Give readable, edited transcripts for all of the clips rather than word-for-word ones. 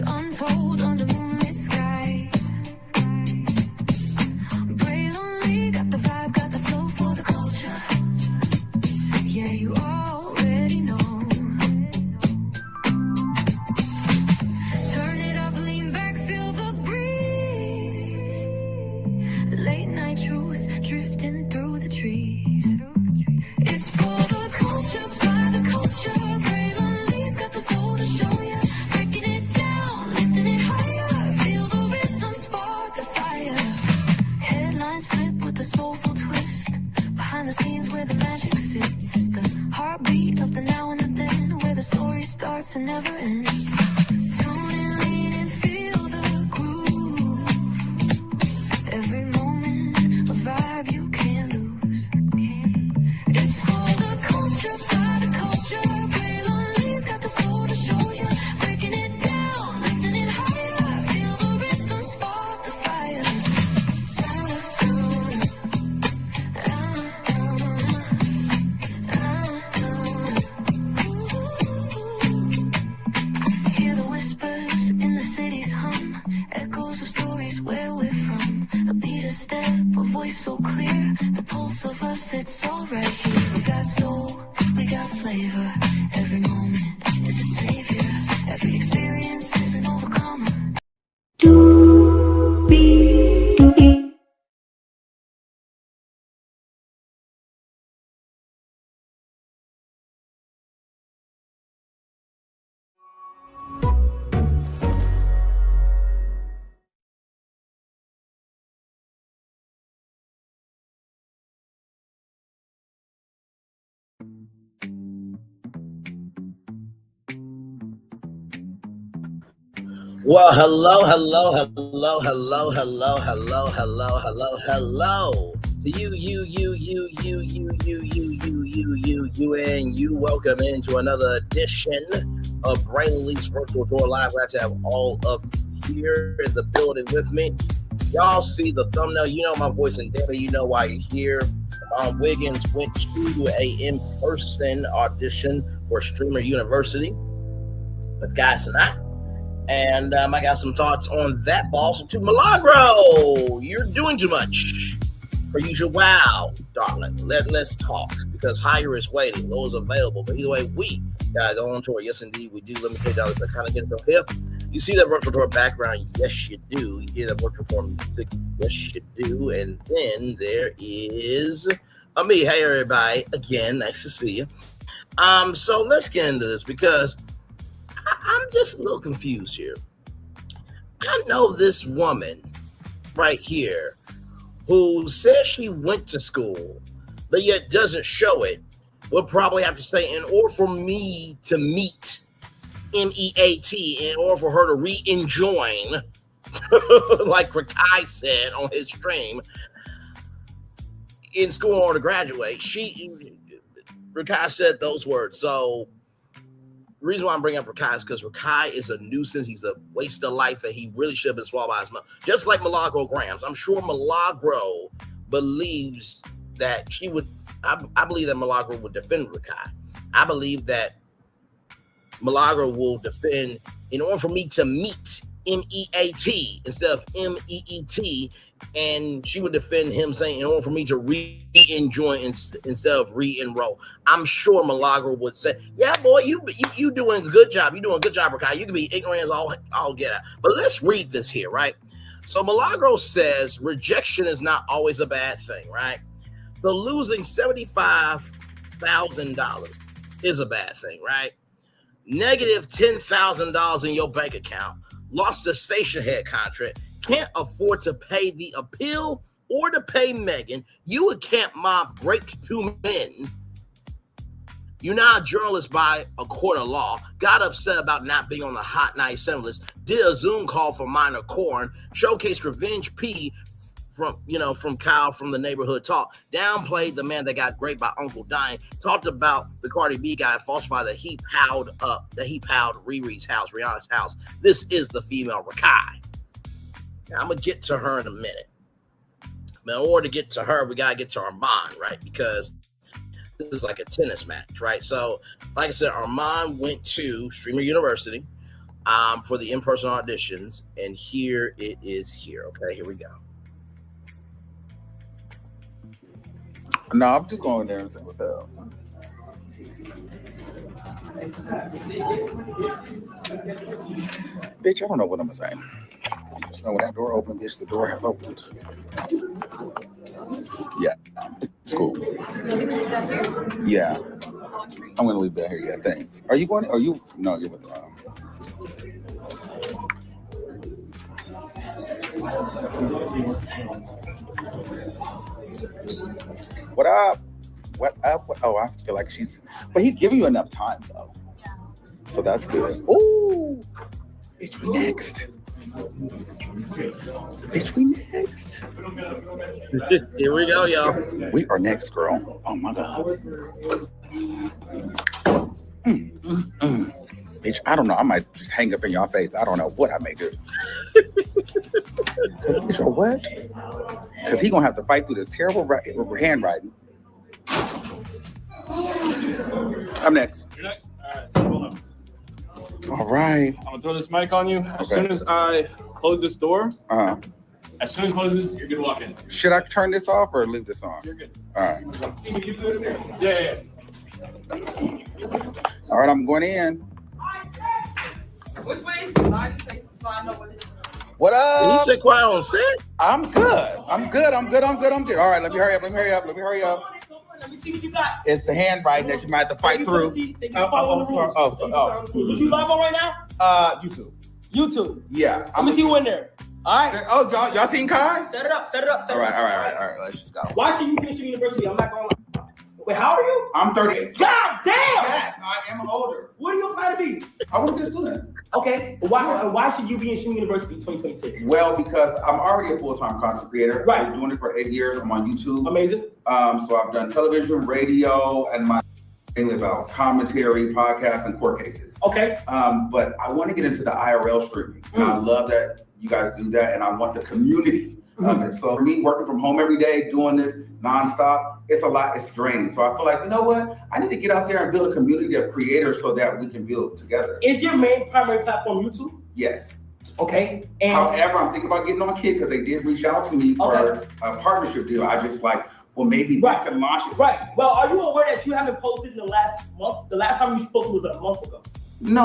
untold under moonlit skies. Braille only got the vibe, got the flow for the culture. Yeah, you already know. Turn it up, lean back, feel the breeze. Late night truths drifting through the trees. It's for the culture, by the culture. Braille only's got the soul to show ya. Breaking it down, lifting it higher. Feel the rhythm, spark the fire. Headlines flip with a soulful twist. Behind the scenes where the magic sits. It's the heartbeat of the now and the then, where the story starts and never ends. Tune in, lean and feel the groove. Every moment, a vibe you can't lose. It's for the culture, by the culture. Braille only's got the soul to show ya. Breaking it down, lifting it higher. Feel the rhythm, spark the fire. Hear the whispers in the city's hum. Echoes of stories where we're from. A beat, a step, a voice so clear. The pulse of us, it's all right here. We got soul, we got flavor. Every moment is a savior. Every experience is an overcomer. Well, hello to you. Welcome into another edition of Brainley's Virtual Tour Live. Glad to have all of you here in the building with me. Y'all see the thumbnail. You know my voice, and Debbie, you know why you're here. Wiggins went to a in-person audition for Streamer University with Cenat. And I got some thoughts on that, boss. To Milagro, you're doing too much. Per usual, wow, darling. Let's talk, because higher is waiting, low is available. But either way, we guys on tour. Yes, indeed, we do. Let me take down this. I kind of get it here. You see that virtual tour background? Yes, you do. You hear that virtual tour music? Yes, you do. And then there is me. Hey, everybody. Again, nice to see you. So let's get into this, because I'm just a little confused here. I know this woman right here who says she went to school, but yet doesn't show it, would probably have to say, in order for me to meet MEAT, in order for her to re-enjoin, like Rakai said on his stream, in school in order to graduate, Rakai said those words. So the reason why I'm bringing up Rakai is because Rakai is a nuisance. He's a waste of life, and he really should have been swallowed by his mouth. Just like Milagro Gramz. I'm sure Milagro believes that she would. I believe that Milagro would defend Rakai. I believe that Milagro will defend, in order for me to meet MEAT instead of MEET, and she would defend him saying, in order for me to re-enjoy instead of re-enroll. I'm sure Milagro would say, yeah, boy, you doing a good job. You're doing a good job, Rakai. You can be ignorant as all get out. But let's read this here, right? So Milagro says rejection is not always a bad thing, right? So losing $75,000 is a bad thing, right? Negative $10,000 in your bank account, lost a station head contract, can't afford to pay the appeal or to pay Megan. You a camp mob raped two men. You're now a journalist by a court of law. Got upset about not being on the Hot 97 list. Did a Zoom call for Minor Corn. Showcased Revenge P from Kyle from the Neighborhood Talk. Downplayed the man that got raped by Uncle Dying. Talked about the Cardi B guy, falsified that he piled Riri's house, Rihanna's house. This is the female Rakai. Now, I'm going to get to her in a minute. But in order to get to her, we got to get to Armon, right? Because this is like a tennis match, right? So, like I said, Armon went to Streamer University. for the in-person auditions, and here it is here. Okay, here we go. No, I'm just going there and saying what's up. Bitch, I don't know what I'm gonna say. I just know when that door opened, bitch, the door has opened. Yeah, it's cool. Yeah, I'm gonna leave that here. Yeah, thanks. Are you going? Are you? No, you're with the What up? What up? Oh, I feel like she's. But he's giving you enough time though, so that's good. Ooh, bitch, we next. Bitch, we next. Here we go, y'all. We are next, girl. Oh my god. Bitch, I don't know. I might just hang up in your face. I don't know what I may do. Bitch, or what? Because he gonna have to fight through this terrible handwriting. I'm next. You're next? All right, so hold on. All right. I'm gonna throw this mic on you. As Okay. soon as I close this door, Uh-huh. as soon as it closes, you're good to walk in. Should I turn this off or leave this on? You're good. All right. See, you do it in there. Yeah. All right, I'm going in. Which way? What Did he up? sit quiet on set? I'm good. I'm good. All right, let me hurry up. Let me see what you got. It's the handwriting that you might have to fight through. Sorry. Oh. What you live on right now? YouTube. YouTube. Yeah. Let me see who in there. All right. Oh, y'all seen Kai? Set it up. All right. Let's just go. Why should you finish university? I'm not going to. Wait, how old are you? I'm 38. God damn! Yes, I am older. What are you applying to be? I want to be a student. Okay. Why should you be in Shum University 2026? Well, because I'm already a full-time content creator. Right. I've been doing it for 8 years. I'm on YouTube. Amazing. So I've done television, radio, and my mainly about commentary, podcasts, and court cases. Okay. But I want to get into the IRL streaming, and I love that you guys do that, and I want the community of it. So me working from home every day, doing this nonstop, it's a lot, it's draining. So I feel like, you know what? I need to get out there and build a community of creators so that we can build together. Is your main primary platform YouTube? Yes. Okay. And However, I'm thinking about getting on Kid because they did reach out to me for a partnership deal. I just like, well, maybe this can launch it. Right. Well, are you aware that you haven't posted in the last month? The last time you posted was a month ago. No.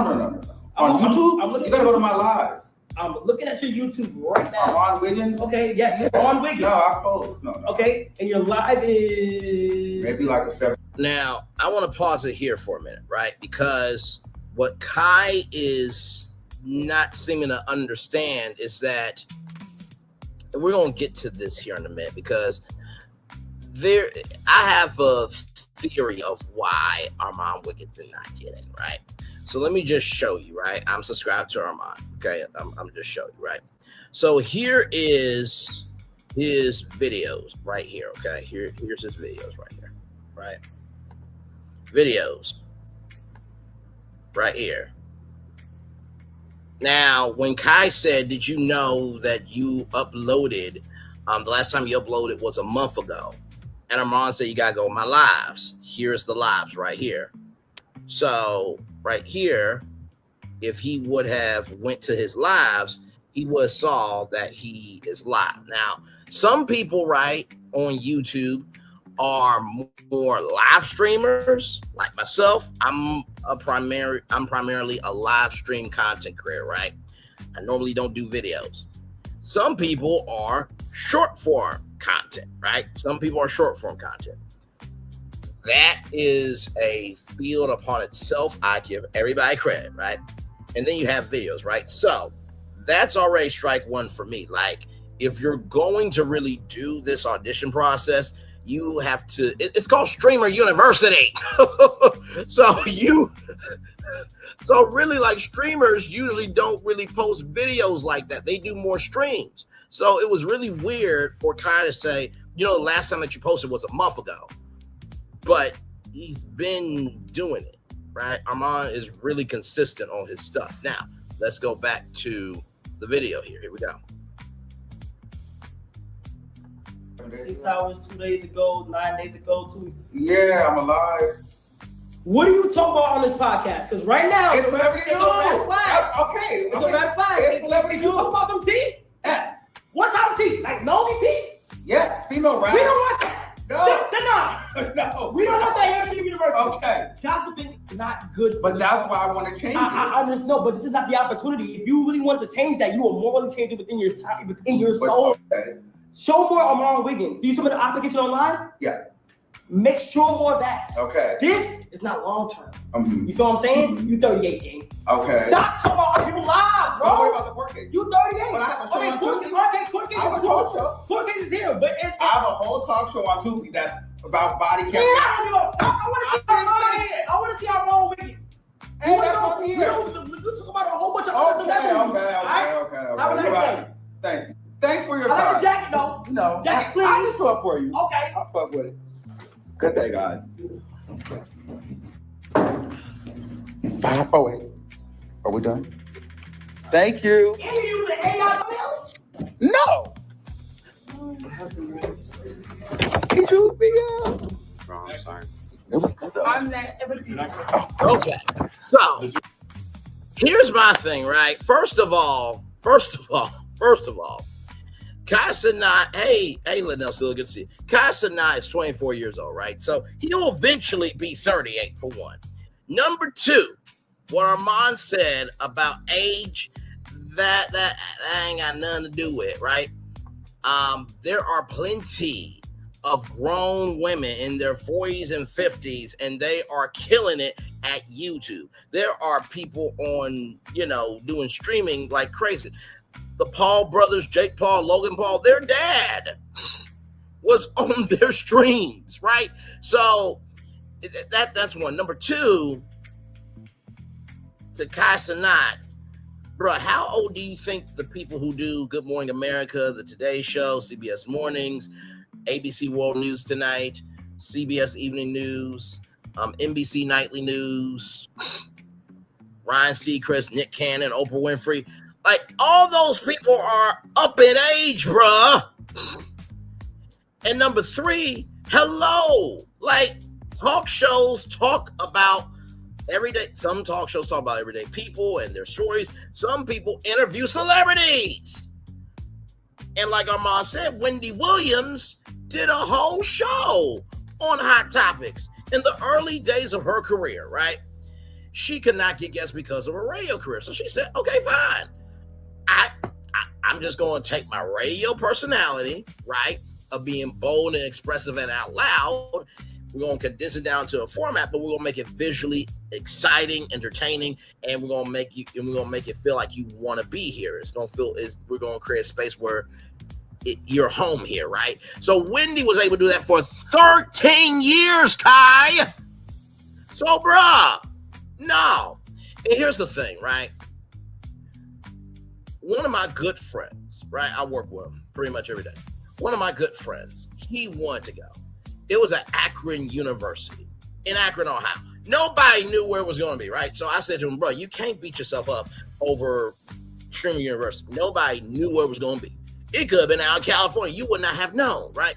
On YouTube, I'm looking you gotta go to my lives. I'm looking at your YouTube right now. Armon Wiggins. Okay, yes, Yeah. on Wiggins. No, I post. No. Okay, and your live is Maybe like a 7. Now, I want to pause it here for a minute, right? Because what Kai is not seeming to understand is that, and we're going to get to this here in a minute, because I have a theory of why Armon Wiggins did not get in, right? So let me just show you, right? I'm subscribed to Armon, okay? I'm just showing you, right? So here is his videos right here, okay? Here's his videos right here, right? Videos right here. Now, when Kai said, did you know that you uploaded, the last time you uploaded was a month ago, and Armon said you gotta go to my lives. Here's the lives right here. So right here, if he would have went to his lives, he would have saw that he is live. Now, some people, right, on YouTube are more live streamers like myself. I'm primarily a live stream content creator, right? I normally don't do videos. Some people are short form content, right? Some people are short form content. That is a field upon itself. I give everybody credit, right? And then you have videos, right? So that's already strike one for me. Like, if you're going to really do this audition process, you have to, it's called Streamer University. So really, like, streamers usually don't really post videos like that. They do more streams. So it was really weird for Kai to say, you know, the last time that you posted was a month ago. But he's been doing it, right? Armon is really consistent on his stuff. Now, let's go back to the video here. Here we go. 6 hours, 2 days ago, 9 days ago, 2 weeks. Yeah, I'm alive. What are you talking about on this podcast? Because right now, It's everything. red flag. Okay, listen. But that's why I want to change it. I understand, no, but this is not the opportunity. If you really want to change that, you will morally change it within your But, soul. okay. Show more Armon Wiggins. Do you submit an application online? Yeah. Make sure more of that. Okay. This is not long term. Mhm. You feel what I'm saying? You 38, gang. Okay. Stop talking about people lives, Don't worry bro. about the court case. You 38. But I have a show Okay, on court Tubi. case I have a is talk cool. show. Court case is here, but it's I have a whole talk show on Tubi that's about body man, count. I don't give a fuck. I want to see Armon Wiggins. And that's what I'm here. You talk about a whole bunch of other Okay. Have a nice Goodbye. day. Thank you. Thanks for your I like time. the jacket though. No, Jacket, please. I just show up for you. Okay. I'll fuck with it. Good day, guys. Bye. Oh, wait. Are we done? Thank you. Can you use the AI bills? No. He drew me up. Oh, I'm sorry. It was good though. I'm next. Okay. So here's my thing, right? First of all, Kai Cenat, hey, Linnell, still good to see you. Kai Cenat is 24 years old, right? So he'll eventually be 38 for one. Number two, what Armon said about age, that ain't got nothing to do with, right? There are plenty of grown women in their 40s and 50s, and they are killing it at YouTube. There are people on, doing streaming like crazy. The Paul brothers, Jake Paul, Logan Paul, their dad was on their streams, right? So that's one. Number two, to Kai Cenat, bro, how old do you think the people who do Good Morning America, The Today Show, CBS Mornings, ABC World News Tonight, CBS Evening News, NBC Nightly News, Ryan Seacrest, Nick Cannon, Oprah Winfrey, like all those people are up in age, bruh. And number three, hello, like talk shows talk about everyday. Some talk shows talk about everyday people and their stories. Some people interview celebrities. And like Armon said, Wendy Williams did a whole show on Hot Topics in the early days of her career, right? She could not get guests because of her radio career. So she said, okay, fine. I'm just going to take my radio personality, right, of being bold and expressive and out loud. We're going to condense it down to a format, but we're going to make it visually exciting, entertaining, and we're going to make it feel like you want to be here. We're going to create a space where you're home here, right? So Wendy was able to do that for 13 years, Kai. So, bruh, no. And here's the thing, right? One of my good friends, right? I work with him pretty much every day. One of my good friends, he wanted to go. It was at Akron University in Akron, Ohio. Nobody knew where it was going to be, right? So I said to him, bro, you can't beat yourself up over Streamer University. Nobody knew where it was going to be. It could have been out in California. You would not have known, right?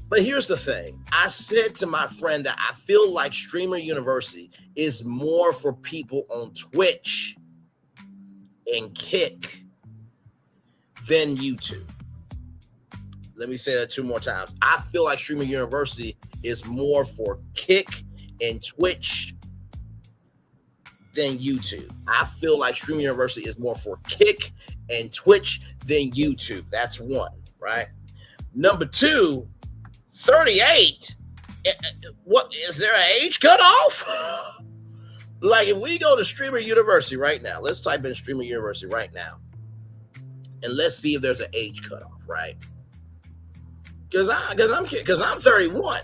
But here's the thing. I said to my friend that I feel like Streamer University is more for people on Twitch and Kick than YouTube. Let me say that two more times. I feel like Streamer University is more for Kick and Twitch than YouTube. I feel like Streamer University is more for Kick and Twitch than YouTube. That's one, right? Number two, 38. What is there an age cutoff? Like if we go to Streamer University right now, let's type in Streamer University right now, and let's see if there's an age cutoff, right? Because I'm 31.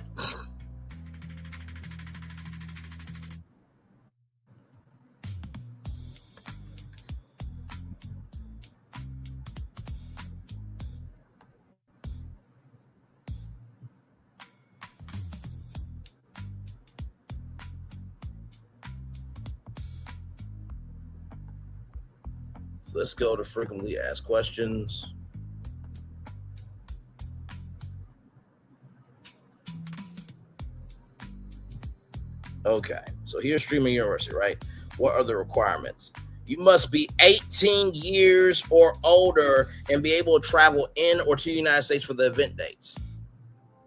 So let's go to frequently asked questions. Okay, so here's Streamer University, right? What are the requirements? You must be 18 years or older and be able to travel in or to the United States for the event dates.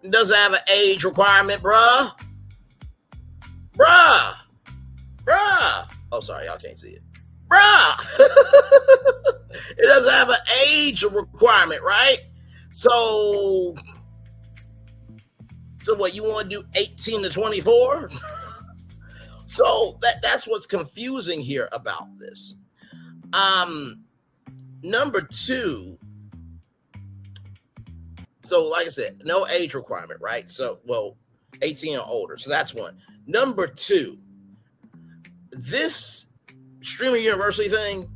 It doesn't have an age requirement, bruh. Bruh. Oh, sorry, y'all can't see it. Bruh. It doesn't have an age requirement, right? So what, you want to do 18 to 24? So that's what's confusing here about this. Number two, so like I said, no age requirement, right? So, well, 18 or older. So that's one. Number two, this streaming university thing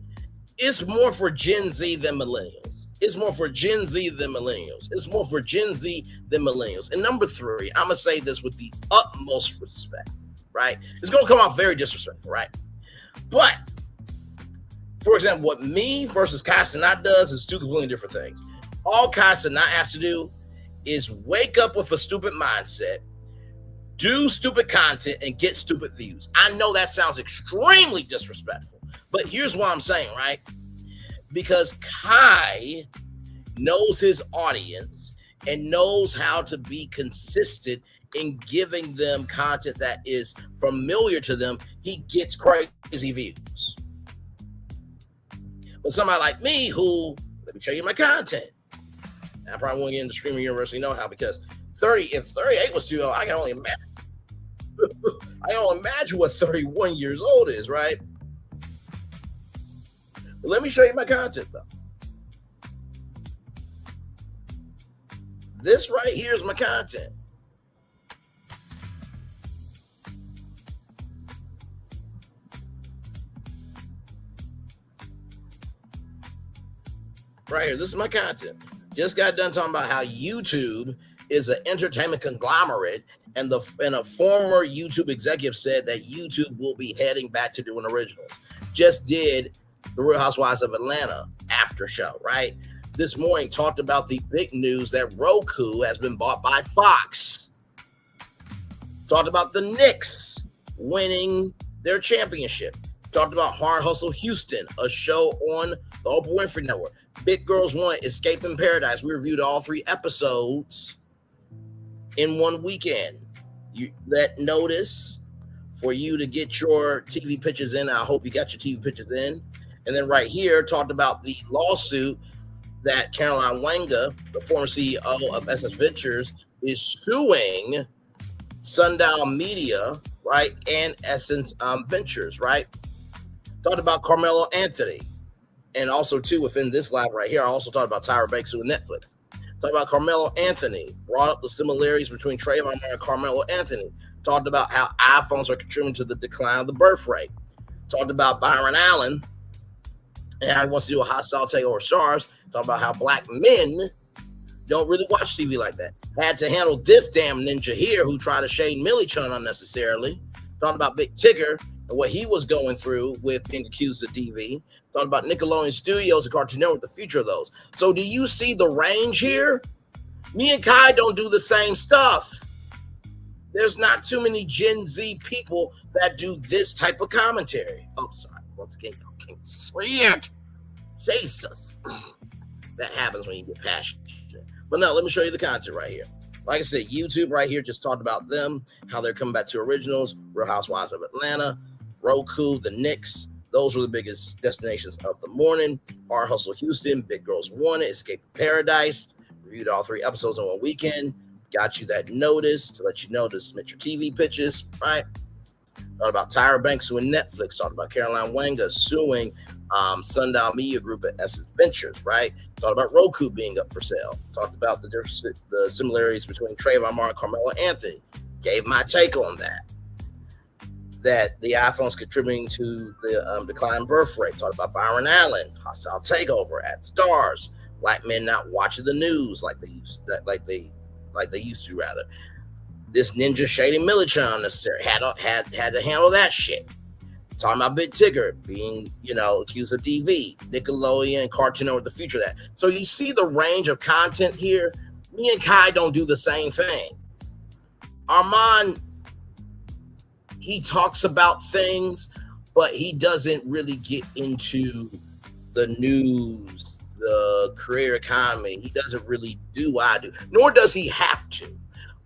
is more for Gen Z than millennials. It's more for Gen Z than millennials. It's more for Gen Z than millennials. And number three, I'm going to say this with the utmost respect, right? It's going to come off very disrespectful, right? But, for example, what me versus Cenat does is two completely different things. All Cenat has to do is wake up with a stupid mindset, do stupid content, and get stupid views. I know that sounds extremely disrespectful, but here's what I'm saying, right? Because Kai knows his audience and knows how to be consistent in giving them content that is familiar to them. He gets crazy views. But somebody like me who, let me show you my content. I probably won't get into streaming university know-how because if 38 was too old, I can only imagine. I can only imagine what 31 years old is, right? But let me show you my content, though. This right here is my content. Right here, this is my content. Just got done talking about how YouTube is an entertainment conglomerate, and a former YouTube executive said that YouTube will be heading back to doing originals. Just did the Real Housewives of Atlanta after show, right? This morning talked about the big news that Roku has been bought by Fox. Talked about the Knicks winning their championship. Talked about Hard Hustle Houston, a show on the Oprah Winfrey Network. Big Girls 1, Escaping Paradise. We reviewed all 3 episodes in one weekend. You let notice for you to get your TV pitches in. I hope you got your TV pitches in. And then right here, talked about the lawsuit that Caroline Wanga, the former CEO of SS Ventures, is suing Sundial Media, right, and Essence Ventures, right? Talked about Carmelo Anthony. And also, too, within this live right here, I also talked about Tyra Banks with Netflix. Talked about Carmelo Anthony. Brought up the similarities between Trayvon and Carmelo Anthony. Talked about how iPhones are contributing to the decline of the birth rate. Talked about Byron Allen and how he wants to do a hostile takeover stars. Talked about how black men don't really watch TV like that. Had to handle this damn ninja here who tried to shade Millie Chun unnecessarily. Talked about Big Tigger and what he was going through with being accused of DV. Talked about Nickelodeon Studios and Cartoon Network, the future of those. So do you see the range here? Me and Kai don't do the same stuff. There's not too many Gen Z people that do this type of commentary. Oh, sorry. Once again, I can't see it. Jesus. That happens when you get passionate. But no, let me show you the content right here. Like I said, YouTube right here just talked about them, how they're coming back to originals, Real Housewives of Atlanta, Roku, the Knicks. Those were the biggest destinations of the morning. Hard Hustle Houston, Big Girls 1, Escape Paradise. Reviewed all 3 episodes in one weekend. Got you that notice to let you know to submit your TV pitches, right? Talked about Tyra Banks suing Netflix. Talked about Caroline Wanga suing Sundial Media Group at Essence Ventures, right? Talked about Roku being up for sale. Talked about the similarities between Trayvon Martin and Carmelo Anthony. Gave my take on that. That the iPhone's contributing to the decline birth rate. Talked about Byron Allen, hostile takeover at Stars, black men not watching the news like they used to rather. This ninja shading Millie Chun necessary had to handle that shit. Talking about Big Tigger being, accused of DV, Nickelodeon, Cartoon Network, the future of that. So you see the range of content here. Me and Kai don't do the same thing. Armon, he talks about things, but he doesn't really get into the news, the career economy. He doesn't really do what I do, nor does he have to.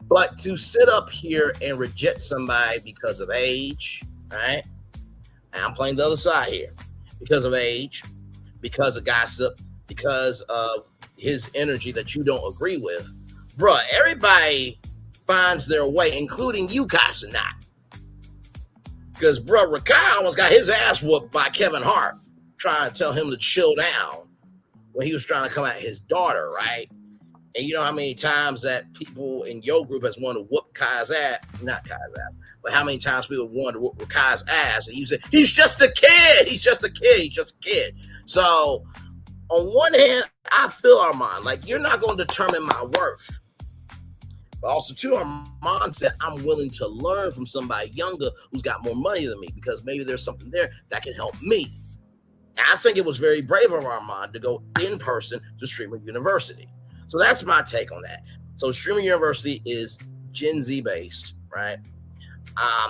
But to sit up here and reject somebody because of age, right? And I'm playing the other side here because of age, because of gossip, because of his energy that you don't agree with. Bruh, everybody finds their way, including you, Cenat. Because, bruh, Rakai almost got his ass whooped by Kevin Hart trying to tell him to chill down when he was trying to come at his daughter, right? And you know how many times that people in your group has wanted to whoop Kai's ass, not Kai's ass, but how many times people wanted to whoop Rakai's ass, and you said, he's just a kid, he's just a kid, he's just a kid. So, on one hand, I feel Armon, like, you're not going to determine my worth. But also, too, Armon said, I'm willing to learn from somebody younger who's got more money than me, because maybe there's something there that can help me. And I think it was very brave of Armon to go in person to Streamer University. So that's my take on that. So Streamer University is Gen Z based, right?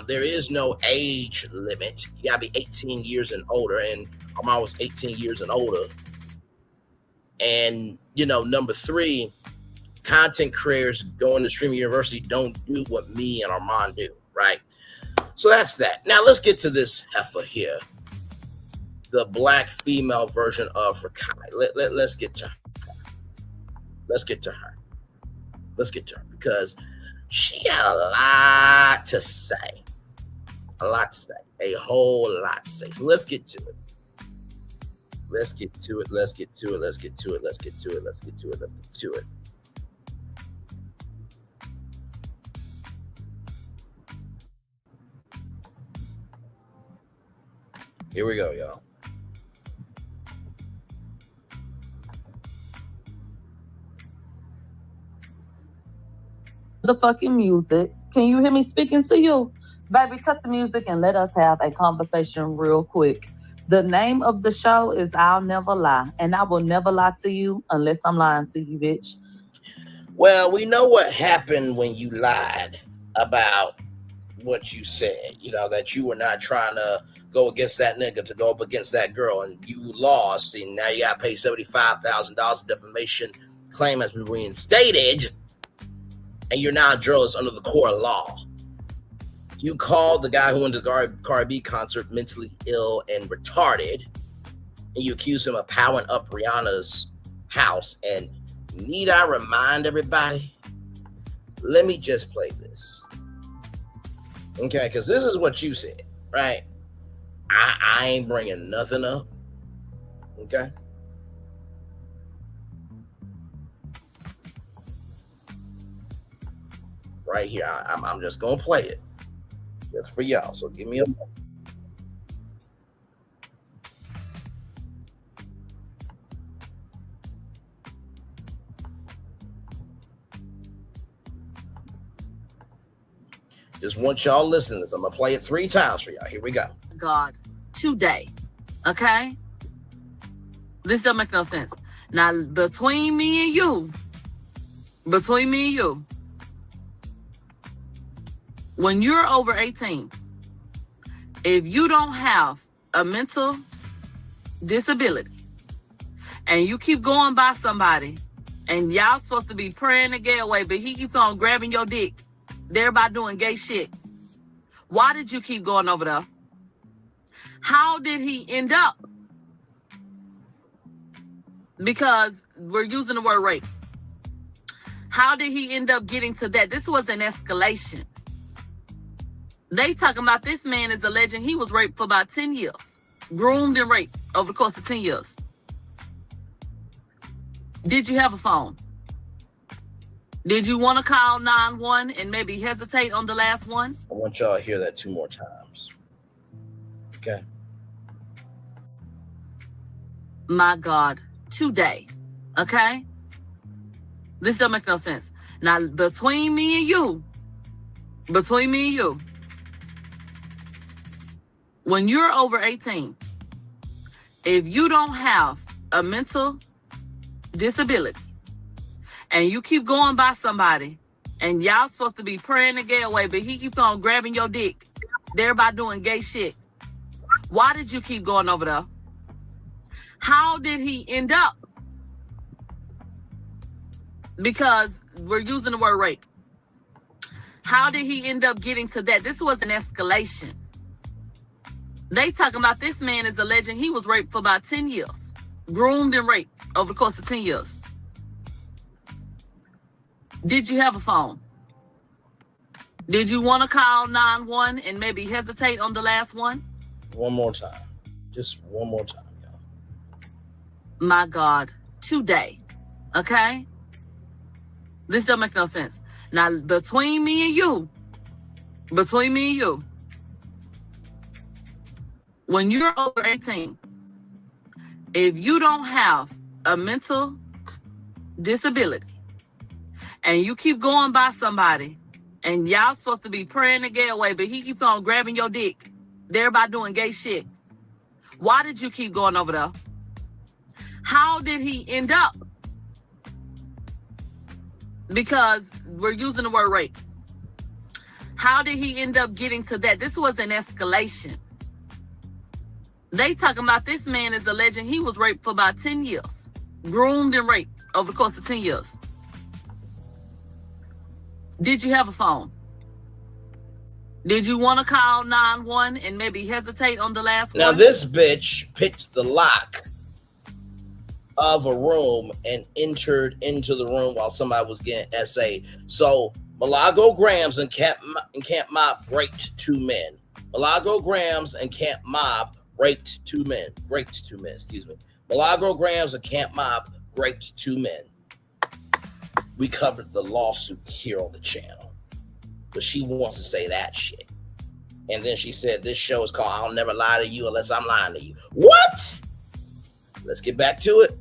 There is no age limit. You gotta be 18 years and older, and Armon was 18 years and older. And, you know, number 3, content creators going to Streamer University don't do what me and Armon do, right? So that's that. Now let's get to this heifer here, the black female version of Rakai. Let's get to her. Let's get to her. Let's get to her because she got a lot to say. A lot to say. A whole lot to say. So let's get to it. Let's get to it. Let's get to it. Let's get to it. Let's get to it. Let's get to it. Let's get to it. Here we go, y'all. The fucking music. Can you hear me speaking to you? Baby, cut the music and let us have a conversation real quick. The name of the show is I'll Never Lie, and I will never lie to you unless I'm lying to you, bitch. Well, we know what happened when you lied about what you said, you know, that you were not trying to go against that nigga to go up against that girl, and you lost, and now you got to pay $75,000 defamation claim has been reinstated, and you're now jealous under the court of law. You called the guy who went to the Cardi B concert mentally ill and retarded, and you accused him of powering up Rihanna's house. And need I remind everybody? Let me just play this. Okay, because this is what you said, right? I ain't bringing nothing up. Okay? Right here, I'm just going to play it. Just for y'all, so give me a moment. Just want y'all listening to this. I'm going to play it 3 times for y'all. Here we go. God, today, okay? This don't make no sense. Now, between me and you, when you're over 18, if you don't have a mental disability and you keep going by somebody and y'all supposed to be praying to get away, but he keep on grabbing your dick, thereby doing gay shit, why did you keep going over there? How did he end up? Because we're using the word rape. How did he end up getting to that? This was an escalation. They talking about this man is alleging he was raped for about 10 years. Groomed and raped over the course of 10 years. Did you have a phone? Did you want to call 911 and maybe hesitate on the last one? I want y'all to hear that 2 more times. Okay. My God, today, okay? This don't make no sense. Now, between me and you, when you're over 18, if you don't have a mental disability and you keep going by somebody and y'all supposed to be praying to get away, but he keep on grabbing your dick, thereby doing gay shit, why did you keep going over there? How did he end up? Because we're using the word rape. How did he end up getting to that? This was an escalation. They talking about this man is alleging he was raped for about 10 years. Groomed and raped over the course of 10 years. Did you have a phone? Did you want to call 911 and maybe hesitate on the last one? One more time. Just one more time, y'all. My God. Today. Okay? This don't make no sense. Now, between me and you, when you're over 18, if you don't have a mental disability and you keep going by somebody and y'all supposed to be praying to get away, but he keep on grabbing your dick, thereby doing gay shit, why did you keep going over there? How did he end up? Because we're using the word rape. How did he end up getting to that? This was an escalation. They talking about this man is alleging he was raped for about 10 years. Groomed and raped over the course of 10 years. Did you have a phone? Did you want to call 911 and maybe hesitate on the last Now one? this bitch picked the lock of a room and entered into the room while somebody was getting SA. So Milagro Gramz and Camp Mob raped 2 men. Milagro Gramz and Camp Mob raped 2 men. Milagro Gramz and Camp Mob raped 2 men. We covered the lawsuit here on the channel, but she wants to say that shit. And then she said this show is called I'll Never Lie to You Unless I'm Lying to You. What? Let's get back to it.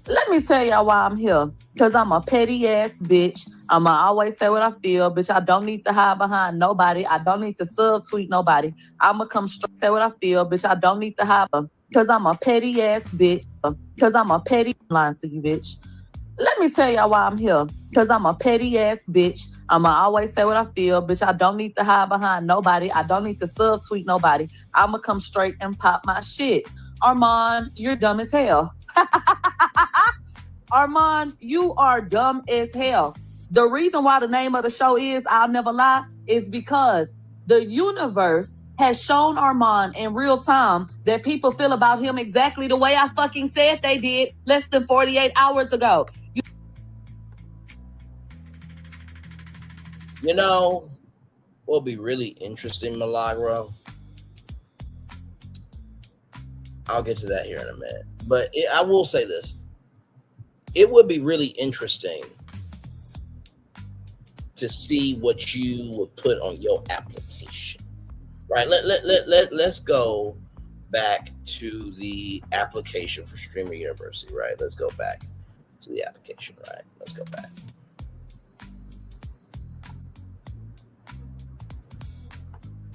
Let me tell y'all why I'm here. Because I'm a petty ass bitch. I'ma always say what I feel. Bitch, I don't need to hide behind nobody. I don't need to subtweet nobody. I'ma come straight say what I feel. Bitch, I don't need to hide. Because I'm a petty ass bitch. Because I'm a petty lying to you, bitch. Let me tell y'all why I'm here. Because I'm a petty ass bitch. I'ma always say what I feel. Bitch, I don't need to hide behind nobody. I don't need to subtweet nobody. I'ma come straight and pop my shit. Armon, you're dumb as hell. Armon, you are dumb as hell. The reason why the name of the show is I'll Never Lie is because the universe has shown Armon in real time that people feel about him exactly the way I fucking said they did less than 48 hours ago. You know what would be really interesting, Milagro? I'll get to that here in a minute. But I will say this. It would be really interesting to see what you would put on your application. Right? Let's go back to the application for Streamer University, right? Let's go back to the application, right? Let's go back.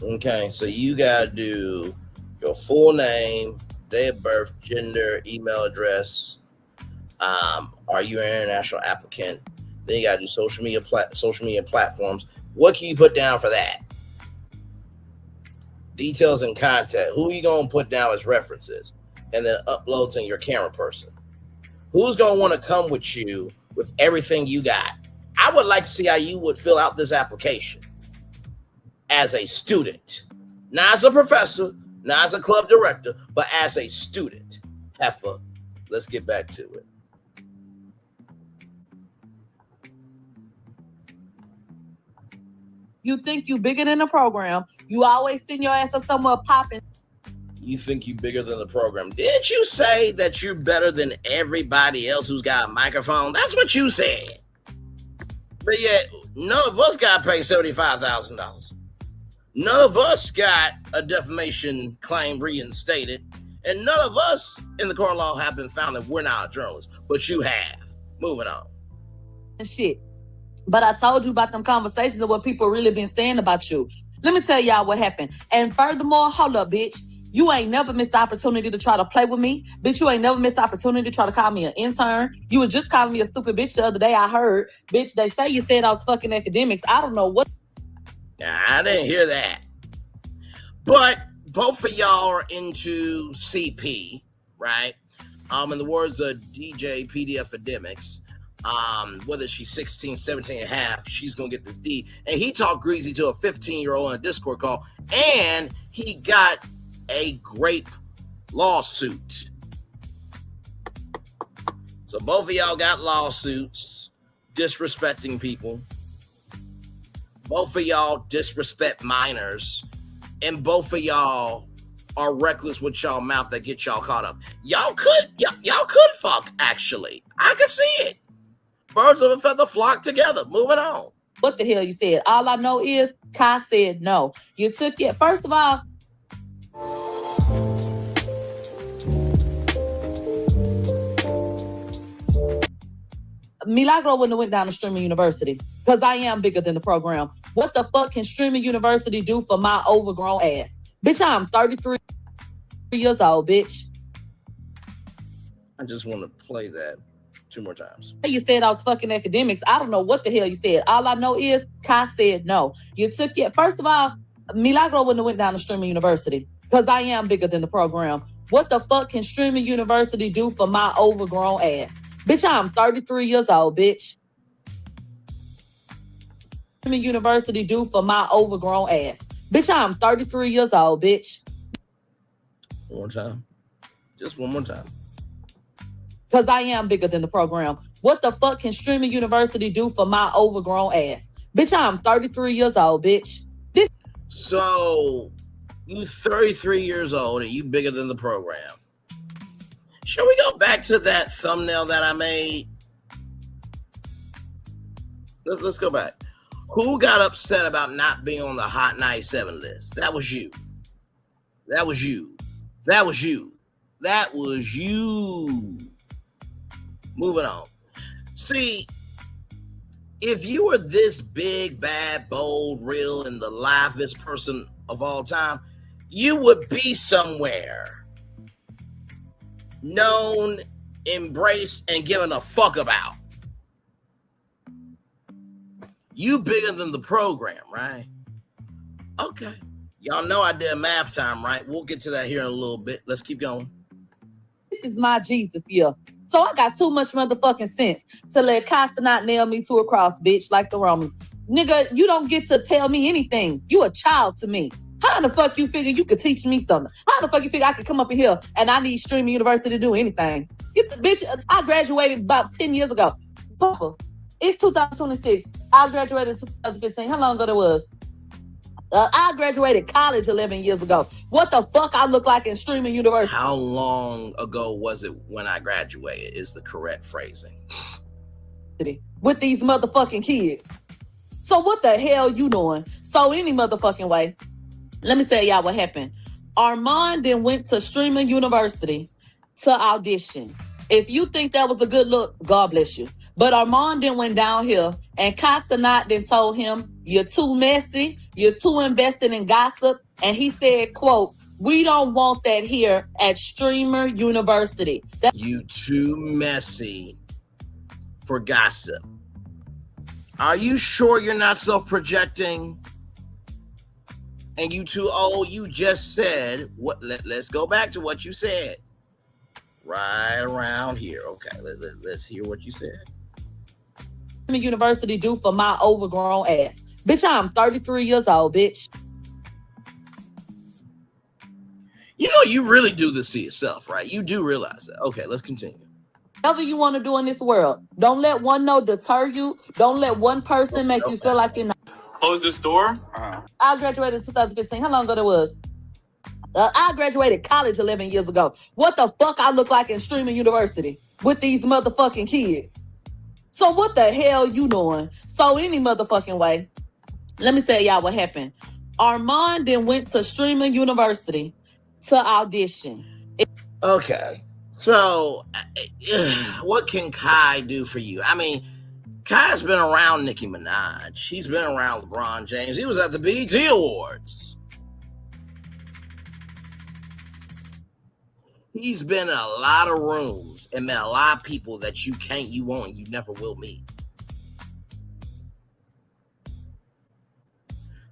Okay, so you gotta do your full name, date of birth, gender, email address. Are you an international applicant? Then you gotta do social media platforms. What can you put down for that? Details and contact. Who are you gonna put down as references? And then uploads in your camera person. Who's gonna want to come with you with everything you got? I would like to see how you would fill out this application as a student, not as a professor, not as a club director, but as a student. Heifer, let's get back to it. You think you bigger than the program. You always send your ass up somewhere popping. You think you bigger than the program. Did you say that you're better than everybody else who's got a microphone? That's what you said. But yet, none of us got paid $75,000. None of us got a defamation claim reinstated. And none of us in the court of law have been found that we're not journalists. But you have. Moving on. Shit. But I told you about them conversations of what people really been saying about you. Let me tell y'all what happened. And furthermore, hold up, bitch. You ain't never missed the opportunity to try to play with me. Bitch, you ain't never missed the opportunity to try to call me an intern. You was just calling me a stupid bitch the other day. I heard. Bitch, they say you said I was fucking academics. I don't know what. Nah, I didn't hear that. But both of y'all are into CP, right? In the words of DJ PDF Academics, whether she's 16, 17 and a half, she's going to get this D. And he talked greasy to a 15-year-old on a Discord call, and he got a grape lawsuit. So both of y'all got lawsuits disrespecting people. Both of y'all disrespect minors. And both of y'all are reckless with y'all mouth that get y'all caught up. Y'all could fuck, actually. I can see it. Birds of a feather flock together. Moving on. What the hell you said? All I know is Kai said no. You took it. First of all, Milagro wouldn't have went down to streaming university because I am bigger than the program. What the fuck can streaming university do for my overgrown ass? Bitch, I'm 33 years old, bitch. I just want to play that 2 more times. You said I was fucking academics. I don't know what the hell you said. All I know is Kai said no. You took it. First of all, Milagro wouldn't have went down to streaming university because I am bigger than the program. What the fuck can streaming university do for my overgrown ass? Bitch, I'm 33 years old, bitch. Streaming university do for my overgrown ass? Bitch, I'm 33 years old, bitch. One more time. Just one more time. Because I am bigger than the program. What the fuck can streaming university do for my overgrown ass? Bitch, I'm 33 years old, bitch. So, you 33 years old and you bigger than the program. Shall we go back to that thumbnail that I made? Let's go back. Who got upset about not being on the Hot 97 list? That was you. That was you. That was you. That was you. Moving on. See, if you were this big, bad, bold, real, and the livest person of all time, you would be somewhere known, embraced, and given a fuck about. You bigger than the program, right? Okay. Y'all know I did math time, right? We'll get to that here in a little bit. Let's keep going. This is my Jesus year. So I got too much motherfucking sense to let Cenat nail me to a cross, bitch, like the Romans. Nigga, you don't get to tell me anything. You a child to me. How in the fuck you figure you could teach me something? How in the fuck you figure I could come up in here and I need streaming university to do anything? Get the bitch, I graduated about 10 years ago. Papa, it's 2026. I graduated in 2015. How long ago that was? I graduated college 11 years ago. What the fuck I look like in streaming university? How long ago was it when I graduated is the correct phrasing. With these motherfucking kids. So what the hell you doing? So any motherfucking way, let me tell y'all what happened. Armon then went to streaming university to audition. If you think that was a good look, God bless you. But Armon then went down here and Cenat then told him, you're too messy, you're too invested in gossip. And he said, quote, we don't want that here at Streamer University. You too messy for gossip. Are you sure you're not self-projecting? And you too old, you just said, what? Let's go back to what you said. Right around here. Okay, let's hear what you said. University do for my overgrown ass. Bitch, I'm 33 years old, bitch. You know, you really do this to yourself, right? You do realize that. Okay, let's continue. Whatever you want to do in this world, don't let one no deter you. Don't let one person make you feel like you're not. Close this door. I graduated in 2015. How long ago that was? I graduated college 11 years ago. What the fuck I look like in streaming university with these motherfucking kids? So what the hell you doing? So any motherfucking way, let me tell y'all what happened. Armon then went to streaming university to audition. Okay, so what can Kai do for you? I mean, Kai's been around Nicki Minaj. He's been around LeBron James. He was at the BET Awards. He's been in a lot of rooms and met a lot of people that you can't, you won't, you never will meet.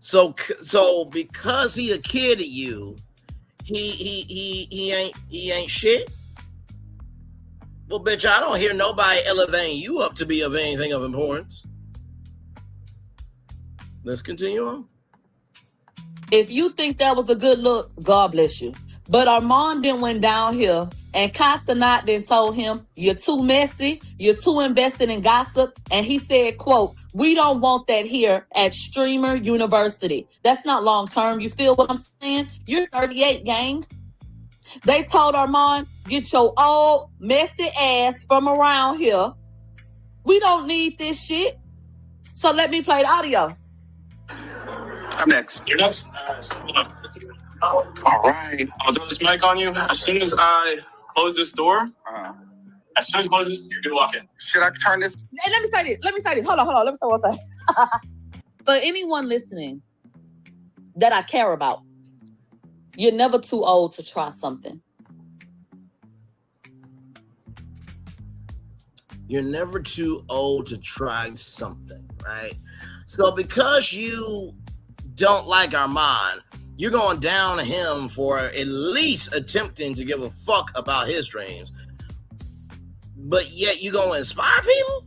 So because he a kid of you, he ain't shit. Well, bitch, I don't hear nobody elevating you up to be of anything of importance. Let's continue on. If you think that was a good look, God bless you. But Armon then went down here and Cenat then told him, you're too messy, you're too invested in gossip. And he said, quote, we don't want that here at Streamer University. That's not long term. You feel what I'm saying? You're 38, gang. They told Armon, get your old messy ass from around here. We don't need this shit. So let me play the audio. I'm next. You're next. All right. I'll throw this mic on you. As soon as I close this door, as soon as it closes, you're gonna walk in. Should I turn this? And let me say this. Hold on. Let me say one thing. For anyone listening that I care about, you're never too old to try something. You're never too old to try something, right? So because you don't like Armon, you're going down to him for at least attempting to give a fuck about his dreams. But yet you going to inspire people?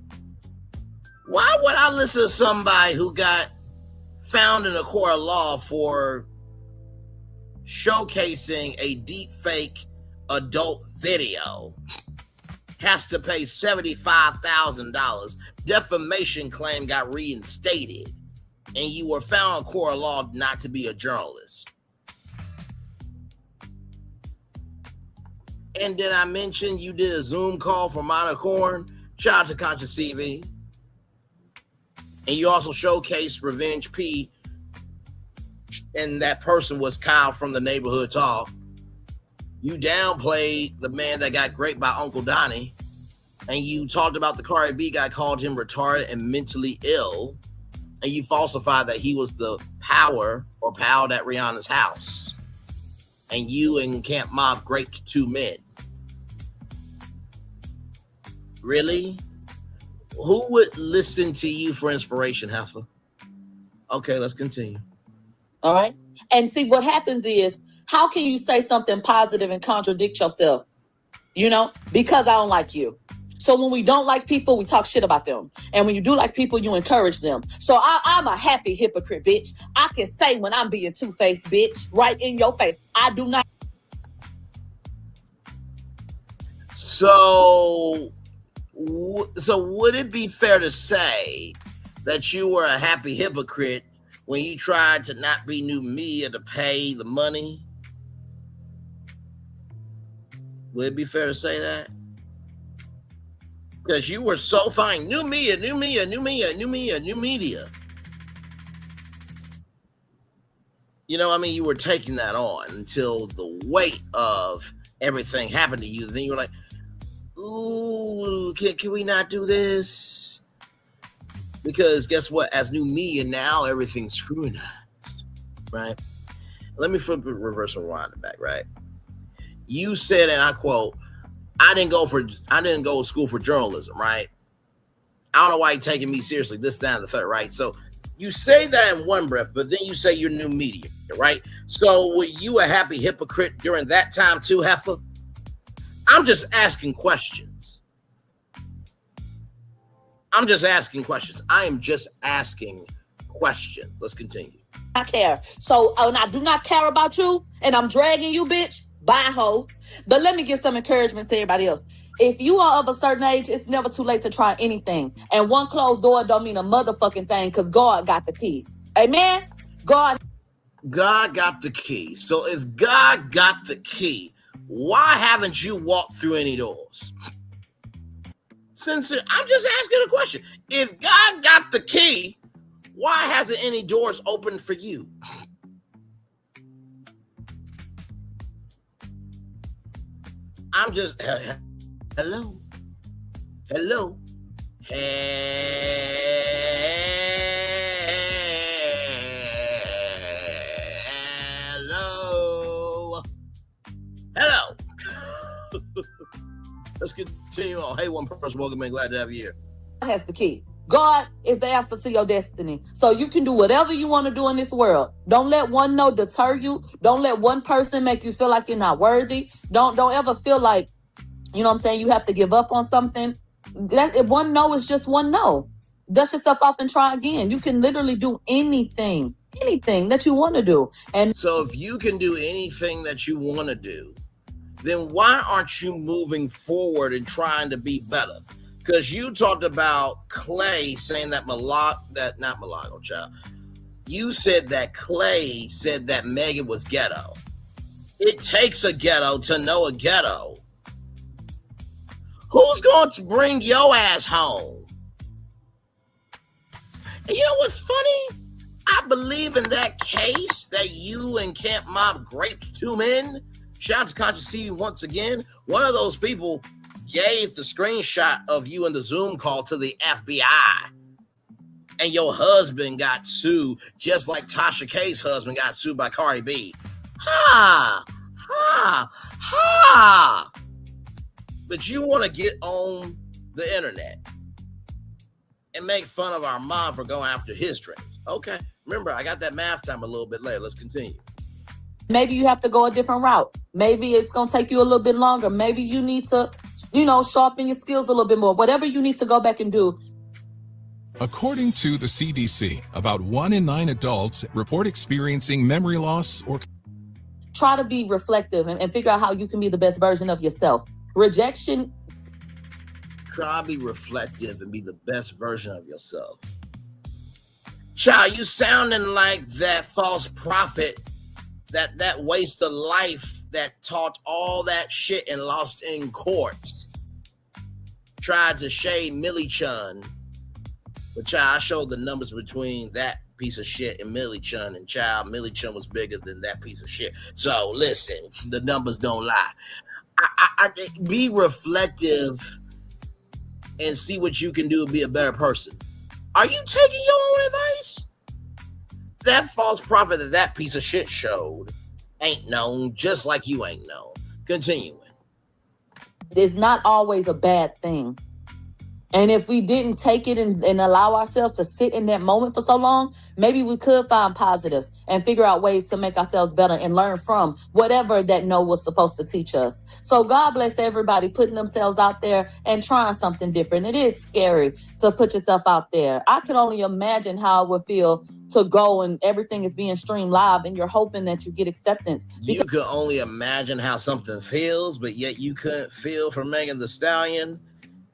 Why would I listen to somebody who got found in a court of law for showcasing a deep fake adult video, has to pay $75,000, defamation claim got reinstated, and you were found in court of law not to be a journalist? And then I mentioned you did a Zoom call for Monocorn. Shout out to Conscious TV. And you also showcased Revenge P, and that person was Kyle from the Neighborhood Talk. You downplayed the man that got raped by Uncle Donnie, and you talked about the Cardi B guy, called him retarded and mentally ill, and you falsified that he was the power or pal at Rihanna's house. And you and Camp Mob raped two men. Really? Who would listen to you for inspiration, Heifer? Okay, let's continue. All right. And see, what happens is, how can you say something positive and contradict yourself? You know, because I don't like you. So when we don't like people, we talk shit about them. And when you do like people, you encourage them. So I'm a happy hypocrite, bitch. I can say when I'm being two-faced, bitch, right in your face. I do not. So would it be fair to say that you were a happy hypocrite when you tried to not be new media to pay the money? Would it be fair to say that? Because you were so fine. New media. You know, I mean, you were taking that on until the weight of everything happened to you. Then you were like, ooh, can we not do this? Because guess what? As new media now, everything's scrutinized, right? Let me flip it, reverse and rewind it back, right? You said, and I quote, I didn't go to school for journalism, right? I don't know why you're taking me seriously, this, that, and the third, right? So you say that in one breath, but then you say you're new media, right? So were you a happy hypocrite during that time too, Heifer? I'm just asking questions. I am just asking questions. Let's continue. I care. So when I do not care about you and I'm dragging you, bitch, bye, ho. But let me give some encouragement to everybody else. If you are of a certain age, it's never too late to try anything. And one closed door don't mean a motherfucking thing, because God got the key. Amen? God got the key. So if God got the key, why haven't you walked through any doors? Sincere, I'm just asking a question. If God got the key, why hasn't any doors opened for you? I'm just, hello. Let's continue on. Hey, one person, welcome in. Glad to have you here. has the key. God is the answer to your destiny. So you can do whatever you want to do in this world. Don't let one no deter you. Don't let one person make you feel like you're not worthy. Don't ever feel like, you know what I'm saying, you have to give up on something. If one no is just one no. Dust yourself off and try again. You can literally do anything that you want to do. And so if you can do anything that you want to do, then why aren't you moving forward and trying to be better? Because you talked about Clay saying that not Milagro, child. You said that Clay said that Megan was ghetto. It takes a ghetto to know a ghetto. Who's going to bring your ass home? And you know what's funny? I believe in that case that you and Camp Mob raped 2 men. Shout out to Conscious TV once again. One of those people gave the screenshot of you in the Zoom call to the FBI. And your husband got sued, just like Tasha K's husband got sued by Cardi B. Ha! Ha! Ha! But you want to get on the internet and make fun of our mom for going after his dreams. Okay. Remember, I got that math time a little bit later. Let's continue. maybe you have to go a different route. Maybe it's going to take you a little bit longer. Maybe you need to, sharpen your skills a little bit more. Whatever you need to go back and do. According to the CDC, about 1 in 9 adults report experiencing memory loss or... Try to be reflective and figure out how you can be the best version of yourself. Rejection. Try to be reflective and be the best version of yourself. Child, you sounding like that false prophet, that waste of life that taught all that shit and lost in court. Tried to shade Millie Chun. But child, I showed the numbers between that piece of shit and Millie Chun, and child, Millie Chun was bigger than that piece of shit. So listen, the numbers don't lie. I be reflective and see what you can do to be a better person. Are you taking your own advice? That false prophet that piece of shit showed ain't known, just like you ain't known. Continuing. It's not always a bad thing. And if we didn't take it and allow ourselves to sit in that moment for so long, maybe we could find positives and figure out ways to make ourselves better and learn from whatever that no was supposed to teach us. So God bless everybody putting themselves out there and trying something different. It is scary to put yourself out there. I can only imagine how it would feel to go and everything is being streamed live and you're hoping that you get acceptance. You could only imagine how something feels, but yet you couldn't feel for Megan Thee Stallion.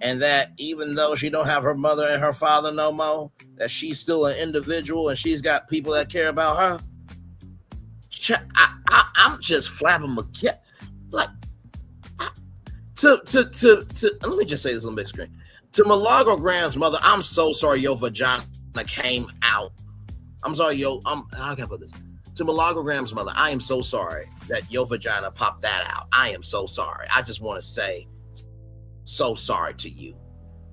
And that even though she don't have her mother and her father no more, that she's still an individual and she's got people that care about her. I'm just flapping my cat. Like, let me just say this on the big screen. To Milagro Gramz' mother, I'm so sorry your vagina came out. I'm sorry, I can't put this. To Milagro Gramz' mother, I am so sorry that your vagina popped that out. I am so sorry. I just want to say, so sorry to you,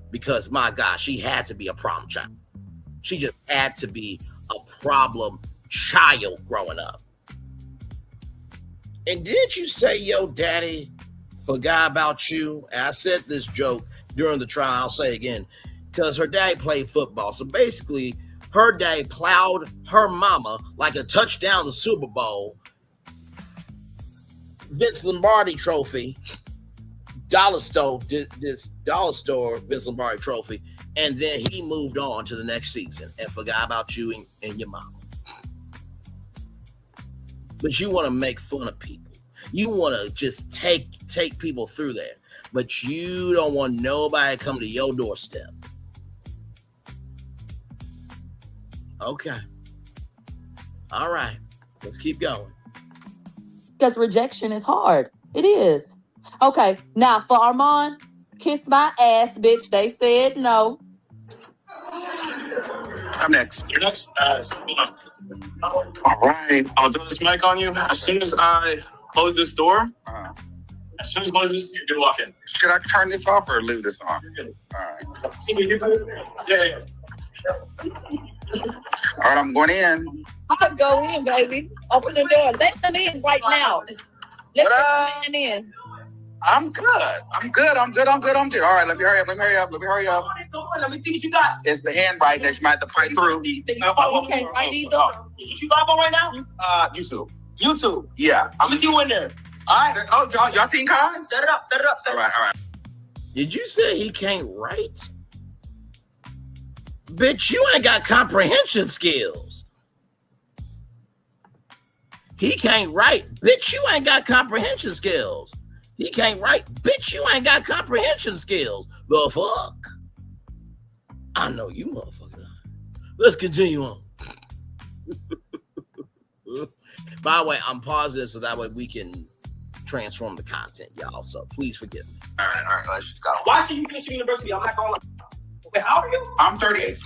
because my God, she had to be a problem child. She just had to be a problem child growing up. And did you say your daddy forgot about you? And I said this joke during the trial, I'll say again, because her dad played football. So basically, her dad plowed her mama like a touchdown to the Super Bowl, Vince Lombardi trophy, Dollar Store Vince Lombardi trophy, and then he moved on to the next season and forgot about you and your mama. But you want to make fun of people. You want to just take people through there, but you don't want nobody to come to your doorstep. Okay. All right. Let's keep going. Because rejection is hard. It is. Okay, now for Armon, kiss my ass, bitch. They said no. I'm next. You're next. All right. I'll throw this mic on you. As soon as I close this door, as soon as I close this, you're gonna walk in. Should I turn this off or leave this on? You're good. All right. See me, you good? Yeah. All right, I'm going in. I'll go in, baby. Open the door. Let them in right now. Let them in. I'm good. All right, let me hurry up. on. Let me see what you got. It's the handwriting that you might have to fight through. Okay, I need those. What you live on right now? YouTube. YouTube. Yeah. I'm gonna see you in there. All right. Oh, y'all seen cards? Set it up. All right. Did you say he can't write? Bitch, you ain't got comprehension skills. He can't write. Bitch, you ain't got comprehension skills. He can't write. Bitch, you ain't got comprehension skills. The fuck? I know you motherfucker. Let's continue on. By the way, I'm pausing so that way we can transform the content, y'all. So please forgive me. All right. Let's just go. Why should you finish university? I'm not gonna lie. Wait, how old are you? I'm 38.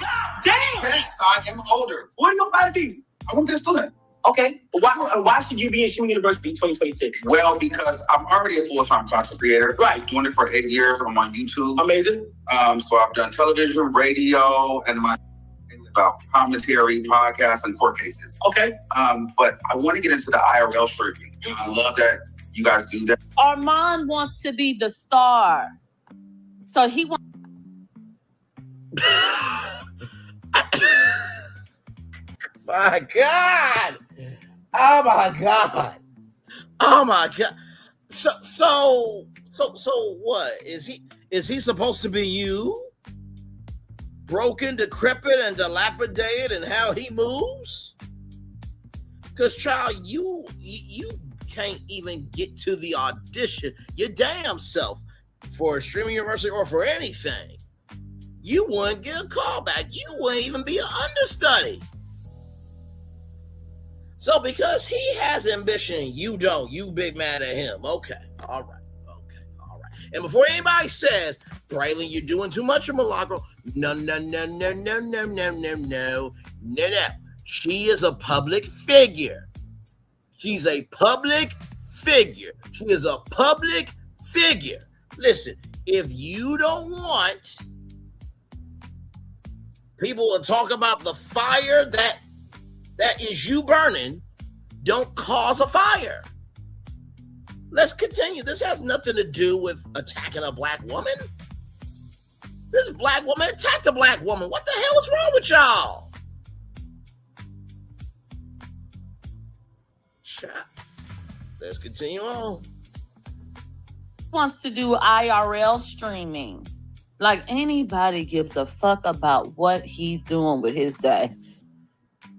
Damn! Thanks, I am older. What are you about to be? I want to be a student. Okay, but why should you be in Shimon University in 2026? Well, because I'm already a full-time content creator. Right. Doing it for 8 years. I'm on YouTube. Amazing. So I've done television, radio, and my about commentary, podcasts, and court cases. Okay. But I want to get into the IRL streaming. I love that you guys do that. Armon wants to be the star. So he wants. My God. Oh my God. Oh my God. So what? Is he supposed to be you? Broken, decrepit, and dilapidated in how he moves? Because, child, you can't even get to the audition your damn self for a streaming university or for anything. You wouldn't get a call back. You wouldn't even be an understudy. So because he has ambition, you don't. You big mad at him. Okay. All right. And before anybody says, Braylon, you're doing too much of Milagro. No. She is a public figure. She's a public figure. She is a public figure. Listen, if you don't want people to talk about the fire that is you burning, don't cause a fire. Let's continue. This has nothing to do with attacking a black woman. This black woman attacked a black woman. What the hell is wrong with y'all? Let's continue on. Wants to do IRL streaming. Like anybody gives a fuck about what he's doing with his day.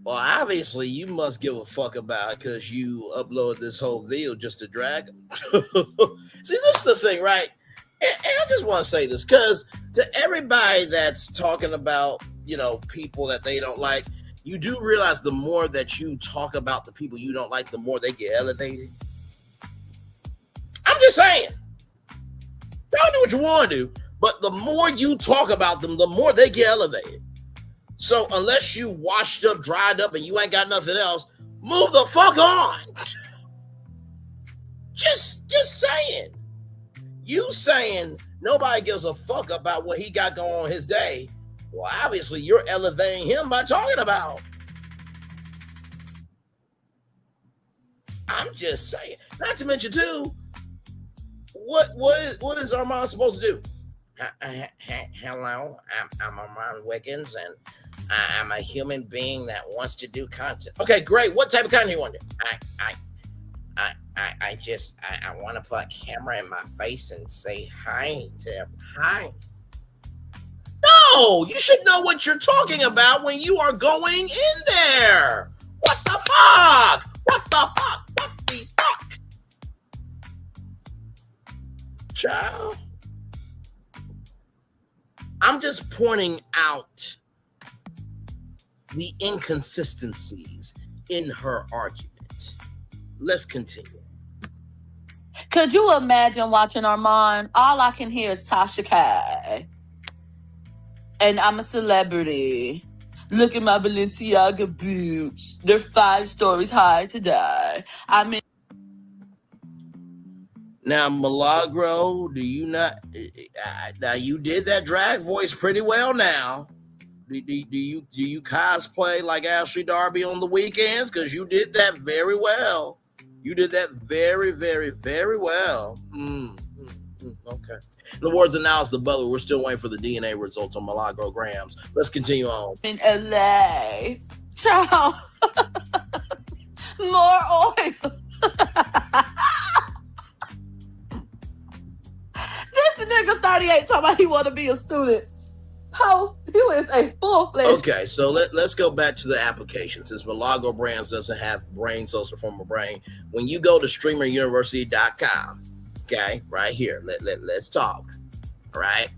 Well, obviously, you must give a fuck about it because you upload this whole video just to drag him. See, this is the thing, right? And I just want to say this because to everybody that's talking about, people that they don't like, you do realize the more that you talk about the people you don't like, the more they get elevated. I'm just saying. Y'all do what you want to do, but the more you talk about them, the more they get elevated. So unless you washed up, dried up, and you ain't got nothing else, move the fuck on. Just saying. You saying nobody gives a fuck about what he got going on his day. Well, obviously you're elevating him by talking about. I'm just saying. Not to mention too, what is Armon supposed to do? Hello, I'm Armon Wiggins, and I'm a human being that wants to do content. Okay, great. What type of content you want to do? I want to put a camera in my face and say hi to everyone. Hi. No, you should know what you're talking about when you are going in there. What the fuck? What the fuck? What the fuck? Child. I'm just pointing out the inconsistencies in her argument. Let's continue. Could you imagine watching Armon? All I can hear is Tasha Kai. And I'm a celebrity. Look at my Balenciaga boots. They're 5 stories high today. I mean... Now, Milagro, do you not... now, you did that drag voice pretty well now. Do you cosplay like Ashley Darby on the weekends? Because you did that very well. You did that very, very, very well. Okay. In the words of Niles the Butler, we're still waiting for the DNA results on Milagro Gramz. Let's continue on. In LA. Child. More oil. This nigga 38 talking about he want to be a student. How you is a full-fledged. Okay, so let's go back to the application. Since Milagro Gramz doesn't have brain cells to form a brain, when you go to streameruniversity.com, okay, right here, let's talk. All right,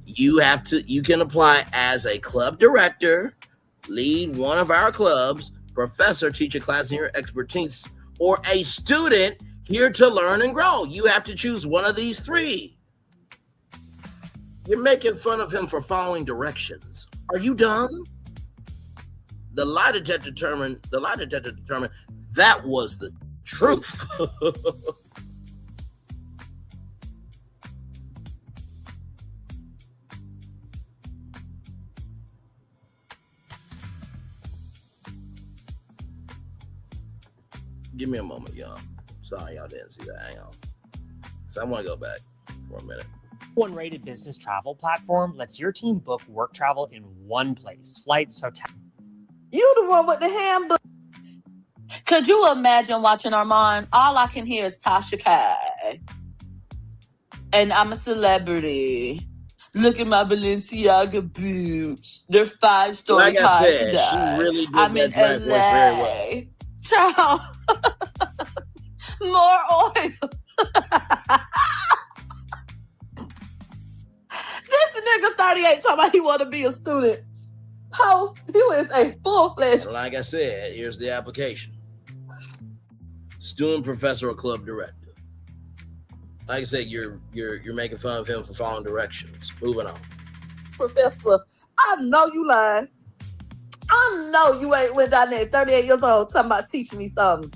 you can apply as a club director, lead one of our clubs, professor, teach a class in your expertise, or a student here to learn and grow. You have to choose one of these three. You're making fun of him for following directions. Are you dumb? The lie detector determined that was the truth. Give me a moment, y'all. Sorry, y'all didn't see that. Hang on. So I want to go back for a minute. One-rated business travel platform lets your team book work travel in one place. Flights, hotels. You the one with the handbook. Could you imagine watching Armon? All I can hear is Tasha Kai. And I'm a celebrity. Look at my Balenciaga boots. They're 5 stories Like I high said, today. she really did I'm that in drag voice very well. LA. Child. More oil. This nigga 38 talking about he want to be a student. How you is a full-fledged. Like I said, here's the application. Student, professor, or club director. Like I said, you're making fun of him for following directions. Moving on. Professor, I know you lying. I know you ain't went down there 38 years old talking about teaching me something.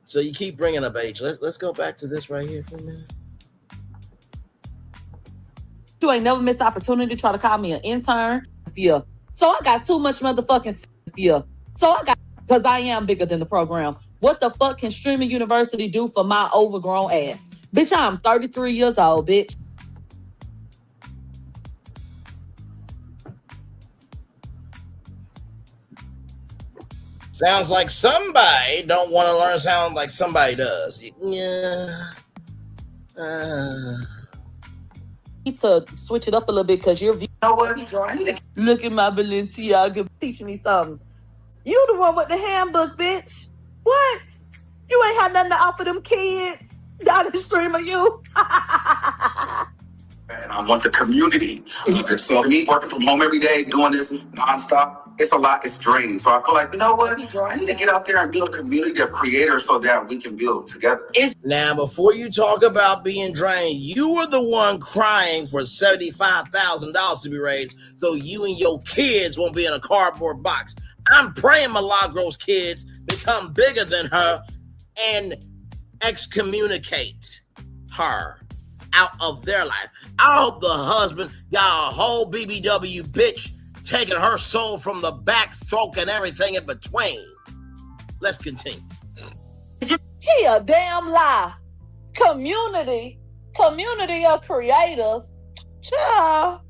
So you keep bringing up age. Let's go back to this right here for a minute. You ain't never missed the opportunity to try to call me an intern. Yeah. So I got too much motherfucking yeah. So I got, because I am bigger than the program. What the fuck can Streaming University do for my overgrown ass? Bitch, I'm 33 years old, bitch. Sounds like somebody don't want to learn sound like somebody does. Yeah. Need to switch it up a little bit because you're. You know what? Look at my Balenciaga. Teach me something. You the one with the handbook, bitch. What? You ain't had nothing to offer them kids. Down the stream of you. And I want the community. So me working from home every day, doing this nonstop, it's a lot, it's draining. So I feel like, you know what? I need to get out there and build a community of creators so that we can build together. Now, before you talk about being drained, you were the one crying for $75,000 to be raised so you and your kids won't be in a cardboard box. I'm praying Milagro's kids become bigger than her and excommunicate her out of their life. I hope the husband got a whole BBW bitch taking her soul from the back, throat, and everything in between. Let's continue. He a damn lie. Community of creators. Child.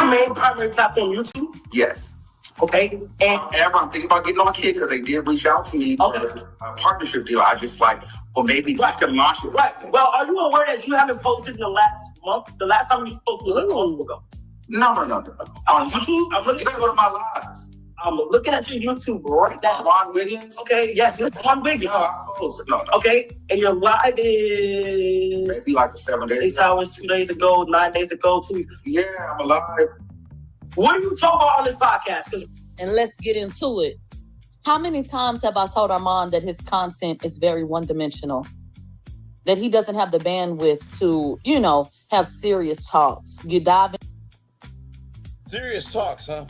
Main primary platform, YouTube. Yes. Okay. And I'm thinking about getting on my kid because they did reach out to me for a partnership deal. I just like, well, maybe just can launch it. right. Well, are you aware that you haven't posted in the last month? The last time you posted was a month ago. No. On YouTube, I'm looking at one of my lives. I'm looking at your YouTube right now. Ron Wiggins. Okay, yes, it's on Wiggins. No, I posted. No. Okay, and your live is Maybe like 7 days. 6 hours, 2 days ago, 9 days ago, 2 weeks. Yeah, I'm alive. What are you talking about on this podcast? 'Cause And let's get into it. How many times have I told Armon that his content is very one-dimensional? That he doesn't have the bandwidth to, have serious talks. You dive in. Serious talks, huh?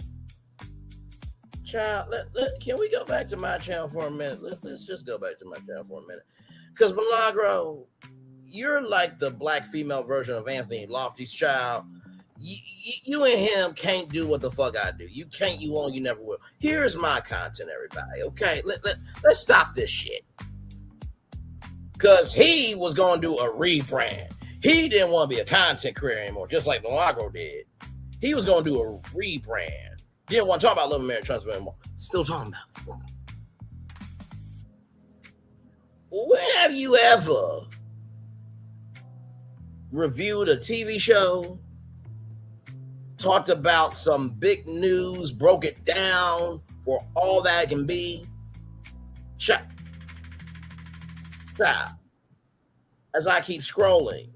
Child, can we go back to my channel for a minute? Let's just go back to my channel for a minute. Because Milagro, you're like the black female version of Anthony Lofty's child. You and him can't do what the fuck I do. You can't, you won't, you never will. Here's my content, everybody, okay? Let's stop this shit. because he was going to do a rebrand. He didn't want to be a content creator anymore, just like Milagro did. He was going to do a rebrand. He didn't want to talk about Love Marriage Transfer anymore. Still talking about it. When have you ever reviewed a TV show, talked about some big news, broke it down for all that it can be? Child. As I keep scrolling,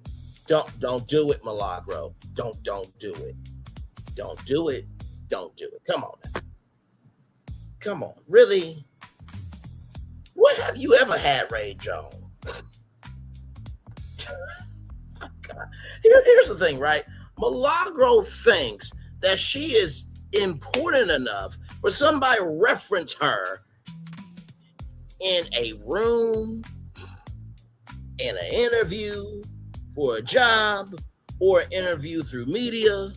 don't do it, Milagro. Don't do it. Don't do it. Don't do it. Come on now. Come on. Really? What have you ever had rage on? Here's the thing, right? Milagro thinks that she is important enough for somebody to reference her in a room, in an interview, for a job, or an interview through media.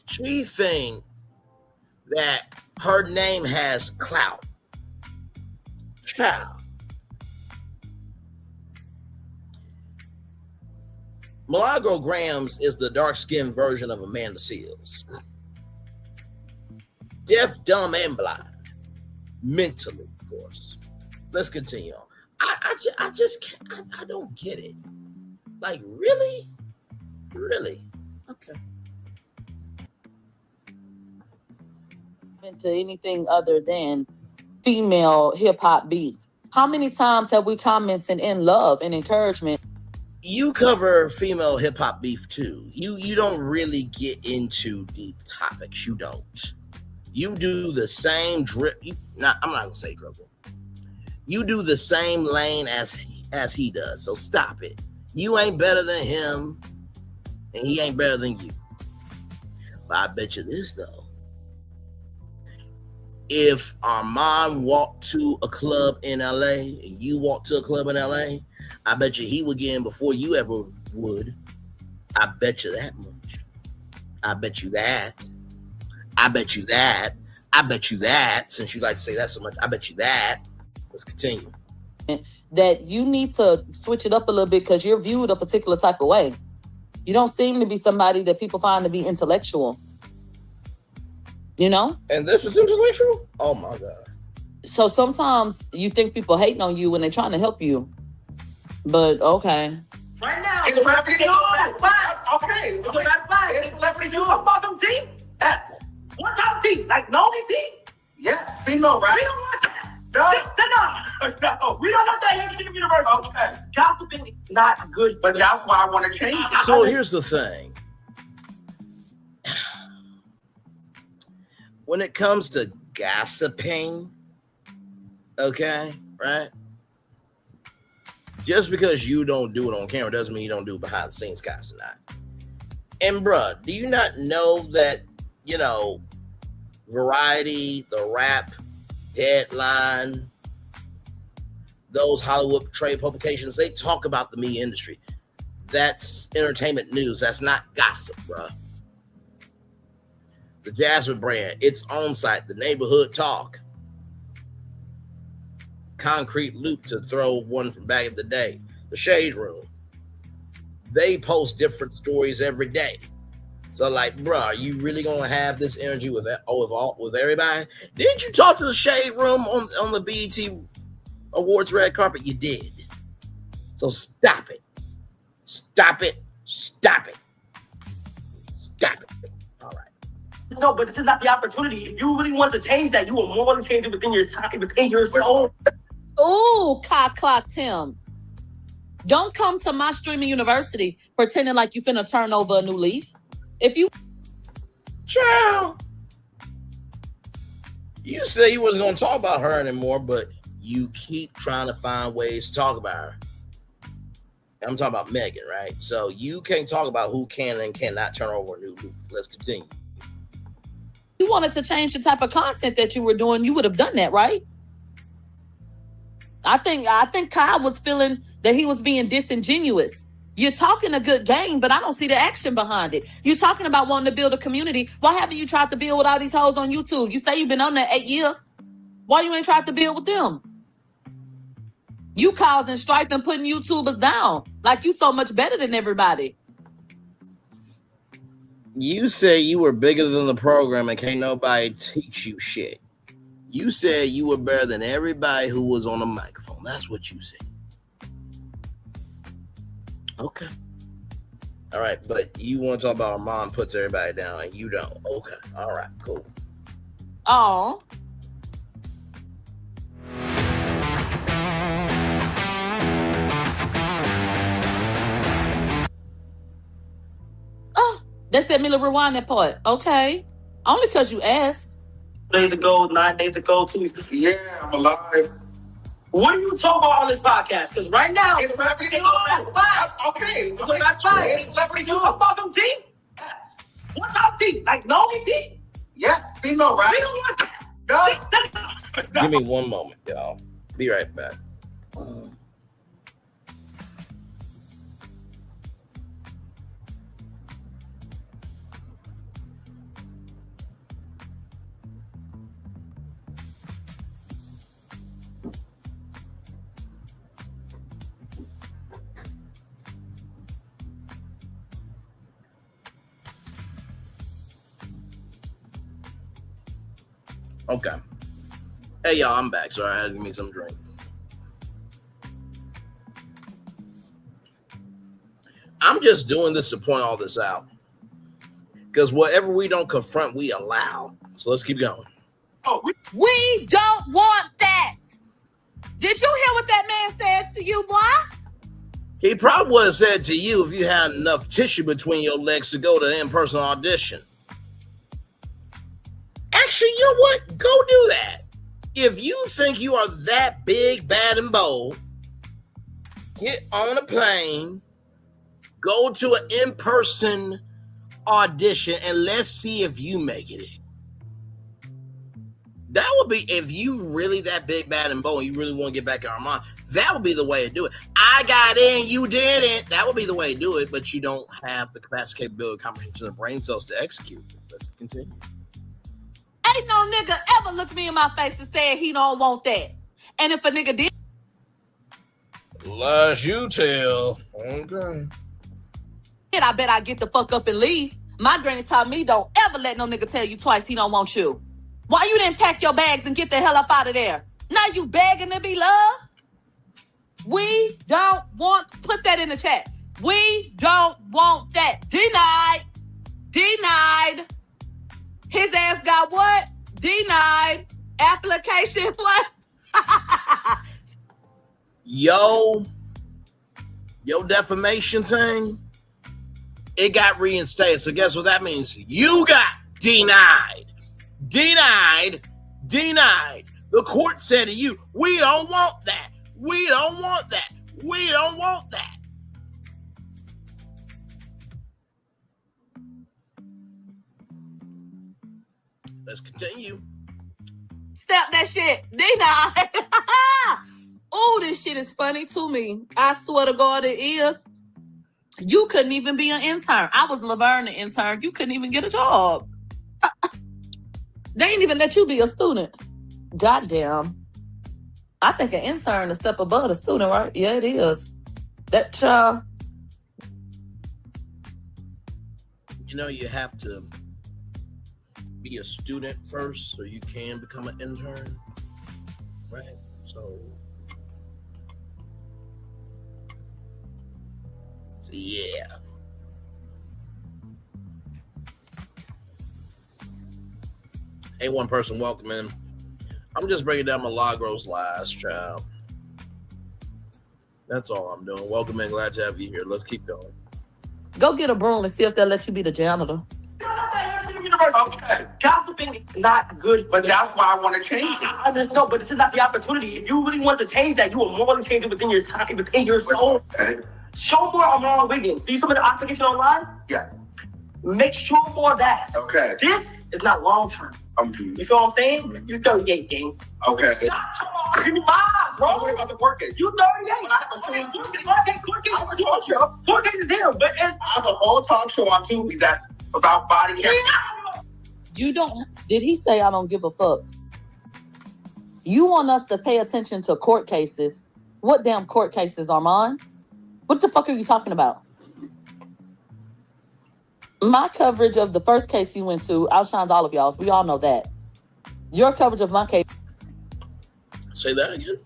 She thinks that her name has clout. Child. Milagro Gramz is the dark-skinned version of Amanda Seales. Deaf, dumb, and blind. Mentally, of course. Let's continue on. I just can't, I don't get it. Like, really? Really? Okay. Into anything other than female hip-hop beef. How many times have we commented in love and encouragement? You cover female hip-hop beef too. You don't really get into deep topics. You don't. You do the same drip. I'm not gonna say dribble. You do the same lane as he does. So stop it. You ain't better than him, and he ain't better than you. But I bet you this though. If Armon walked to a club in LA and you walked to a club in LA, I bet you he would get in before you ever would. I bet you that much. I bet you that. I bet you that. I bet you that. Since you like to say that so much, I bet you that. Let's continue. That you need to switch it up a little bit because you're viewed a particular type of way. You don't seem to be somebody that people find to be intellectual. You know? And this is intellectual? Oh my God. So sometimes you think people hating on you when they're trying to help you. But okay. Right now, It's celebrity news. Okay. It's celebrity news. Talk about some tea. Yes. What type of tea? Like lonely tea? Yes. Female, right? We don't want that. No. No. We don't want that here in the universe. Okay. Gossiping is not good. But that's why I want to change it. So here's the thing. When it comes to gossiping, okay, right? Just because you don't do it on camera doesn't mean you don't do it behind the scenes, guys. And bruh, do you not know that, Variety, The Wrap, Deadline, those Hollywood trade publications, they talk about the media industry. That's entertainment news. That's not gossip, bruh. The Jasmine brand, its own site, the Neighborhood Talk, Concrete Loop, to throw one from back in the day, the Shade Room. They post different stories every day. So like, bro, are you really gonna have this energy with everybody? Didn't you talk to the Shade Room on the BET Awards red carpet? You did. So stop it. Stop it. Stop it. Stop it. All right. No, but this is not the opportunity. If you really wanted to change that, you will more want to change it within your soul. Ooh, cock clock Tim. Don't come to my streaming university pretending like you finna turn over a new leaf. If you... Child. You say you wasn't going to talk about her anymore, but you keep trying to find ways to talk about her. I'm talking about Megan, right? So you can't talk about who can and cannot turn over a new leaf. Let's continue. You wanted to change the type of content that you were doing, you would have done that, right? I think Kyle was feeling that he was being disingenuous. You're talking a good game, but I don't see the action behind it. You're talking about wanting to build a community. Why haven't you tried to build with all these hoes on YouTube? You say you've been on there 8 years. Why you ain't tried to build with them? You causing strife and putting YouTubers down. Like you so much better than everybody. You say you were bigger than the program and can't nobody teach you shit. You said you were better than everybody who was on the microphone. That's what you said. Okay. All right, but you want to talk about Armon puts everybody down and you don't. Okay. All right, cool. Oh. Oh, they said me to rewind that part. Okay. Only because you asked. 9 days ago, 2 weeks ago. Yeah, I'm alive. What are you talking about on this podcast? Because right now, It's celebrity news. Okay. It's about five. It's celebrity You news. talk about some tea? Yes. What type of tea? Like lonely tea? Yes, female, We right? don't want that. No. Give me one moment, y'all. Be right back. Okay. Hey, y'all, I'm back. Sorry, I had to give me some drink. I'm just doing this to point all this out. Because whatever we don't confront, we allow. So let's keep going. Oh, We don't want that. Did you hear what that man said to you, boy? He probably would have said to you if you had enough tissue between your legs to go to an in-person audition. Actually, you know what? Go do that. If you think you are that big, bad, and bold, get on a plane, go to an in-person audition, and let's see if you make it. That would be, if you really that big, bad, and bold, and you really want to get back at Armon, that would be the way to do it. I got in, you didn't. That would be the way to do it, but you don't have the capacity, capability, comprehension, and brain cells to execute. Let's continue. Ain't no nigga ever looked me in my face and said he don't want that. And if a nigga did, Lies you tell. Okay. I bet I get the fuck up and leave. My granny taught me don't ever let no nigga tell you twice he don't want you. Why you didn't pack your bags and get the hell up out of there? Now you begging to be loved? We don't want, put that in the chat. We don't want that. Denied. Denied. His ass got what? Denied. Application what? Your defamation thing, it got reinstated. So guess what that means? You got denied. Denied. Denied. The court said to you, we don't want that. We don't want that. We don't want that. Let's continue. Step that shit. Denied. Oh, this shit is funny to me. I swear to God it is. You couldn't even be an intern. I was Laverne the intern. You couldn't even get a job. They ain't even let you be a student. Goddamn. I think an intern is a step above a student, right? Yeah, it is. That child. You know, you have to be a student first so you can become an intern. Right? So yeah. Hey, one person, welcome in. I'm just breaking down Milagro's lies, child. That's all I'm doing. Welcome in. Glad to have you here. Let's keep going. Go get a broom and see if they'll let you be the janitor. Okay. Gossiping is not good. But that's why I want to change it. I just know, but this is not the opportunity. If you really want to change that, you will more than change it within your time, within your soul. Okay. Show more Armon Wiggins. Do you submit the application online? Yeah. Make sure more of that. Okay. This is not long term. You feel what I'm saying? You 38, gang. Okay. Stop. Give me mine, bro. Don't worry about the work case. You 38. Court case is here, but it's... I have a whole talk show on Tubi that's about body hair. You don't, did he say I don't give a fuck? You want us to pay attention to court cases What damn court cases, Armon? What the fuck are you talking about? My coverage of the first case you went to outshines all of y'all's. We all know that. Your coverage of my case. Say that again.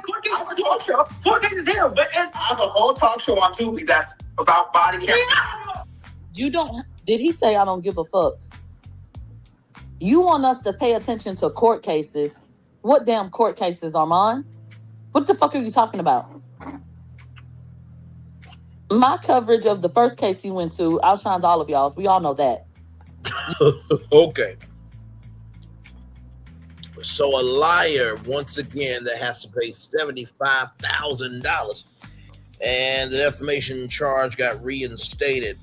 Court case is a talk show. Court case is him, but I have a whole talk show on Tubi that's about body camera. You don't. Did he say I don't give a fuck? You want us to pay attention to court cases? What damn court cases, Armon? What the fuck are you talking about? My coverage of the first case you went to outshines all of y'all's. We all know that. Okay. So a liar, once again, that has to pay $75,000. And the defamation charge got reinstated.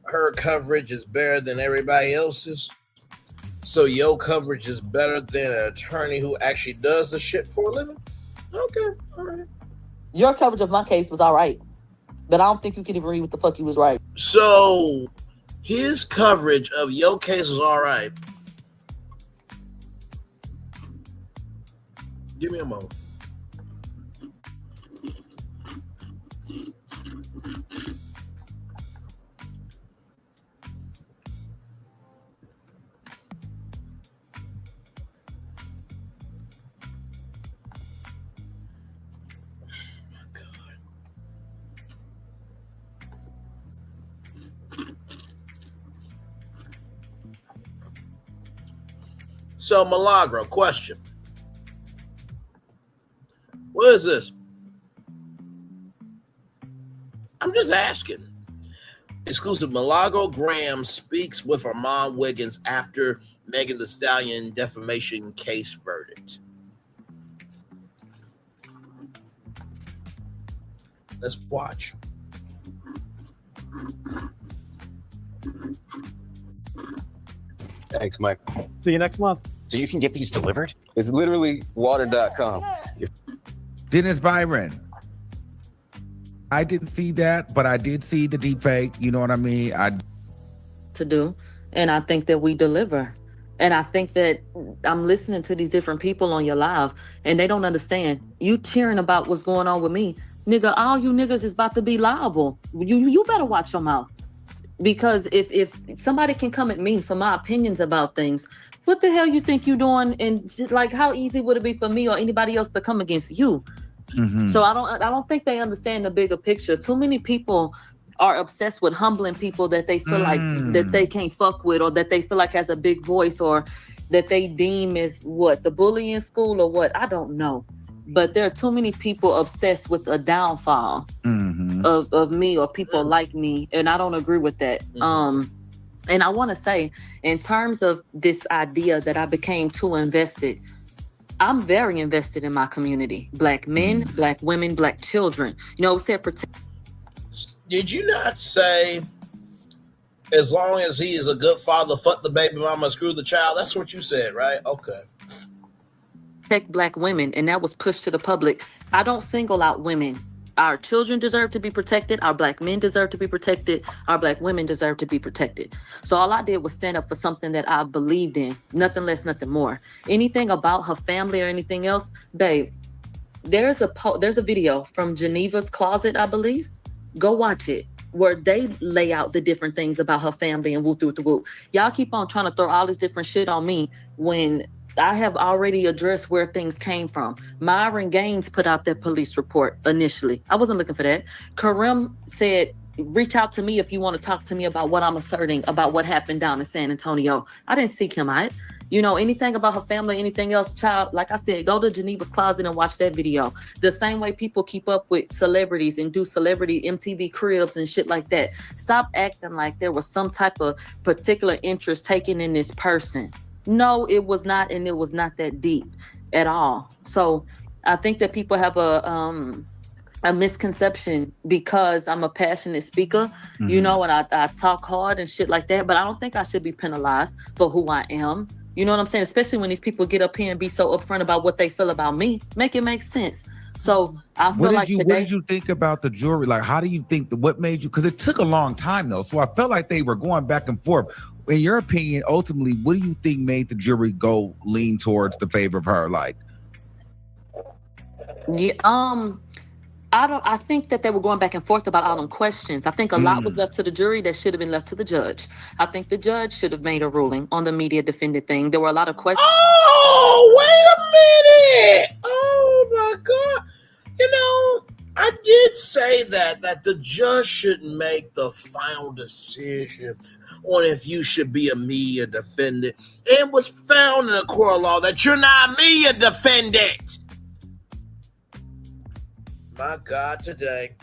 Her coverage is better than everybody else's. So your coverage is better than an attorney who actually does the shit for a living? Okay, all right. Your coverage of my case was all right. But I don't think you can even read what the fuck you was right. So his coverage of your case was all right. Give me a moment. So, Milagro, question. What is this? I'm just asking. Exclusive. Milagro Gramz speaks with Armon Wiggins after Megan Thee Stallion defamation case verdict. Let's watch. Thanks, Mike. See you next month. So you can get these delivered? It's literally water.com. Dennis Byron. I didn't see that, but I did see the deep fake. You know what I mean? To do. And I think that we deliver. And I think that I'm listening to these different people on your live, and they don't understand. You cheering about what's going on with me. Nigga, all you niggas is about to be liable. You better watch your mouth. Because if somebody can come at me for my opinions about things, what the hell you think you doing? And like, how easy would it be for me or anybody else to come against you? Mm-hmm. So I don't think they understand the bigger picture. Too many people are obsessed with humbling people that they feel like that they can't fuck with, or that they feel like has a big voice, or that they deem is what, the bully in school or what? I don't know. But there are too many people obsessed with a downfall of me or people like me, and I don't agree with that. And I want to say, in terms of this idea that I became too invested, I'm very invested in my community. Black men, Black women, Black children. You know, said protect. Did you not say, as long as he is a good father, fuck the baby mama, screw the child? That's what you said, right? Okay. Protect Black women, and that was pushed to the public. I don't single out women. Our children deserve to be protected. Our Black men deserve to be protected. Our Black women deserve to be protected. So all I did was stand up for something that I believed in. Nothing less, nothing more. Anything about her family or anything else, babe, there's a video from Geneva's Closet, I believe. Go watch it, where they lay out the different things about her family and whoop, whoop, whoop. Y'all keep on trying to throw all this different shit on me when I have already addressed where things came from. Myron Gaines put out that police report initially. I wasn't looking for that. Karim said, reach out to me if you want to talk to me about what I'm asserting about what happened down in San Antonio. I didn't seek him out. You know, anything about her family, anything else, child, like I said, go to Geneva's Closet and watch that video. The same way people keep up with celebrities and do celebrity MTV cribs and shit like that. Stop acting like there was some type of particular interest taken in this person. No, it was not, and it was not that deep at all. So I think that people have a misconception because I'm a passionate speaker, you know, and I talk hard and shit like that, but I don't think I should be penalized for who I am. You know what I'm saying? Especially when these people get up here and be so upfront about what they feel about me. Make it make sense. So I feel like today. What did you think about the jury? Like, how do you think what made you? Because it took a long time though, so I felt like they were going back and forth. In your opinion, ultimately, what do you think made the jury lean towards the favor of her? Like, Yeah, I think that they were going back and forth about all them questions. I think a lot was left to the jury that should have been left to the judge. I think the judge should have made a ruling on the media defended thing. There were a lot of questions. Oh, wait a minute. Oh my God. You know, I did say that the judge should make the final decision on if you should be a media defendant. It was found in a court of law that you're not a media defendant. My God, today.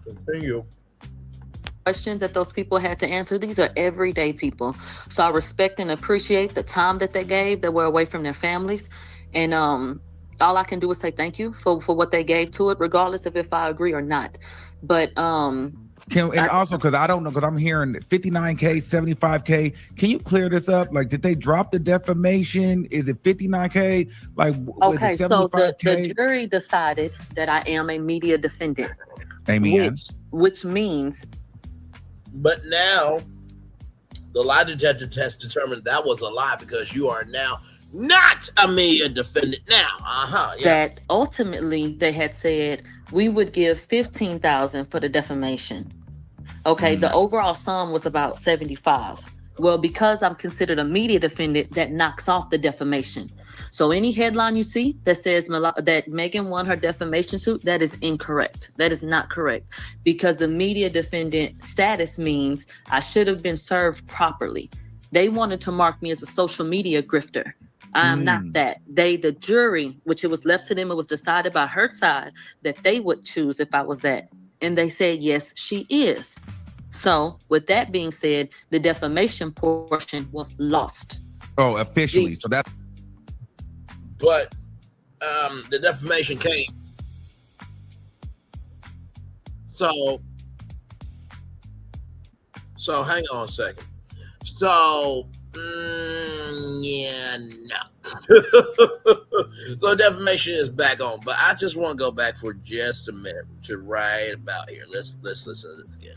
Continue. Questions that those people had to answer. These are everyday people. So I respect and appreciate the time that they gave, that were away from their families. And all I can do is say thank you for what they gave to it, regardless of if I agree or not. But also because I don't know, because I'm hearing 59K, 75K. Can you clear this up? Like, did they drop the defamation? Is it 59K? Like, okay, is it so 75K? the jury decided that I am a media defendant. Amen. Which means. But now, the lie detector test determined that was a lie because you are now not a media defendant now. That ultimately they had said we would give $15,000 for the defamation. Okay, the overall sum was about 75. Well, because I'm considered a media defendant, that knocks off the defamation. So any headline you see that says that Megan won her defamation suit, that is incorrect. That is not correct, because the media defendant status means I should have been served properly. They wanted to mark me as a social media grifter. I'm not that. The jury, which it was left to them, it was decided by her side that they would choose if I was that. And they said, yes, she is. So with that being said, the defamation portion was lost. Oh, officially. So that's. But the defamation came. So hang on a second. So no. So defamation is back on, but I just want to go back for just a minute to right about here. Let's listen to this again.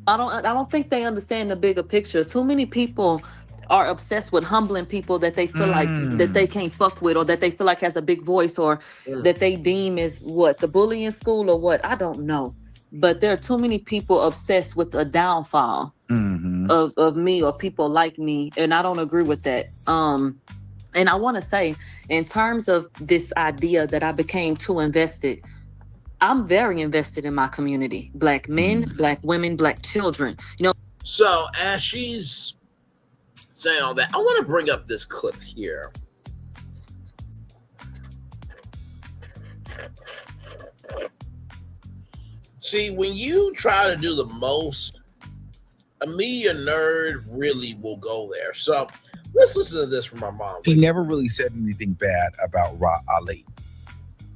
I don't think they understand the bigger picture. Too many people are obsessed with humbling people that they feel like that they can't fuck with, or that they feel like has a big voice, or that they deem as what, the bully in school or what, I don't know. But there are too many people obsessed with the downfall of me or people like me, and I don't agree with that. And I want to say, in terms of this idea that I became too invested, I'm very invested in my community. Black men, Black women, Black children. You know. So as she's saying all that, I want to bring up this clip here. See, when you try to do the most, a media nerd really will go there. So let's listen to this from our mom. He never really said anything bad about Ali.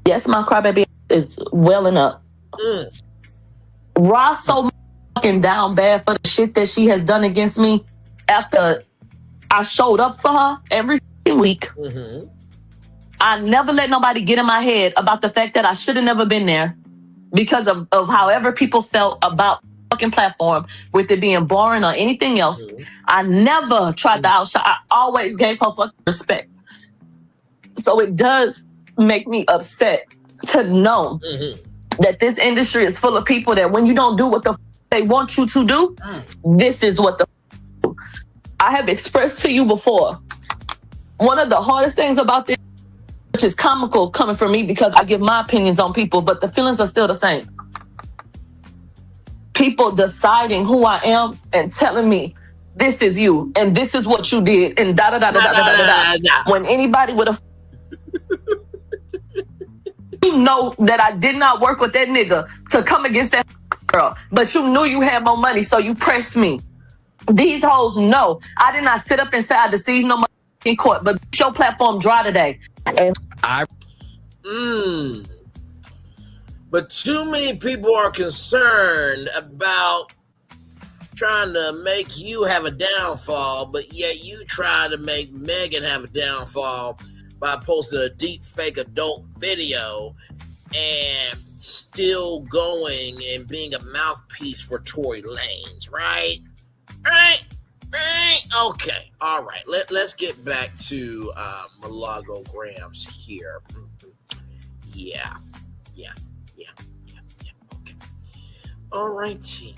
Yes, my crybaby is welling up. Ra's so fucking down bad for the shit that she has done against me after I showed up for her every week. I never let nobody get in my head about the fact that I should have never been there because of however people felt about the fucking platform, with it being boring or anything else. I never tried to outshine. I always gave her fucking respect. So it does make me upset to know that this industry is full of people that when you don't do what the they want you to do, this is what the I have expressed to you before. One of the hardest things about this, which is comical coming from me because I give my opinions on people, but the feelings are still the same. People deciding who I am and telling me, this is you, and this is what you did, and da-da-da-da-da-da-da-da. When anybody would have... You know that I did not work with that nigga to come against that girl, but you knew you had more money, so you pressed me. These hoes know. I did not sit up and say I deceived no money in court, but your platform dry today. And But too many people are concerned about trying to make you have a downfall, but yet you try to make Megan have a downfall by posting a deep fake adult video and still going and being a mouthpiece for Tory Lanez, right? Right? Okay, all right. Let's get back to Milagro Gramz here. Yeah. Okay. All right.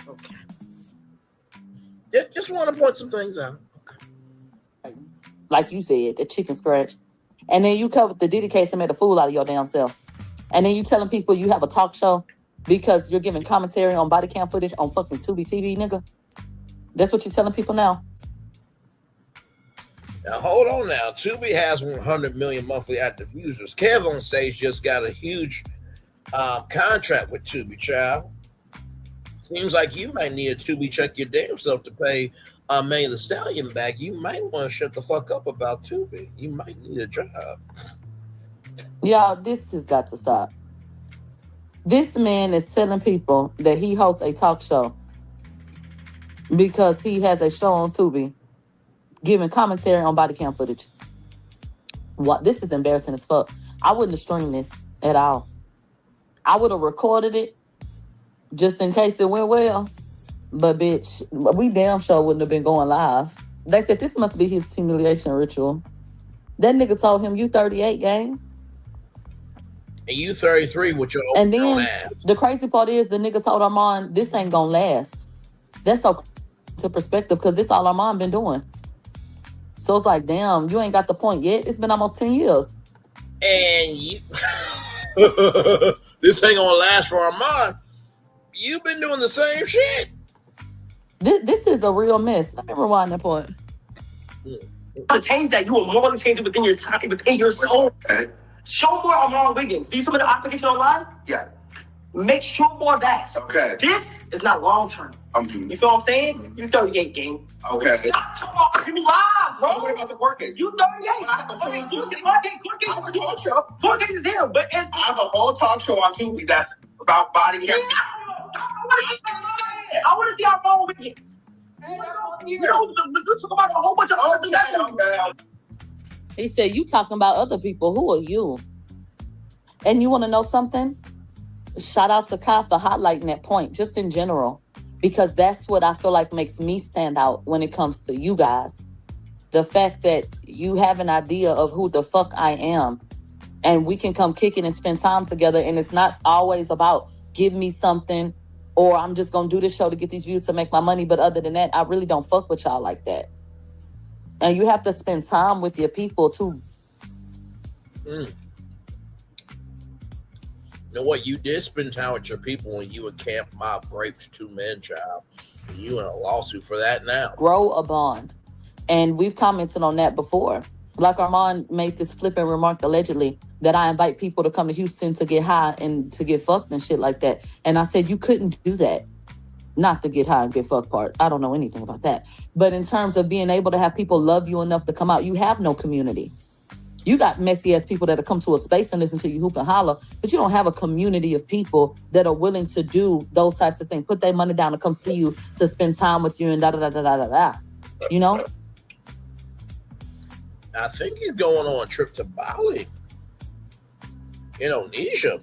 Okay. Just want to point some things out. Okay. Like you said, the chicken scratch. And then you covered the Diddy case and made a fool out of your damn self. And then you telling people you have a talk show because you're giving commentary on body cam footage on fucking Tubi TV, nigga. That's what you're telling people now? Now, hold on now. Tubi has 100 million monthly active users. Kev on stage just got a huge contract with Tubi, child. Seems like you might need a Tubi check your damn self to pay Megan Thee Stallion back. You might want to shut the fuck up about Tubi. You might need a job. Y'all, this has got to stop. This man is telling people that he hosts a talk show because he has a show on Tubi giving commentary on body cam footage. What? This is embarrassing as fuck. I wouldn't have streamed this at all. I would have recorded it just in case it went well. But bitch, we damn sure wouldn't have been going live. They said this must be his humiliation ritual. That nigga told him, you 38, gang. And you 33 with your And own then ass. the crazy part is the nigga told Armon, this ain't gonna last. That's so to perspective because this all Armon been doing. So it's like, damn, you ain't got the point yet. It's been almost 10 years. And you this ain't gonna last for Armon. You've been doing the same shit. This is a real mess. Let me rewind that part. To change that, you will more than change it within your soul. Okay. Show more Armon Wiggins. Do you submit an application online? Yeah. Make sure more of that. Okay. This is not long term. You feel what I'm saying? You 38, gang. Okay. Stop talking live, bro. What about the court case? You 38. I have a whole talk show. Court case is here, but I have a whole talk show on Tubi that's about body cam. I want to see Armon Wiggins. You talk about a whole bunch of other He said, you talking about other people. Who are you? And you want to know something? Shout out to Kai for highlighting that point, just in general, because that's what I feel like makes me stand out when it comes to you guys. The fact that you have an idea of who the fuck I am, and we can come kicking and spend time together, and it's not always about give me something, or I'm just going to do this show to get these views to make my money, but other than that, I really don't fuck with y'all like that. And you have to spend time with your people, too. You know what? You did spend time with your people when you and Camp Mob raped 2 men, child. You in a lawsuit for that now. Grow a bond. And we've commented on that before. Like Armon made this flippant remark, allegedly, that I invite people to come to Houston to get high and to get fucked and shit like that. And I said, you couldn't do that. Not the get high and get fucked part. I don't know anything about that. But in terms of being able to have people love you enough to come out, you have no community. You got messy ass people that'll come to a space and listen to you hoop and holler, but you don't have a community of people that are willing to do those types of things. Put their money down to come see you, to spend time with you, and da-da-da-da-da-da. You know? I think he's going on a trip to Bali, Indonesia.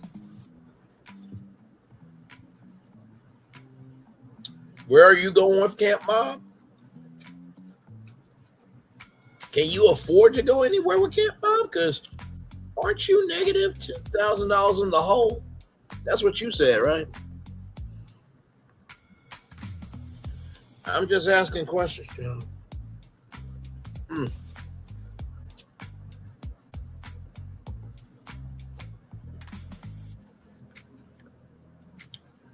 Where are you going with Camp Mob? Can you afford to go anywhere with Camp Mob? Because aren't you negative $10,000 in the hole? That's what you said, right? I'm just asking questions, John.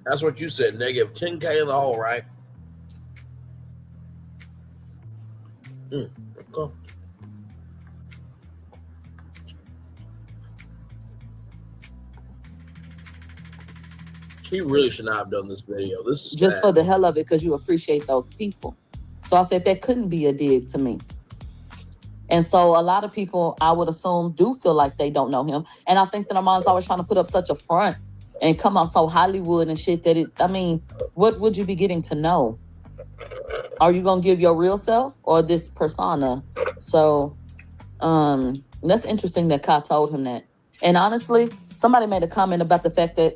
That's what you said, negative 10K in the hole, right? Okay. He really should not have done this video. This is just sad. for the hell of it, because you appreciate those people. So I said that couldn't be a dig to me. And so a lot of people, I would assume, do feel like they don't know him. And I think that Armon's always trying to put up such a front and come out so Hollywood and shit that what would you be getting to know? Are you going to give your real self or this persona? So that's interesting that Kai told him that. And honestly, somebody made a comment about the fact that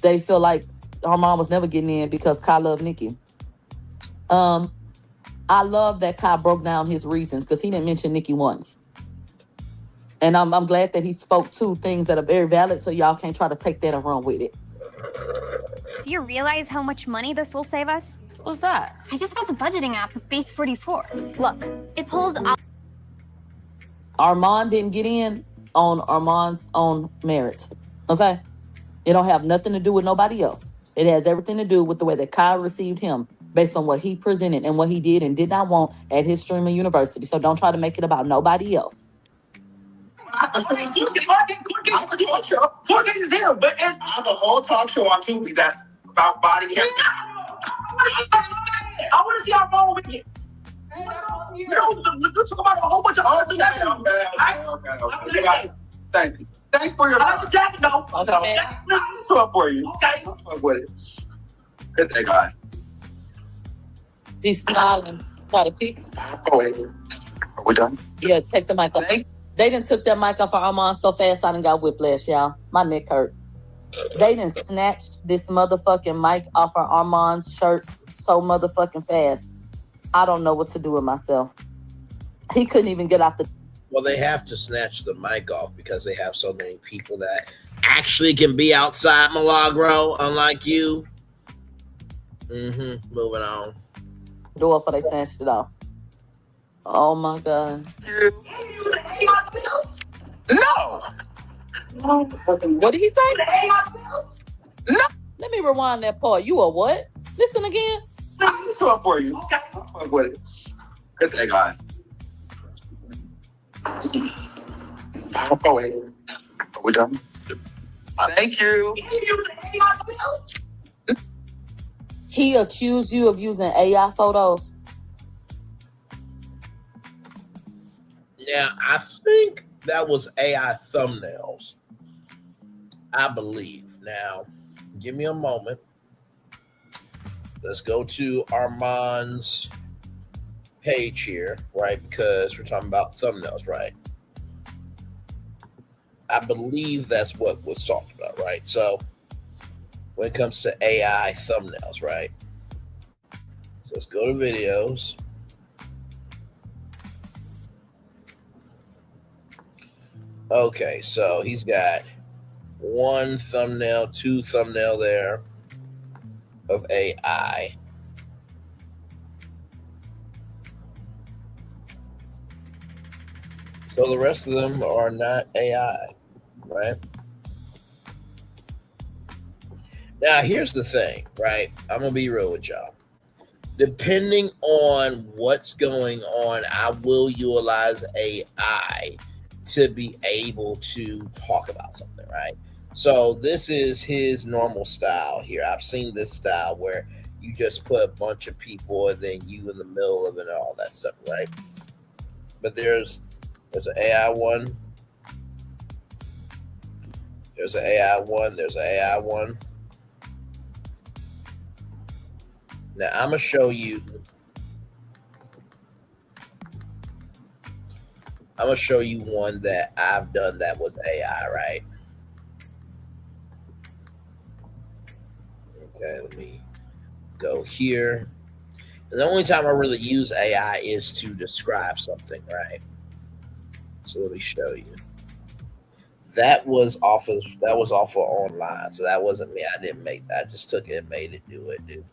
they feel like Armon was never getting in because Kai loved Nicki. I love that Kai broke down his reasons because he didn't mention Nikki once. And I'm glad that he spoke to things that are very valid so y'all can't try to take that and run with it. Do you realize how much money this will save us? What's that? I just built a budgeting app with Base 44. Look, it pulls out. Armon didn't get in on Armon's own merits. Okay? It don't have nothing to do with nobody else. It has everything to do with the way that Kai received him based on what he presented and what he did and did not want at his streaming university. So don't try to make it about nobody else. I have a whole talk show on Tubi that's about body hair. I want to see Armon Wiggins. You know, let's talk about a whole bunch of other Okay. Thank you. Thanks for your. I like the jacket, though. Okay. What's up for you? Okay. What's up with it? Good day, guys. He's smiling. Try to pick. Oh, wait. Are we done? Yeah, take the mic off. They done took that mic off of Armon so fast I done got whiplash, y'all. My neck hurt. They done snatched this motherfucking mic off of Armon's shirt so motherfucking fast. I don't know what to do with myself. He couldn't even get out the... Well, they have to snatch the mic off because they have so many people that actually can be outside Milagro, unlike you. Moving on. Door for they snatched it off. Oh my God. No. What did he say? No. Let me rewind that part. You a what? Listen again. What's up for you? Okay. What's up with it? Good day, guys. Oh, wait. Are we done? Thank you. He accused you of using AI photos. Yeah, I think that was AI thumbnails. I believe. Now, give me a moment. Let's go to Armon's page here, right? Because we're talking about thumbnails, right? I believe that's what was talked about, right? So when it comes to AI thumbnails, right? So let's go to videos. Okay, so he's got one thumbnail, two thumbnail there of AI. So the rest of them are not AI, right? Now, here's the thing, right? I'm going to be real with y'all. Depending on what's going on, I will utilize AI to be able to talk about something, right? So this is his normal style here. I've seen this style where you just put a bunch of people and then you in the middle of it and all that stuff, right? But there's an AI one. There's an AI one. There's an AI one. Now I'm gonna show you. I'm gonna show you one that I've done that was AI, right? Okay, let me go here. And the only time I really use AI is to describe something, right? So let me show you. That was off of online, so that wasn't me. I didn't make that. I just took it and made it do it, dude.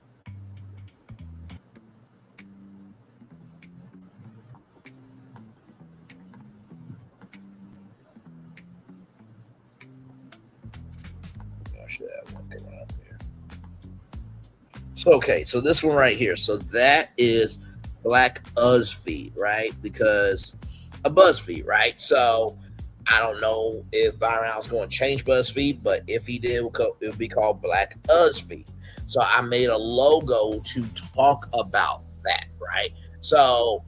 So, okay, so this one right here. So that is Black BuzzFeed, right? Because a BuzzFeed, right? So I don't know if Byron Allen's going to change BuzzFeed, but if he did, it would be called Black BuzzFeed. So I made a logo to talk about that, right? So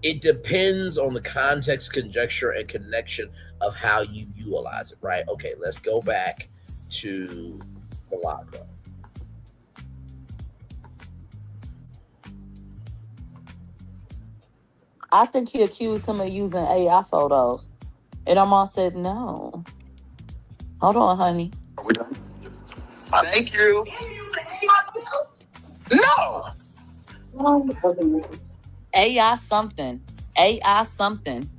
it depends on the context, conjecture, and connection of how you utilize it, right? Okay, let's go back to Milagro. I think he accused him of using AI photos. And Armon said no. Hold on, honey. Are we done? Thank you. No. AI something. AI something.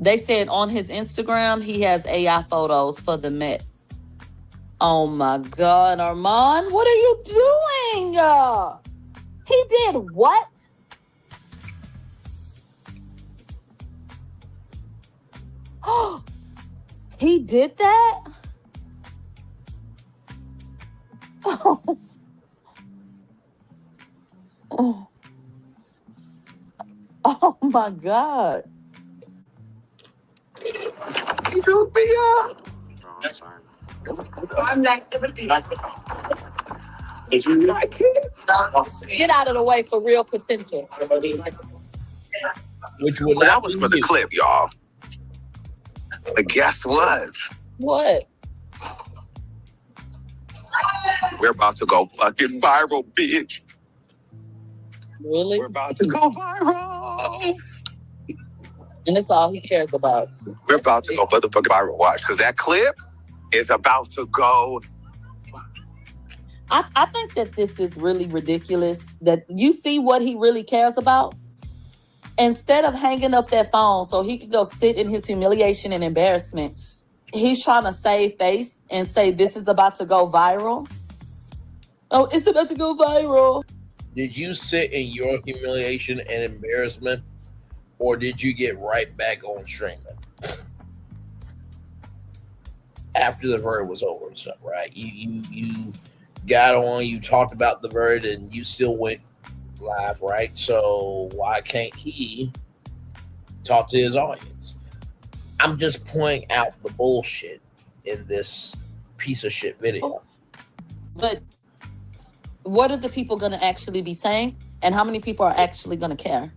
They said on his Instagram he has AI photos for the Met. Oh my God, Armon, what are you doing? He did what? He did that? Oh. Oh. Oh my God. He blew me up. Get out of the way for real potential. Which would That not was be for the you. clip, y'all. But guess what? What? We're about to go fucking viral, bitch. Really? We're about to go viral. And that's all he cares about. We're about to go motherfucking viral. Watch, because that clip is about to go. I think that this is really ridiculous. That you see what he really cares about. Instead of hanging up that phone so he could go sit in his humiliation and embarrassment, he's trying to save face and say this is about to go viral. Oh, it's about to go viral. Did you sit in your humiliation and embarrassment, or did you get right back on streaming after the verdict was over and stuff? Right? You got on, you talked about the verdict, and you still went live, right? So why can't he talk to his audience? I'm just pointing out the bullshit in this piece of shit video. But what are the people going to actually be saying? And how many people are actually going to care?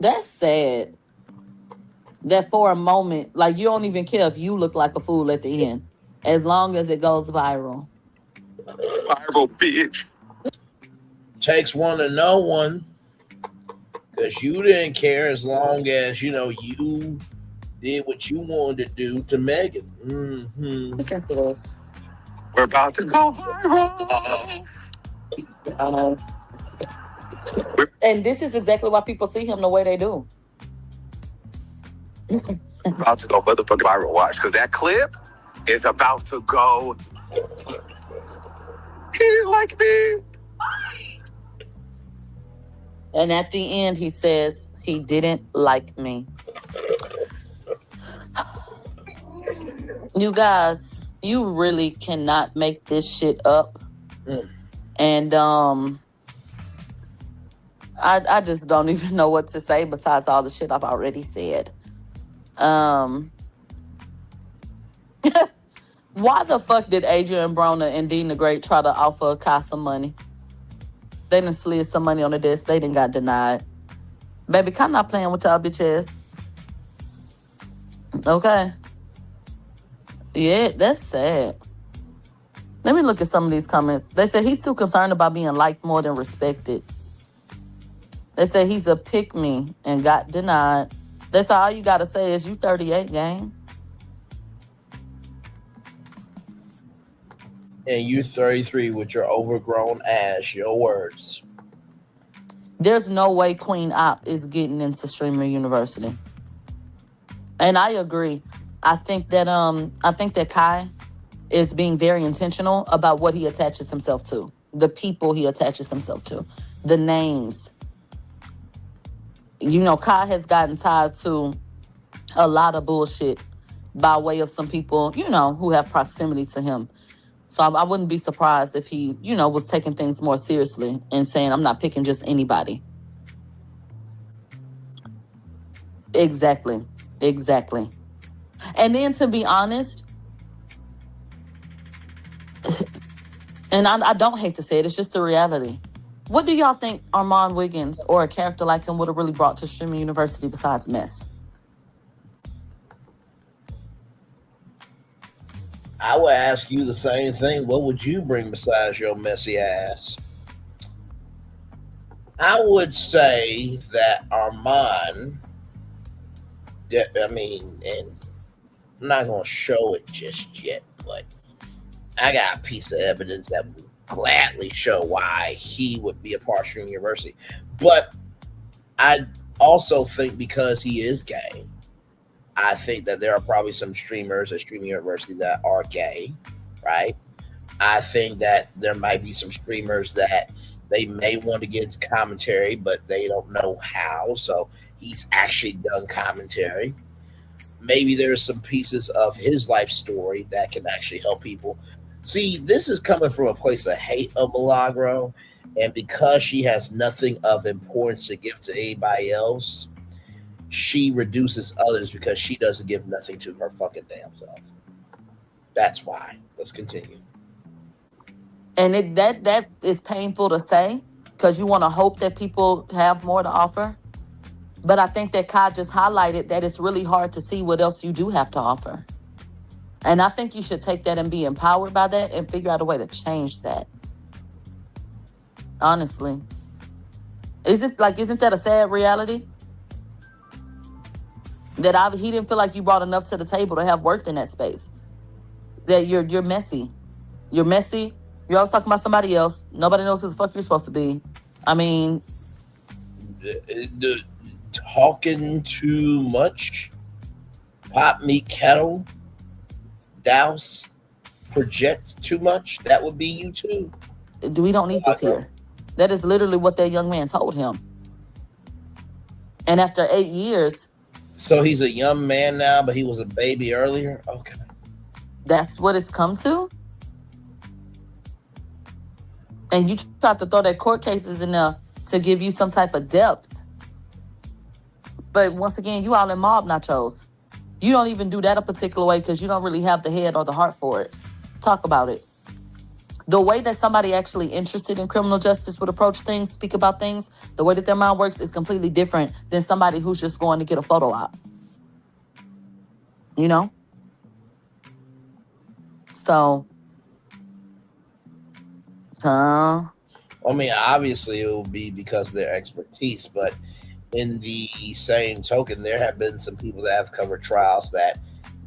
That's sad. That for a moment, like you don't even care if you look like a fool at the end, as long as it goes viral. Viral, bitch. Takes one to know one, because you didn't care as long as you did what you wanted to do to Megan. Mm-hmm. Listen to this. We're about to go viral. And this is exactly why people see him the way they do. We're about to go motherfucking viral. Watch, because that clip is about to go. He didn't like me. And at the end, he says he didn't like me. You guys, you really cannot make this shit up. And I just don't even know what to say besides all the shit I've already said. Why the fuck did Adrian Broner and Dean the Great try to offer Kai some money? They done slid some money on the desk. They done got denied. Baby, Kai not playing with y'all bitch ass. Okay. Yeah, that's sad. Let me look at some of these comments. They said he's too concerned about being liked more than respected. They said he's a pick-me and got denied. That's all you got to say is you 38, gang. And you 33 with your overgrown ass, your words. There's no way Queen Op is getting into Streamer University. And I agree. I think that Kai is being very intentional about what he attaches himself to. The people he attaches himself to. The names. Kai has gotten tied to a lot of bullshit by way of some people, who have proximity to him. So I wouldn't be surprised if he, was taking things more seriously and saying, I'm not picking just anybody. Exactly. And then to be honest, and I don't hate to say it, it's just the reality. What do y'all think Armon Wiggins or a character like him would have really brought to Streaming University besides mess? I would ask you the same thing. What would you bring besides your messy ass? I would say that Armon, and I'm not going to show it just yet, but I got a piece of evidence that would gladly show why he would be a part of Stream University. But I also think because he is gay, I think that there are probably some streamers at Stream University that are gay, right? I think that there might be some streamers that they may want to get into commentary, but they don't know how. So he's actually done commentary. Maybe there's some pieces of his life story that can actually help people. See, this is coming from a place of hate of Milagro, and because she has nothing of importance to give to anybody else, she reduces others because she doesn't give nothing to her fucking damn self. That's why. Let's continue. And that is painful to say because you want to hope that people have more to offer. But I think that Kai just highlighted that it's really hard to see what else you do have to offer. And I think you should take that and be empowered by that and figure out a way to change that. Honestly. Isn't that a sad reality? That he didn't feel like you brought enough to the table to have worked in that space. That you're messy. You're messy. You're always talking about somebody else. Nobody knows who the fuck you're supposed to be. I mean, talking too much, pop meat kettle, douse, project too much. That would be you too. We don't need this here. That is literally what that young man told him. And after 8 years. So he's a young man now, but he was a baby earlier? Okay. That's what it's come to? And you tried to throw that court cases in there to give you some type of depth. But once again, you all in mob nachos. You don't even do that a particular way because you don't really have the head or the heart for it. Talk about it. The way that somebody actually interested in criminal justice would approach things, speak about things, the way that their mind works is completely different than somebody who's just going to get a photo op. You know? So, I mean, obviously it will be because of their expertise, but in the same token, there have been some people that have covered trials that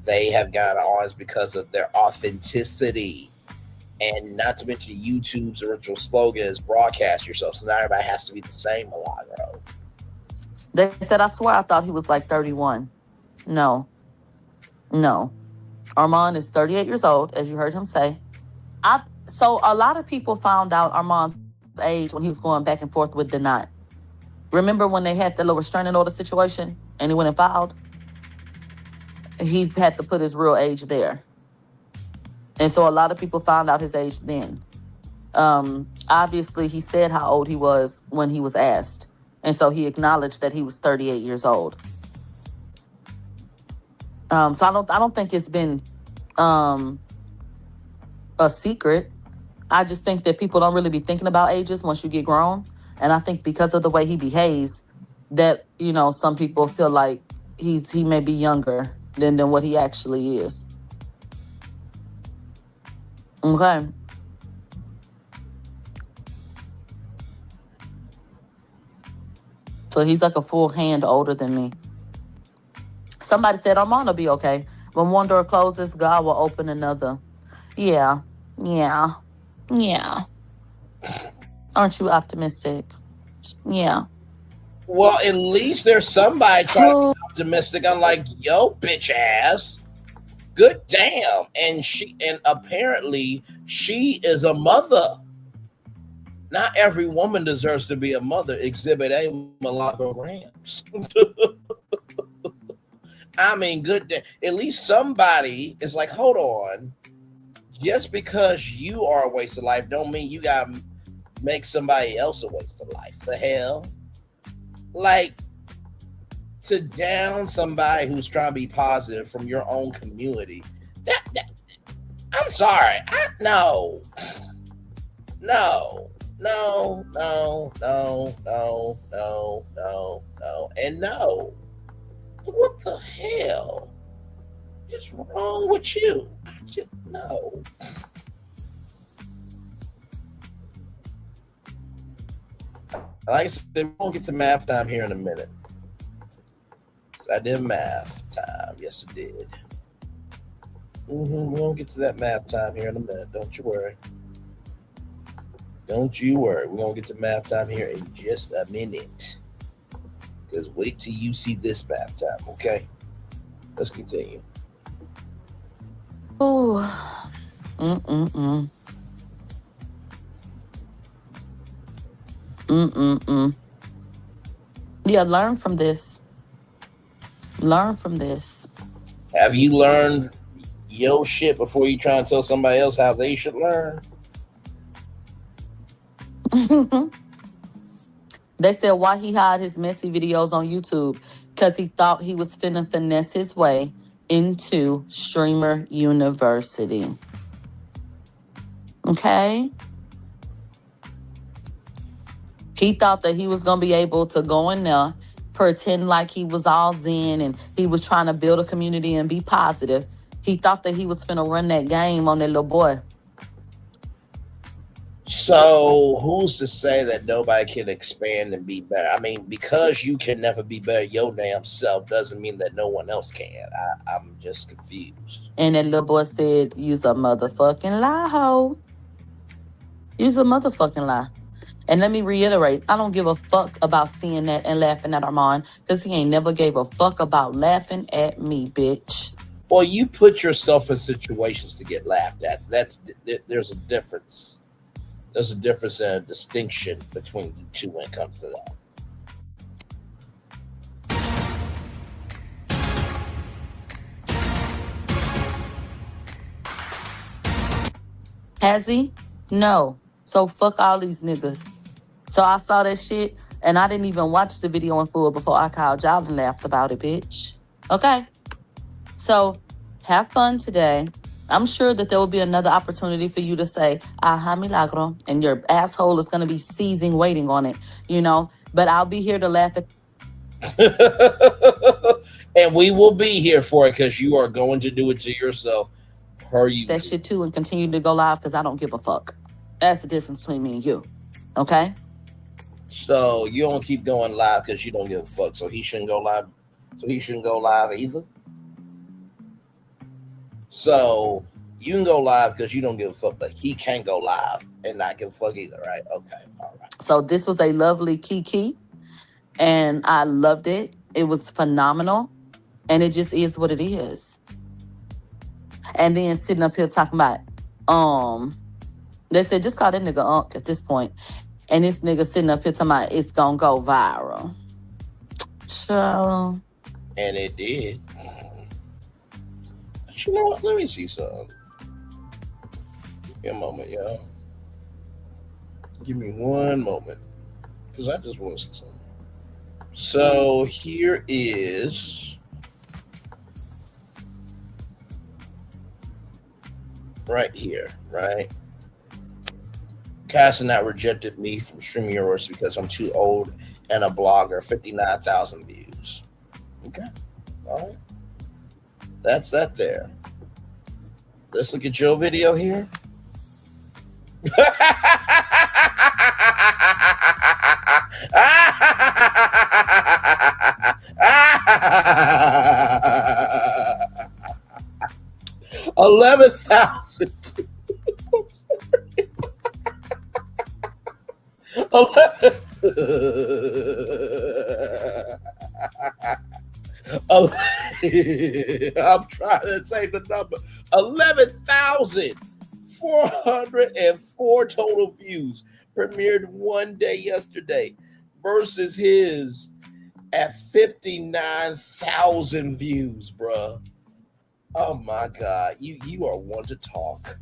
they have gotten on because of their authenticity. And not to mention YouTube's original slogan is broadcast yourself. So not everybody has to be the same, Milagro. They said, I swear I thought he was like 31. No. Armon is 38 years old, as you heard him say. So a lot of people found out Armon's age when he was going back and forth with Cenat. Remember when they had the little restraining order situation and he went and filed? He had to put his real age there. And so a lot of people found out his age then. Obviously, he said how old he was when he was asked. And so he acknowledged that he was 38 years old. So I don't think it's been a secret. I just think that people don't really be thinking about ages once you get grown. And I think because of the way he behaves, that, some people feel like he may be younger than what he actually is. Okay. So he's like a full hand older than me. Somebody said Armon will be okay. When one door closes, God will open another. Yeah. Aren't you optimistic? Yeah. Well, at least there's somebody trying to be optimistic. I'm like, yo, bitch ass. Good damn. And apparently she is a mother. Not every woman deserves to be a mother. Exhibit A, Milagro Gramz. I mean, good day. At least somebody is like, hold on. Just because you are a waste of life don't mean you gotta make somebody else a waste of life. The hell? Like, to down somebody who's trying to be positive from your own community. I'm sorry. No. And no. What the hell is wrong with you? No. Like I said, we're gonna get to math time here in a minute. So I did math time. Yes, I did. We're gonna get to that math time here in a minute. Don't you worry. Don't you worry. We're gonna get to math time here in just a minute. Because wait till you see this math time, okay? Let's continue. Ooh. Yeah, learn from this. Learn from this. Have you learned your shit before you try and tell somebody else how they should learn? They said why he hid his messy videos on YouTube because he thought he was finna finesse his way into streamer university. Okay? He thought that he was going to be able to go in there, pretend like he was all zen and he was trying to build a community and be positive. He thought that he was finna run that game on that little boy. So who's to say that nobody can expand and be better? I mean, because you can never be better your damn self doesn't mean that no one else can. I'm just confused. And that little boy said, "You's a motherfucking lie, ho. You's a motherfucking lie." And let me reiterate, I don't give a fuck about seeing that and laughing at Armon because he ain't never gave a fuck about laughing at me, bitch. Well, you put yourself in situations to get laughed at. There's a difference. There's a difference and a distinction between you two when it comes to that. Has he? No. So fuck all these niggas. So I saw that shit and I didn't even watch the video in full before I called y'all and laughed about it, bitch. Okay? So have fun today. I'm sure that there will be another opportunity for you to say, aha, Milagro, and your asshole is going to be seizing, waiting on it, you know? But I'll be here to laugh at. And we will be here for it because you are going to do it to yourself per usual. That shit too and continue to go live because I don't give a fuck. That's the difference between me and you. Okay? So you don't keep going live because you don't give a fuck. So he shouldn't go live. So he shouldn't go live either. So you can go live because you don't give a fuck, but he can't go live and not give a fuck either, right? Okay, all right. So this was a lovely kiki, and I loved it. It was phenomenal, and it just is what it is. And then sitting up here talking about, they said just call that nigga Unc at this point, and this nigga sitting up here talking about it's gonna go viral. So, and it did. You know what? Let me see something. Give me a moment, y'all. Give me one moment. Because I just want to see something. So here is right here, right? Cenat rejected me from streaming yours because I'm too old and a blogger. 59,000 views. Okay. All right. That's that there. Let's look at your video here. 11,000. 11. I'm trying to say the number. 11,404 total views. Premiered one day yesterday versus his at 59,000 views, bruh. Oh my God. You are one to talk.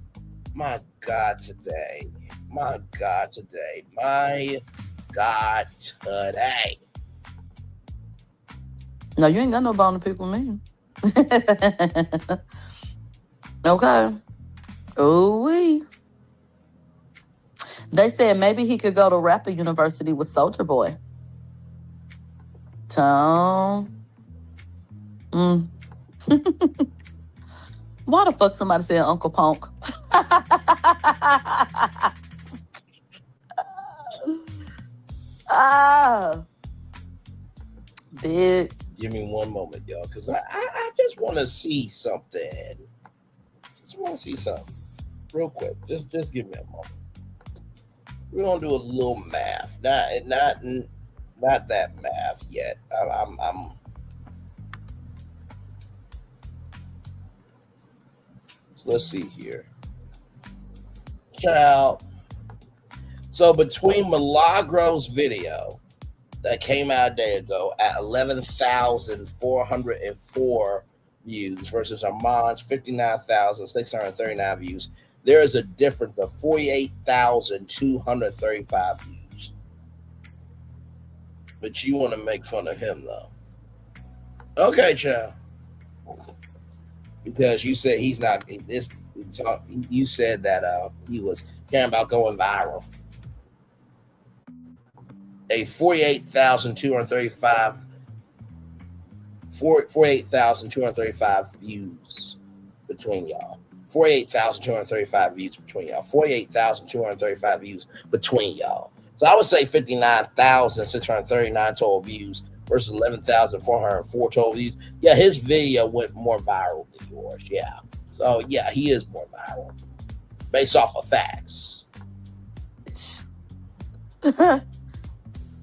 My God today. My God today. My God today. No, you ain't got no bone to pick with me. Okay. Ooh-wee. They said maybe he could go to rapper university with Soulja Boy. So, why the fuck somebody said Uncle Punk? Ah, bitch. Give me one moment, y'all, because I just want to see something. Just want to see something real quick. Just give me a moment. We're gonna do a little math. Not that math yet. I'm so let's see here. Child. So between Milagro's video that came out a day ago at 11,404 views versus Armon's 59,639 views, there is a difference of 48,235 views. But you want to make fun of him, though. Okay, child. Because you said he's not this. You said that he was caring about going viral. A 48,235 views between y'all. 48,235 views between y'all. 48,235 views between y'all. So I would say 59,639 total views versus 11,404 total views. Yeah, his video went more viral than yours. Yeah. So yeah, he is more viral based off of facts.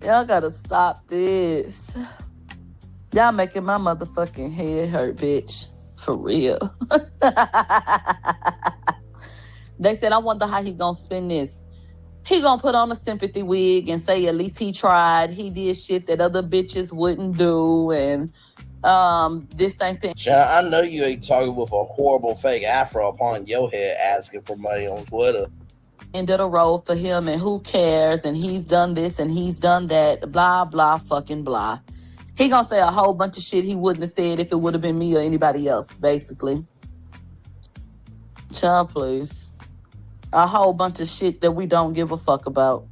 Y'all gotta stop this. Y'all making my motherfucking head hurt, bitch. For real. They said, I wonder how he gonna spin this. He gonna put on a sympathy wig and say at least he tried. He did shit that other bitches wouldn't do. And this thing. Child, I know you ain't talking with a horrible fake afro upon your head asking for money on Twitter. Ended a role for him, and who cares? And he's done this and he's done that. Blah, blah, fucking blah. He gonna say a whole bunch of shit he wouldn't have said if it would have been me or anybody else, basically. Child, please. A whole bunch of shit that we don't give a fuck about.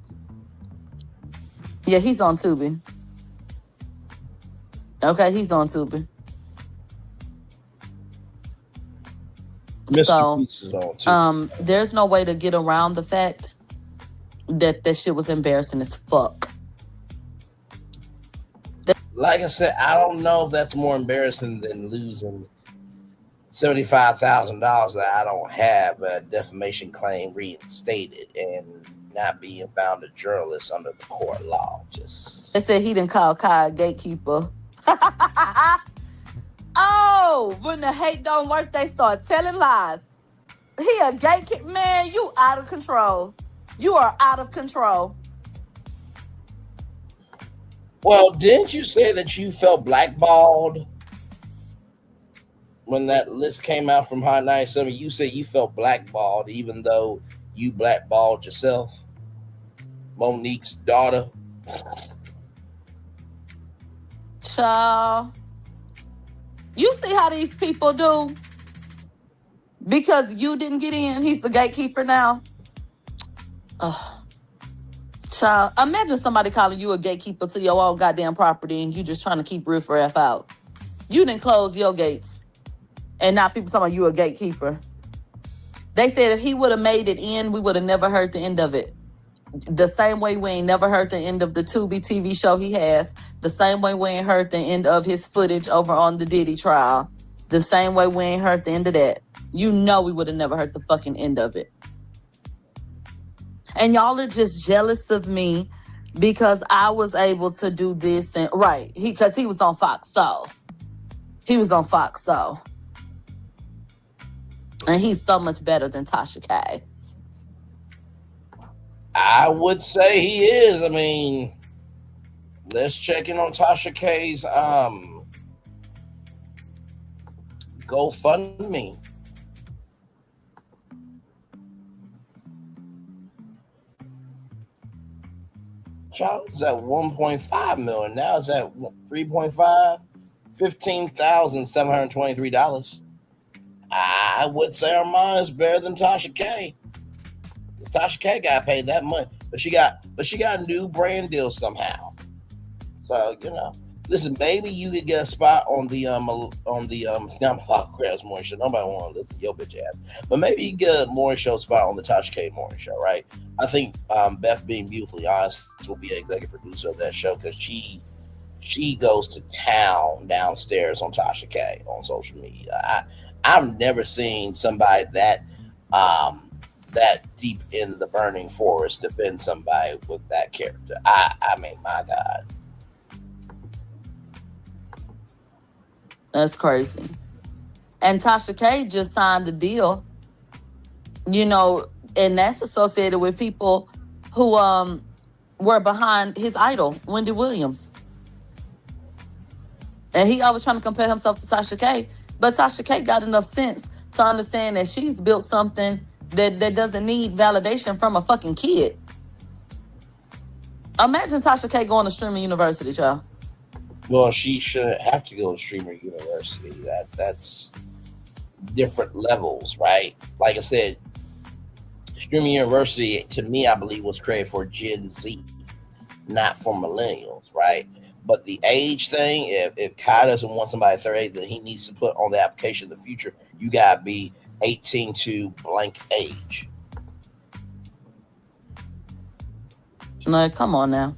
Yeah, he's on Tubi. Okay, he's on Tubi. So, there's no way to get around the fact that that shit was embarrassing as fuck. Like I said, I don't know if that's more embarrassing than losing $75,000 that I don't have a defamation claim reinstated and not being found a journalist under the court law. Just they said he didn't call Kai a gatekeeper. Oh, when the hate don't work, they start telling lies. He a gatekeeper. Man, you out of control. You are out of control. Well, didn't you say that you felt blackballed when that list came out from Hot 97? You said you felt blackballed even though you blackballed yourself. Monique's daughter. Child. You see how these people do? Because you didn't get in, he's the gatekeeper now. Child, imagine somebody calling you a gatekeeper to your own goddamn property and you just trying to keep riff-raff out. You didn't close your gates. And now people talking about you a gatekeeper. They said if he would have made it in, we would have never heard the end of it. The same way we ain't never heard the end of the Tubi TV show he has. The same way we ain't heard the end of his footage over on the Diddy trial. The same way we ain't heard the end of that. You know we would have never heard the fucking end of it. And y'all are just jealous of me because I was able to do this. And right, because he was on Fox Soul. He was on Fox Soul. And he's so much better than Tasha K. I would say he is. I mean, let's check in on Tasha K's GoFundMe. Child is at 1.5 million. Now it's at 3.5, $15,723. I would say Armon is better than Tasha K. Tasha K got paid that money, but she got a new brand deal somehow. So Listen, maybe you could get a spot on the Milagro Gramz morning show. Nobody want to listen to your bitch ass, but maybe you get a morning show spot on the Tasha K morning show, right? I think Beth, being beautifully honest, will be an executive producer of that show because she goes to town downstairs on Tasha K on social media. I've never seen somebody that deep in the burning forest defend somebody with that character. I mean, my God. That's crazy. And Tasha K just signed a deal, and that's associated with people who were behind his idol, Wendy Williams. And he always trying to compare himself to Tasha K, but Tasha K got enough sense to understand that she's built something that doesn't need validation from a fucking kid. Imagine Tasha K going to streaming university, y'all. Well, she shouldn't have to go to streamer university. That's different levels, right? Like I said, streaming university, to me, I believe was created for Gen Z, not for millennials, right? But the age thing, if Kai doesn't want somebody 38 that he needs to put on the application in the future, you gotta be 18 to blank age. No, come on now.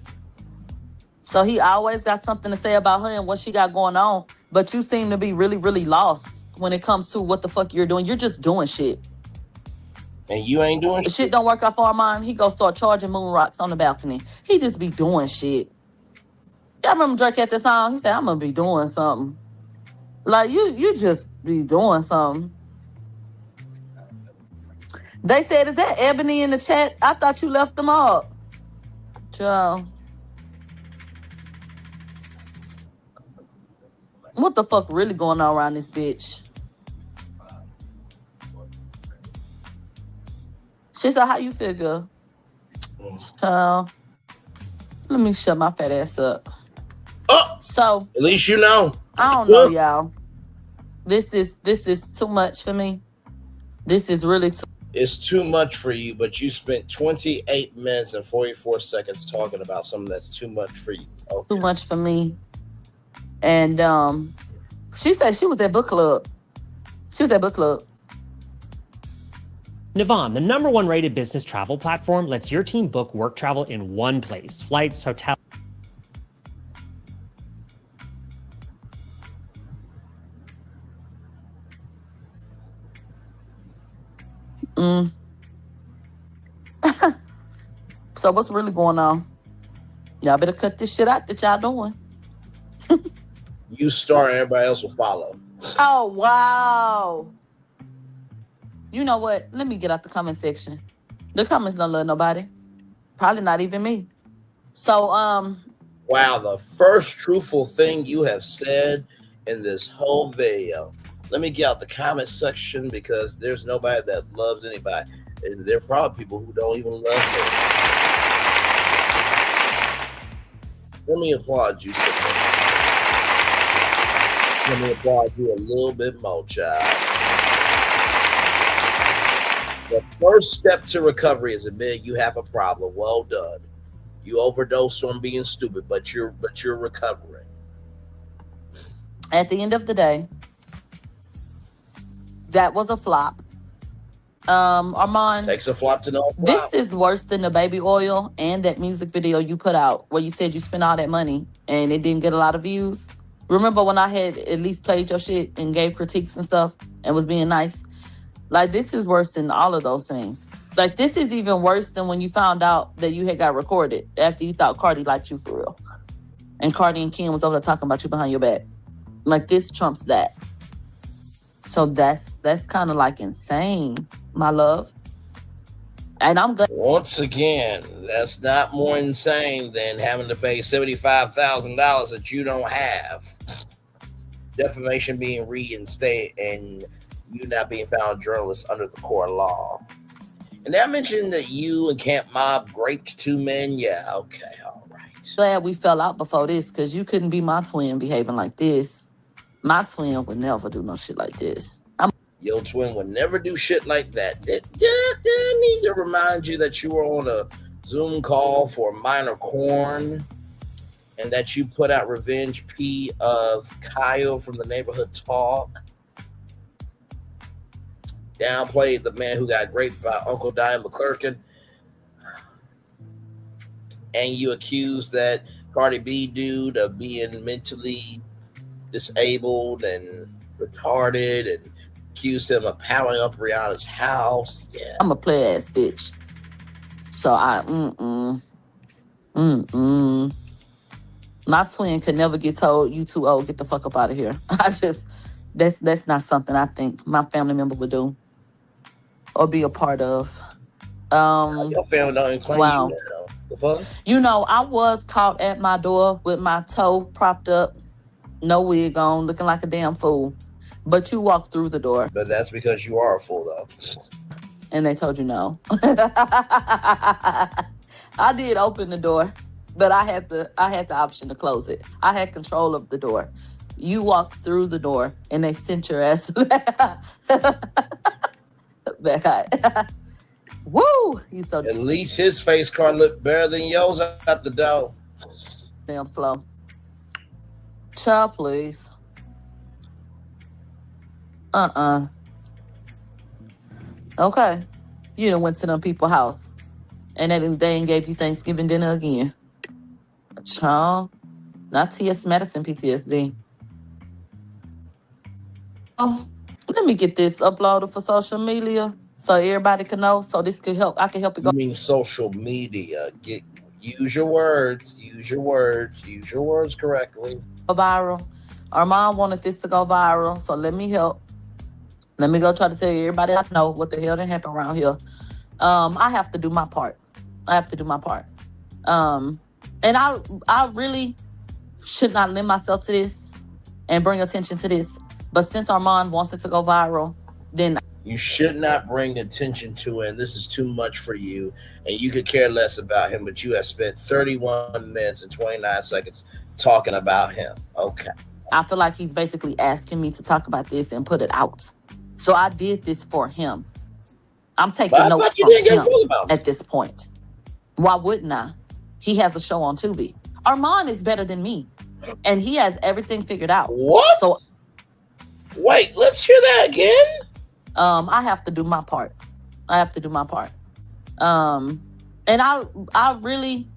So he always got something to say about her and what she got going on, but you seem to be really, really lost when it comes to what the fuck you're doing. You're just doing shit. And you ain't doing shit. Shit don't work out for Armon. He go start charging moon rocks on the balcony. He just be doing shit. Y'all remember Drake had this song? He said, I'm gonna be doing something. Like, you just be doing something. They said, is that Ebony in the chat? I thought you left them all. Joe. What the fuck really going on around this bitch? She said, how you figure? Child. Let me shut my fat ass up. Oh, so at least you know. I don't know, y'all. This is too much for me. This is really too. It's too much for you, but you spent 28 minutes and 44 seconds talking about something that's too much for you. Okay. Too much for me. And she said she was at book club. Navan, the #1 rated business travel platform, lets your team book work travel in one place. Flights, hotels. So what's really going on? Y'all better cut this shit out that y'all doing. You start, everybody else will follow. Oh, wow. You know what? Let me get out the comment section. The comments don't love nobody. Probably not even me. So, wow, the first truthful thing you have said in this whole video. Let me get out the comment section because there's nobody that loves anybody. And there are probably people who don't even love me. Let me applaud you, sir. Let me applaud you a little bit more, child. The first step to recovery is admitting you have a problem. Well done. You overdosed on being stupid, but you're recovering. At the end of the day, that was a flop. Armon, takes a flop to no flop. This is worse than the baby oil and that music video you put out where you said you spent all that money and it didn't get a lot of views. Remember when I had at least played your shit and gave critiques and stuff and was being nice? Like, this is worse than all of those things. Like, this is even worse than when you found out that you had got recorded after you thought Cardi liked you for real. And Cardi and Kim was over there talking about you behind your back. Like, this trumps that. So that's kind of like insane, my love. And I'm glad. Once again, that's not more insane than having to pay $75,000 that you don't have. Defamation being reinstated and you not being found journalist under the court of law. And I mentioned that you and Camp Mob raped 2 men. Yeah, okay, all right. Glad we fell out before this because you couldn't be my twin behaving like this. My twin would never do no shit like this. Your twin would never do shit like that. Did I need to remind you that you were on a Zoom call for minor corn? and that you put out revenge P of Kyle from the Neighborhood Talk. Downplayed the man who got raped by Uncle Diane McClurkin. And you accused that Cardi B dude of being mentally disabled and retarded, and accused him of powering up Rihanna's house. Yeah. I'm a play ass bitch. So my twin could never get told, you too old, get the fuck up out of here. That's not something I think my family member would do or be a part of. Your family don't claim wow. you now. The fuck? You know, I was caught at my door with my toe propped up, no wig on, looking like a damn fool. But you walked through the door. But that's because you are a fool, though. And they told you no. I did open the door, but I had the option to close it. I had control of the door. You walked through the door, and they sent your ass back. Woo! You so at least his face card looked better than yours at the door. Damn slow. Child, please. Okay. You done went to them people's house. And they ain't gave you Thanksgiving dinner again. Child. Not T.S. Madison PTSD. Oh, let me get this uploaded for social media so everybody can know. So this could help. I can help it go. You mean social media. Use your words. Use your words. Use your words correctly. Viral. Armon wanted this to go viral, so let me help. Let me go try to tell you everybody I know what the hell done happened around here. I have to do my part. And I really should not lend myself to this and bring attention to this. But since Armon wants it to go viral, then you should not bring attention to it. And this is too much for you. And you could care less about him, but you have spent 31 minutes and 29 seconds talking about him. Okay. I feel like he's basically asking me to talk about this and put it out. So I did this for him. I'm taking notes from him at this point. Why wouldn't I? He has a show on Tubi. Armon is better than me. And he has everything figured out. What? So wait, let's hear that again. I have to do my part. And I really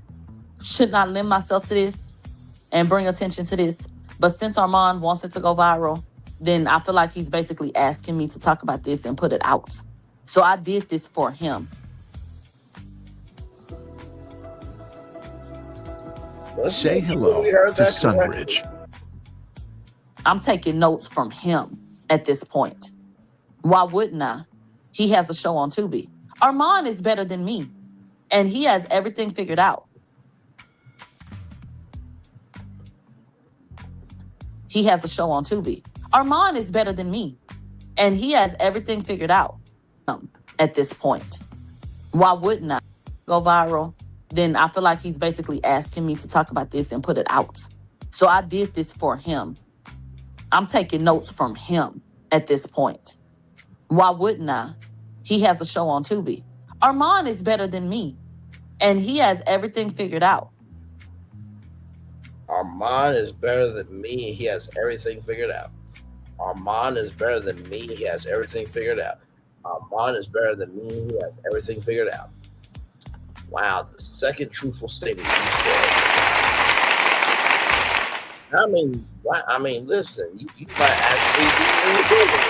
should not lend myself to this and bring attention to this. But since Armon wants it to go viral, then I feel like he's basically asking me to talk about this and put it out. So I did this for him. Say hello to Sunbridge. I'm taking notes from him at this point. Why wouldn't I? He has a show on Tubi. Armon is better than me. And he has everything figured out. He has a show on Tubi. Armon is better than me. And he has everything figured out at this point. Why wouldn't I? Go viral? Then I feel like he's basically asking me to talk about this and put it out. So I did this for him. I'm taking notes from him at this point. Why wouldn't I? He has a show on Tubi. Armon is better than me. And he has everything figured out. Armon is better than me. He has everything figured out. Armon is better than me. He has everything figured out. Armon is better than me. He has everything figured out. Wow, the second truthful statement you said. I mean, listen, you might actually be really good with it.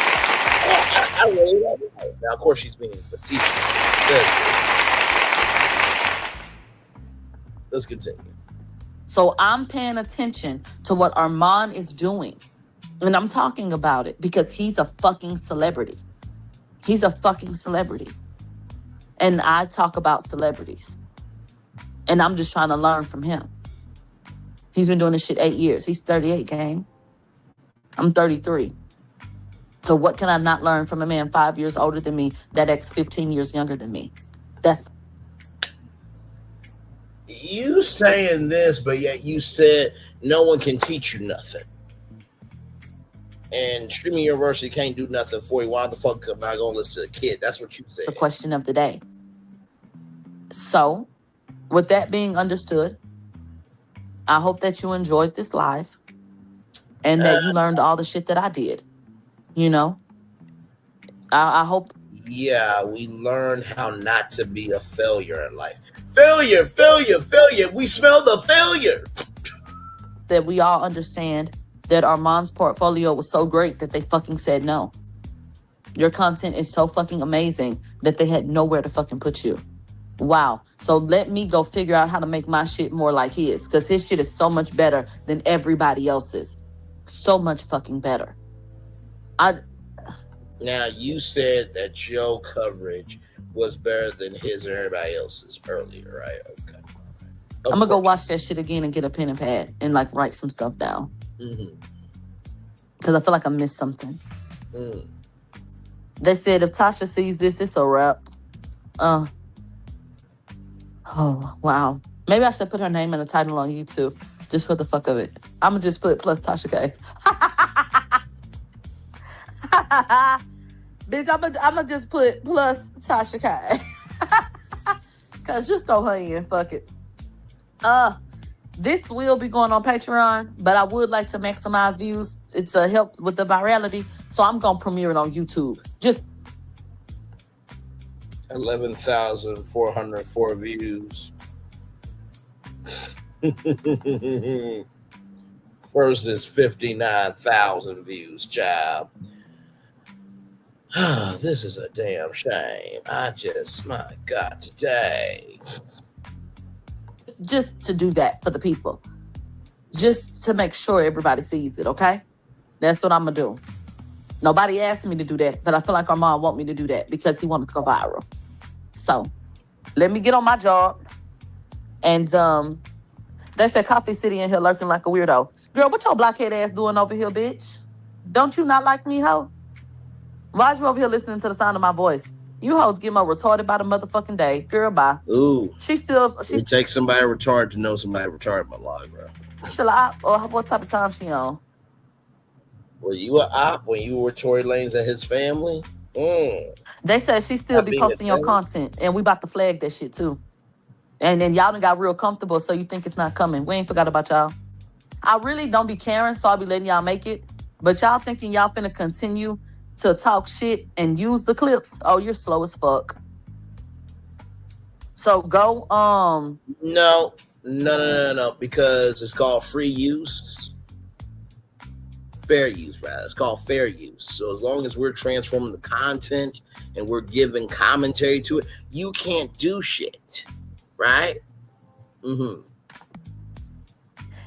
I really love it. Now, of course, she's being facetious. Let's continue. So I'm paying attention to what Armon is doing. And I'm talking about it because he's a fucking celebrity. He's a fucking celebrity. And I talk about celebrities. And I'm just trying to learn from him. He's been doing this shit 8 years. He's 38, gang. I'm 33. So what can I not learn from a man 5 years older than me that ex 15 years younger than me? That's... You saying this, but yet you said no one can teach you nothing. And streaming university can't do nothing for you. Why the fuck am I going to listen to a kid? That's what you said. The question of the day. So, with that being understood, I hope that you enjoyed this live and that you learned all the shit that I did. You know, I hope. Yeah, we learned how not to be a failure in life. Failure, failure, failure. We smell the failure. That we all understand that Armon's portfolio was so great that they fucking said no. Your content is so fucking amazing that they had nowhere to fucking put you. Wow. So let me go figure out how to make my shit more like his, because his shit is so much better than everybody else's. So much fucking better. Now, you said that your coverage was better than his and everybody else's earlier, right? Okay. I'm gonna go watch that shit again and get a pen and pad and like write some stuff down. Because I feel like I missed something. They said if Tasha sees this, it's a wrap. Oh, wow. Maybe I should put her name in the title on YouTube just for the fuck of it. I'm gonna just put plus Tasha K. Bitch, I'm gonna just put plus Tasha K. Cause just throw her in, fuck it. This will be going on Patreon, but I would like to maximize views. It's a help with the virality, so I'm gonna premiere it on YouTube. Just 11,404 views. Versus 59,000 views, child. This is a damn shame. My God, today. Just to do that for the people. Just to make sure everybody sees it, okay? That's what I'm gonna do. Nobody asked me to do that, but I feel like Armon want me to do that because he wanted to go viral. So, let me get on my job. And they said Coffee City in here lurking like a weirdo. Girl, what your blockhead ass doing over here, bitch? Don't you not like me, hoe? Why'd you over here listening to the sound of my voice? You hoes get more retarded by the motherfucking day. Girl, bye. Ooh. She's It takes somebody retarded to know somebody retarded, Milagro. still a op, or what type of time she on? Were you a op when you were Tory Lanez and his family? They said she still be posting your content, and we about to flag that shit too. And then y'all done got real comfortable, so you think it's not coming. We ain't forgot about y'all. I really don't be caring, so I'll be letting y'all make it. But y'all thinking y'all finna continue to talk shit and use the clips? Oh, you're slow as fuck. So go, No, because it's called free use. Fair use, rather. It's called fair use. So as long as we're transforming the content and we're giving commentary to it, you can't do shit, right?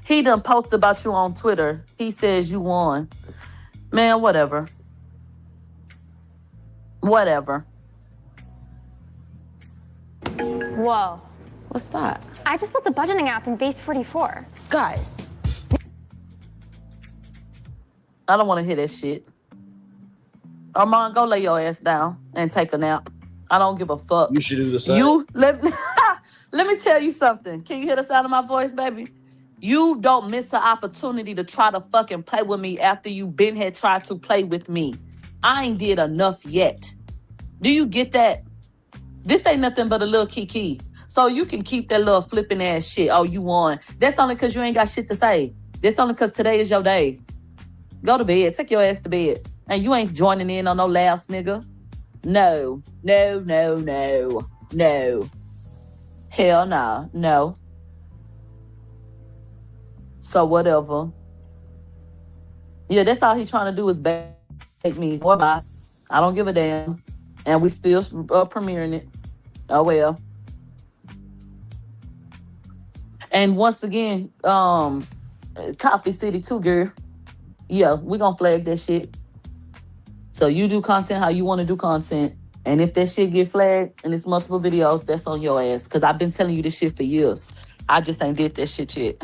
He done posted about you on Twitter. He says you won. Man, whatever. Whatever. Whoa. What's that? I just built a budgeting app in Base 44. Guys. I don't want to hear that shit. Armon, go lay your ass down and take a nap. I don't give a fuck. You should do the same. Let me tell you something. Can you hear the sound of my voice, baby? You don't miss an opportunity to try to fucking play with me after you been had tried to play with me. I ain't did enough yet. Do you get that? This ain't nothing but a little kiki. So you can keep that little flipping ass shit. Oh, you won. That's only because you ain't got shit to say. That's only because today is your day. Go to bed. Take your ass to bed. And you ain't joining in on no laughs, nigga. No. Hell nah. No. So whatever. Yeah, that's all he's trying to do is bait me. Or bye. I don't give a damn. And we still premiering it. Oh well. And once again, Coffee City too, girl. Yeah, we gonna flag that shit. So you do content how you want to do content. And if that shit get flagged and it's multiple videos, that's on your ass. Because I've been telling you this shit for years. I just ain't did that shit yet.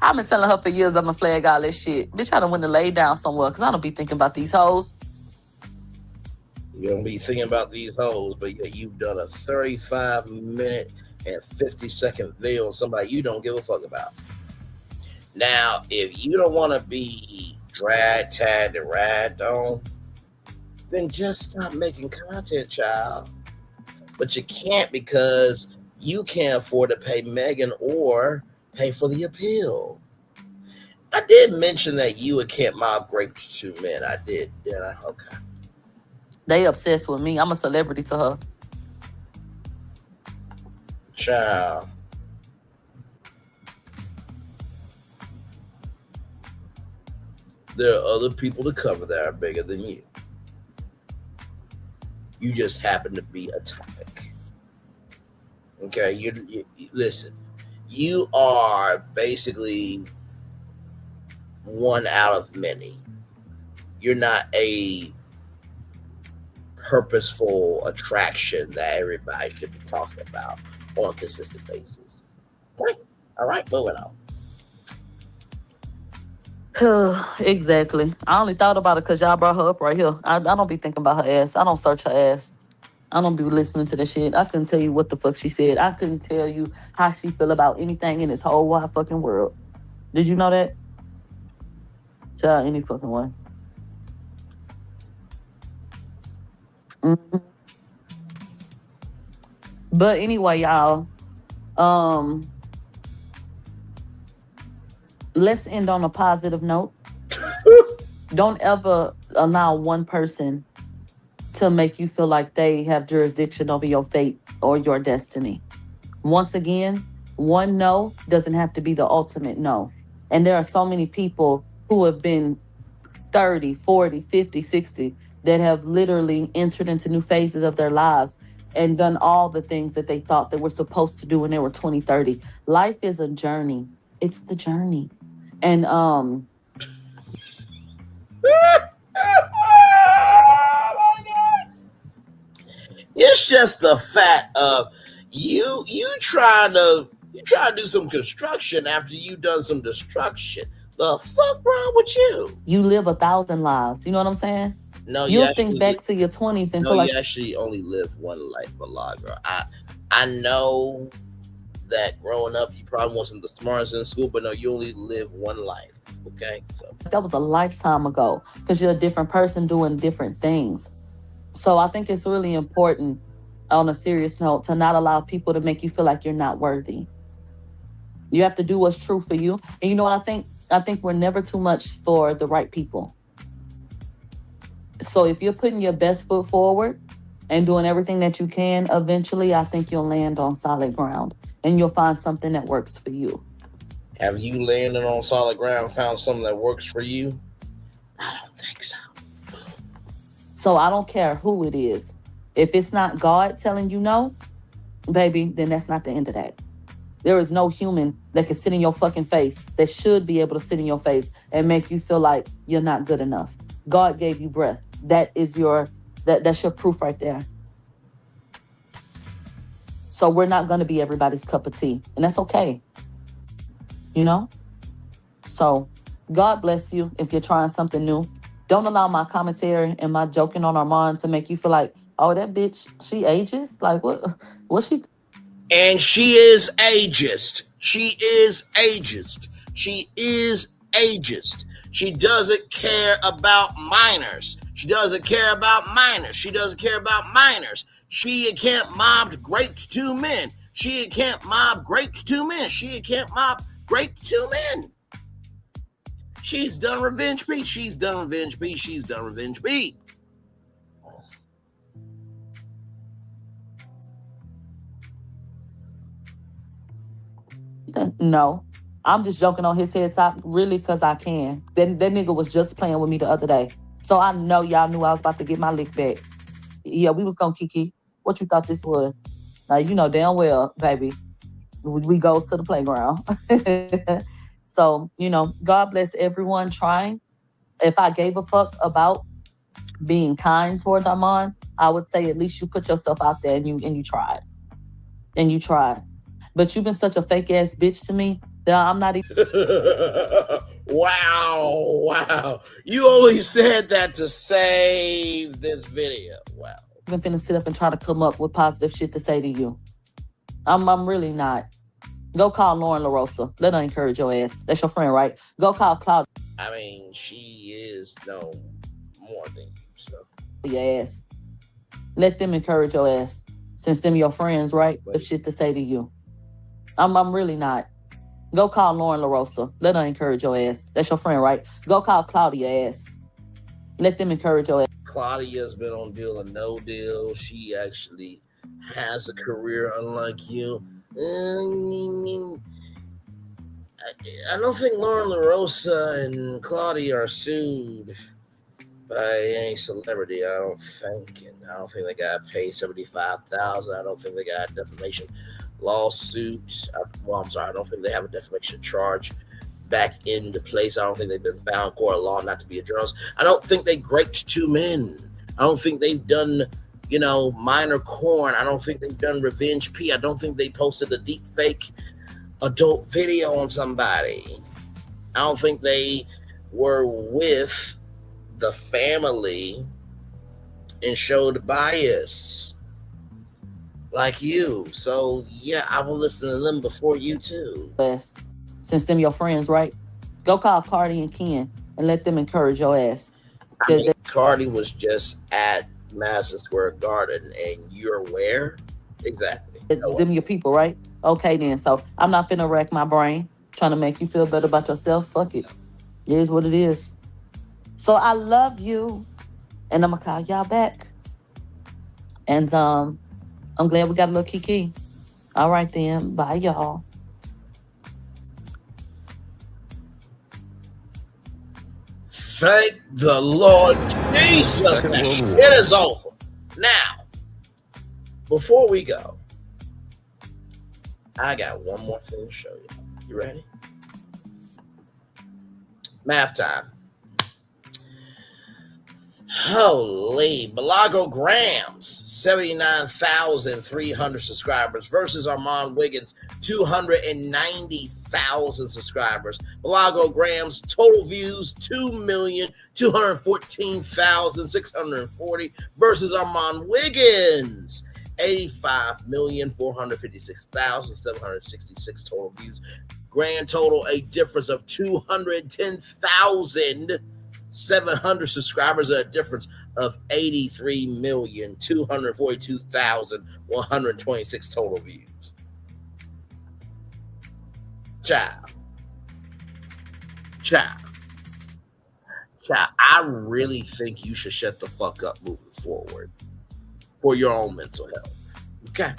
I've been telling her for years I'm going to flag all this shit. Bitch, I done went to lay down somewhere because I don't be thinking about these hoes. You don't be thinking about these hoes, but yeah, you've done a 35-minute and 50-second video on somebody you don't give a fuck about. Now, if you don't want to be dragged, tagged, and ragged on, then just stop making content, child. But you can't because you can't afford to pay Megan or pay for the appeal. I did mention that you would can't mob grape to men. I did, didn't I? Okay. They obsessed with me. I'm a celebrity to her. Child. There are other people to cover that are bigger than you. You just happen to be a topic. Okay, you listen. You are basically one out of many. You're not a purposeful attraction that everybody should be talking about on a consistent basis. Okay. All right, moving on. Exactly. I only thought about it because y'all brought her up right here. I don't be thinking about her ass. I don't search her ass. I don't be listening to the shit. I couldn't tell you what the fuck she said. I couldn't tell you how she feel about anything in this whole wide fucking world. Did you know that? Child, any fucking way. Mm-hmm. But anyway, y'all, let's end on a positive note. Don't ever allow one person to make you feel like they have jurisdiction over your fate or your destiny. Once again, one no doesn't have to be the ultimate no. And there are so many people who have been 30, 40, 50, 60 that have literally entered into new phases of their lives and done all the things that they thought they were supposed to do when they were 20, 30. Life is a journey. It's the journey. And it's just the fact of you trying to do some construction after you done some destruction. The fuck wrong with you? You live 1,000 lives. You know what I'm saying? No, you'll think back to your 20s and feel like you actually only live one life, Milagro. I know that growing up you probably wasn't the smartest in school, but no, you only live one life. Okay, so that was a lifetime ago because you're a different person doing different things. So I think it's really important, on a serious note, to not allow people to make you feel like you're not worthy. You have to do what's true for you. And you know what I think? I think we're never too much for the right people. So if you're putting your best foot forward and doing everything that you can, eventually I think you'll land on solid ground and you'll find something that works for you. Have you landed on solid ground, found something that works for you? I don't think so. So I don't care who it is. If it's not God telling you no, baby, then that's not the end of that. There is no human that can sit in your fucking face, that should be able to sit in your face and make you feel like you're not good enough. God gave you breath. That is that's your proof right there. So we're not going to be everybody's cup of tea. And that's okay. You know? So God bless you if you're trying something new. Don't allow my commentary and my joking on Armon to make you feel like, oh, that bitch, she ageist? Like, what's she? And she is ageist. She is ageist. She is ageist. She doesn't care about minors. She doesn't care about minors. She doesn't care about minors. She can't mob graped two men. She can't mob graped two men. She can't mob graped two men. She's done revenge beat. She's done revenge beat. She's done revenge beat. No, I'm just joking on his head top, really, because I can. That nigga was just playing with me the other day. So I know y'all knew I was about to get my lick back. Yeah, we was gonna kiki. What you thought this was? Now, you know damn well, baby, we goes to the playground. So, you know, God bless everyone trying. If I gave a fuck about being kind towards Armon, I would say at least you put yourself out there and you tried. And you tried. But you've been such a fake ass bitch to me that I'm not even. Wow. You only said that to save this video. Wow. I'm finna sit up and try to come up with positive shit to say to you. I'm really not. Go call Lauren LaRosa. Let her encourage your ass. That's your friend, right? Go call Cloud. I mean, she is no more than you, so. Your ass. Let them encourage your ass. Since them your friends, right? With shit to say to you. I'm really not. Go call Lauren LaRosa. Let her encourage your ass. That's your friend, right? Go call Claudia ass. Let them encourage your ass. Claudia's been on Deal or No Deal. She actually has a career unlike you. I don't think Lauren LaRosa and Claudia are sued by any celebrity. I don't think. And I don't think they got paid $75,000. I don't think they got a defamation lawsuit. Well, I'm sorry. I don't think they have a defamation charge back into place. I don't think they've been found in court of law not to be a journalist. I don't think they raped two men. I don't think they've done, minor corn. I don't think they've done Revenge P. I don't think they posted a deep fake adult video on somebody. I don't think they were with the family and showed bias like you. So yeah, I will listen to them before you too. Since them your friends, right? Go call Cardi and Ken and let them encourage your ass. Cardi was just at Madison Square Garden, and you're where? Exactly. Them your people, right? Okay then. So I'm not finna wreck my brain trying to make you feel better about yourself. Fuck it. It is what it is. So I love you, and I'm gonna call y'all back. And I'm glad we got a little kiki. All right then. Bye y'all. Thank the Lord Jesus. It is over. Now, before we go, I got one more thing to show you. You ready? Math time. Holy, Milagro Gramz, 79,300 subscribers versus Armon Wiggins, 290,000 subscribers. Milagro Gramz, total views, 2,214,640 versus Armon Wiggins, 85,456,766 total views. Grand total, a difference of 210,700 subscribers, a difference of 83,242,126 total views. Child. I really think you should shut the fuck up moving forward for your own mental health. Okay.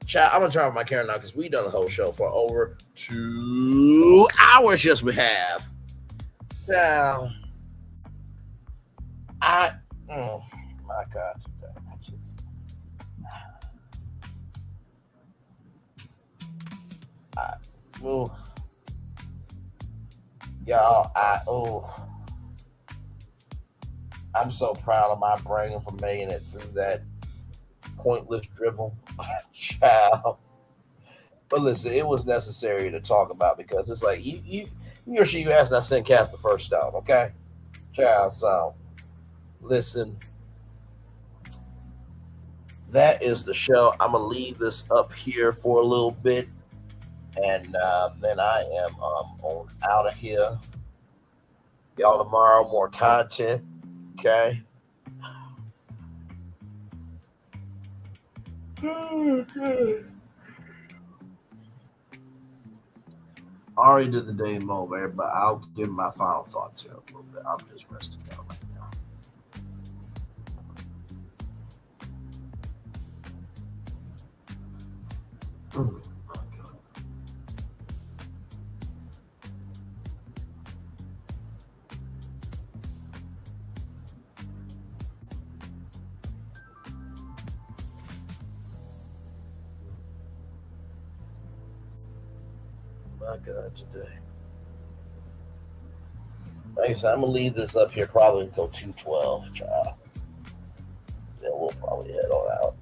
Child, I'm gonna turn off my camera now because we done the whole show for over 2 hours. Yes, we have. Now, my God, I'm so proud of my brain for making it through that pointless drivel. Child. But listen, it was necessary to talk about because it's like you or she you asked, and I sent cast the first stone, okay? Child, so listen. That is the show. I'm gonna leave this up here for a little bit, and then I am on out of here. Y'all tomorrow, more content, okay? I already did the day over, but I'll give my final thoughts here a little bit. I'm just resting down right now. Oh my God. My God, today. Like I said, I'm gonna leave this up here probably until 2:12, child. Then we'll probably head on out.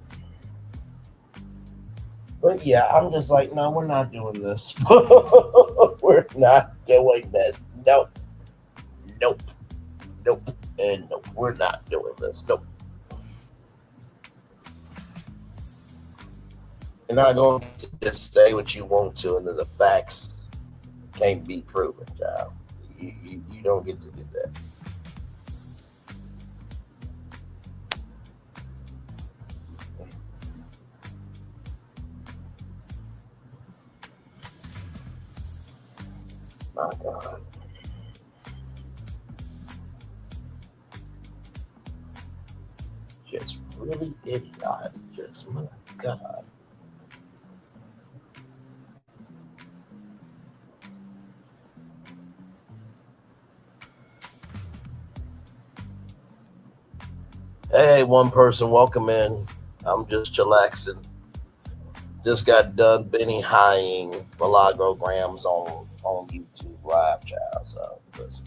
But yeah, I'm just like, no, we're not doing this. We're not doing this. Nope. And nope, we're not doing this. Nope. You're not going to just say what you want to, and then the facts can't be proven, child. You don't get to do that. My God. Just really idiotic. Just, my God. Hey, one person, welcome in. I'm just chillaxing. Just got done Benny Highing Milagro Gramz on YouTube Live, child. So, listen.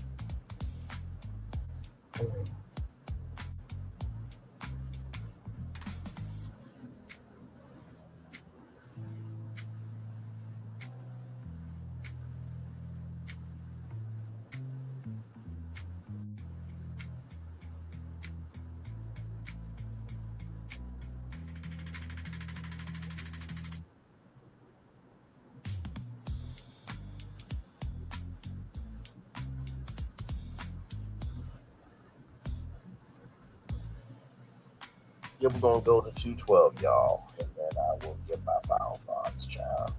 Yeah, we're gonna go to 212, y'all, and then I will get my final thoughts, child.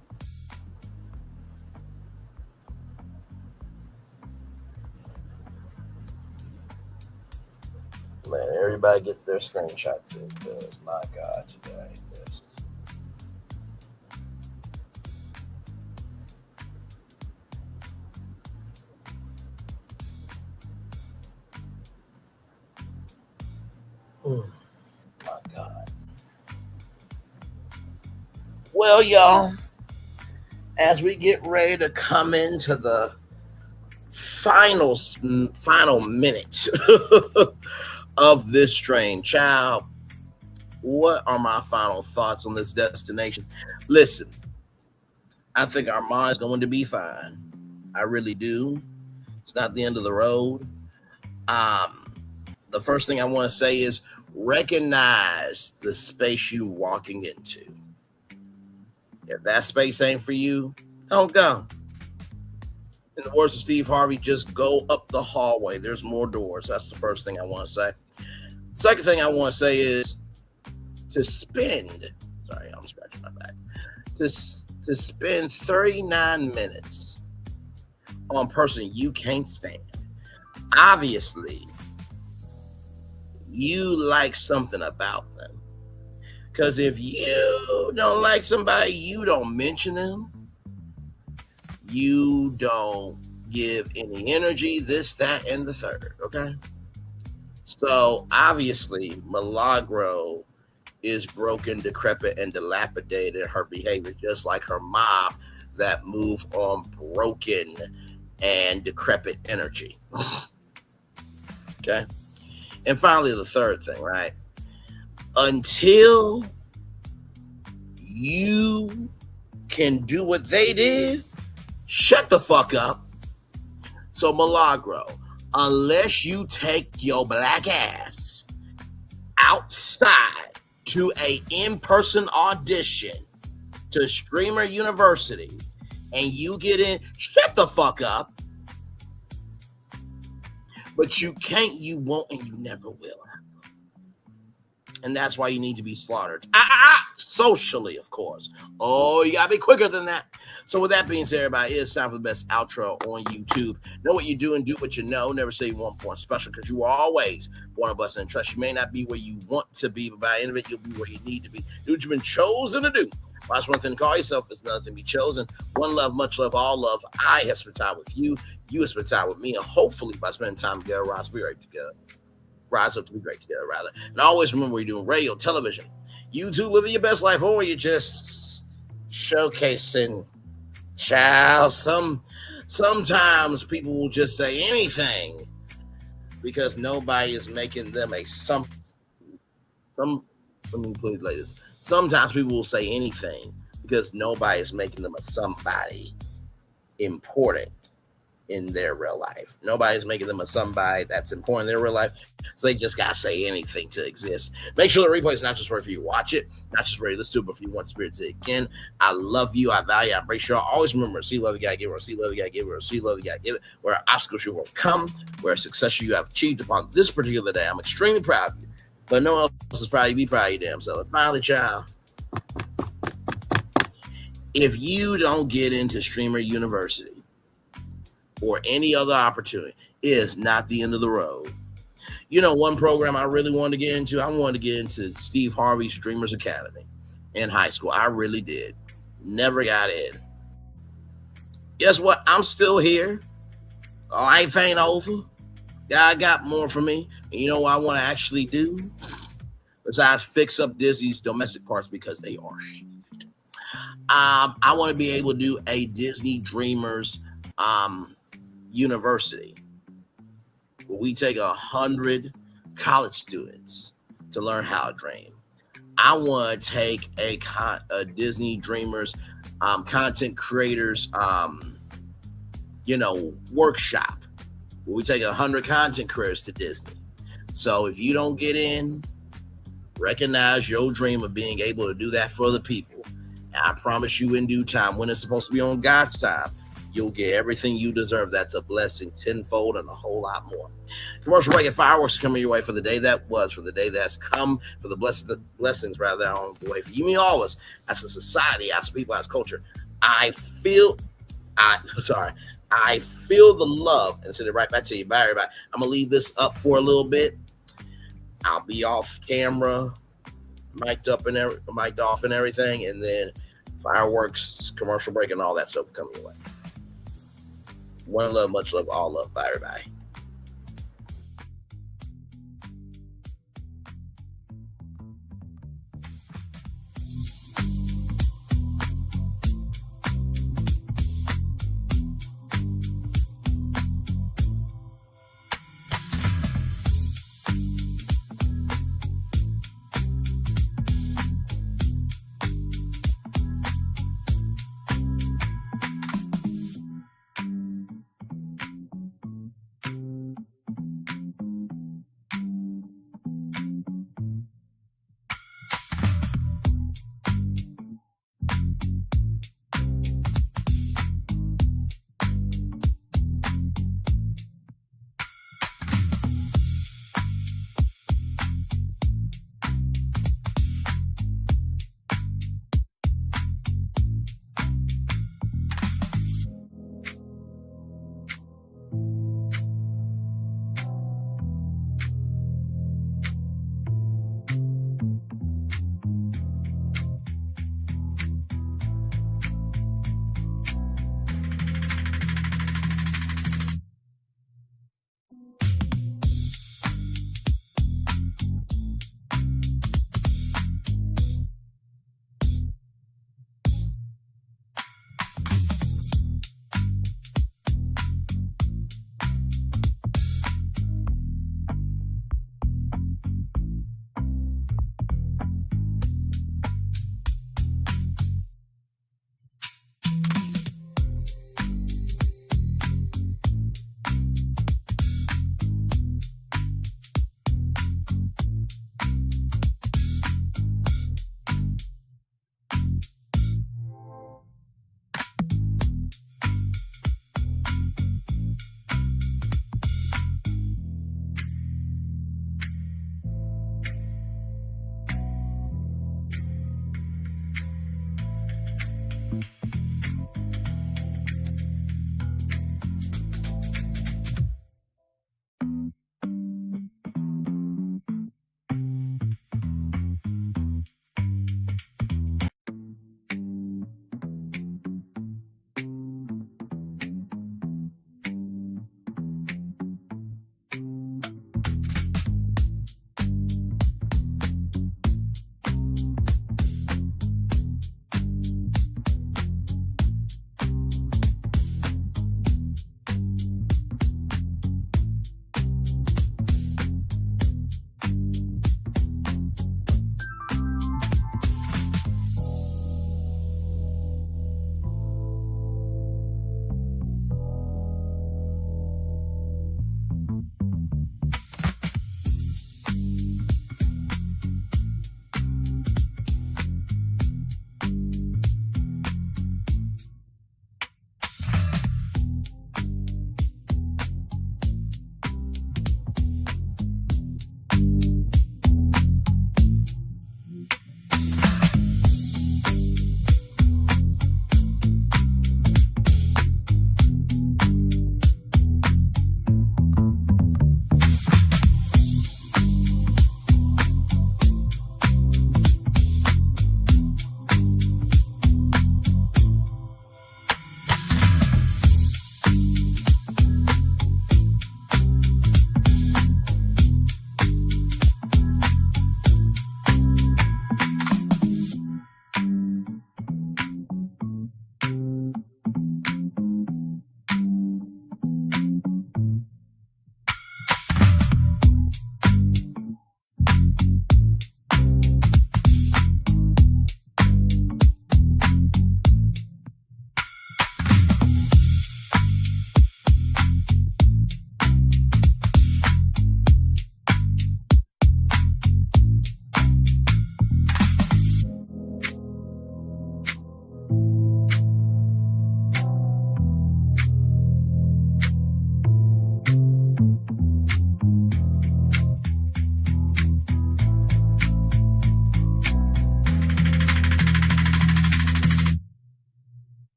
Man, everybody get their screenshot too, because my God, today this. My God. Well, y'all, as we get ready to come into the final minutes of this train, child, what are my final thoughts on this destination? Listen, I think Armon's going to be fine. I really do. It's not the end of the road. The first thing I want to say is recognize the space you're walking into. If that space ain't for you, don't go. In the words of Steve Harvey, just go up the hallway. There's more doors. That's the first thing I want to say. Second thing I want to say is to spend, sorry, I'm scratching my back, to spend 39 minutes on a person you can't stand. Obviously, you like something about them. Because if you don't like somebody, you don't mention them. You don't give any energy, this, that, and the third, okay? So, obviously, Milagro is broken, decrepit, and dilapidated in her behavior, just like her mom that move on broken and decrepit energy. Okay? And finally, the third thing, right? Until you can do what they did, shut the fuck up. So Milagro, unless you take your black ass outside to a in-person audition to Streamer University and you get in, shut the fuck up. But you can't, you won't, and you never will. And that's why you need to be slaughtered. Socially, of course. Oh, you gotta be quicker than that. So with that being said, everybody, it's time for the best outro on YouTube. Know what you do and do what you know. Never say you want more special, because you are always one of us, and trust you may not be where you want to be, but by the end of it, you'll be where you need to be. Do what you've been chosen to do. Watch one thing to call yourself, it's another thing to be chosen. One love, much love, all love. I have spent time with you. You have spent time with me, and hopefully by spending time together, rise up to be great together, rather. And always remember, you're doing radio, television, YouTube, living your best life, or you're just showcasing, child. Sometimes people will just say anything because nobody is making them a let me put it like this. Sometimes people will say anything because nobody is making them a somebody important in their real life. Nobody's making them a somebody that's important in their real life, so they just gotta say anything to exist. Make sure the replay is not just where you watch it, not just where you listen to it, but if you want Spirit to again. I love you, I value, I embrace you. Always remember, see love you gotta give it, or see love you gotta give it, or see love you gotta give it. Where obstacles you will come, where success you have achieved upon this particular day. I'm extremely proud of you, but no one else is proud of you. Be proud of your damn self. And finally, child, if you don't get into Streamer University, or any other opportunity is not the end of the road. You know, one program I really wanted to get into, I wanted to get into Steve Harvey's Dreamers Academy in high school. I really did. Never got in. Guess what? I'm still here. Life ain't over. God got more for me. And you know what I want to actually do? Besides fix up Disney's domestic parks because they are shit. I want to be able to do a Disney Dreamers university where we take 100 college students to learn how to dream. I want to take a Disney Dreamers content creators workshop where we take 100 content creators to Disney. So if you don't get in, recognize your dream of being able to do that for the people. And I promise you in due time, when it's supposed to be on God's time, you'll get everything you deserve. That's a blessing tenfold and a whole lot more. Commercial break and fireworks coming your way for the day that was, for the day that's come, for the blessings rather on the way for you, me, all of us, as a society, as people, as culture. I feel the love and send it right back to you. Bye, everybody. I'm gonna leave this up for a little bit. I'll be off camera, mic'd off and everything, and then fireworks, commercial break, and all that stuff coming your way. One love, much love, all love. Bye, everybody.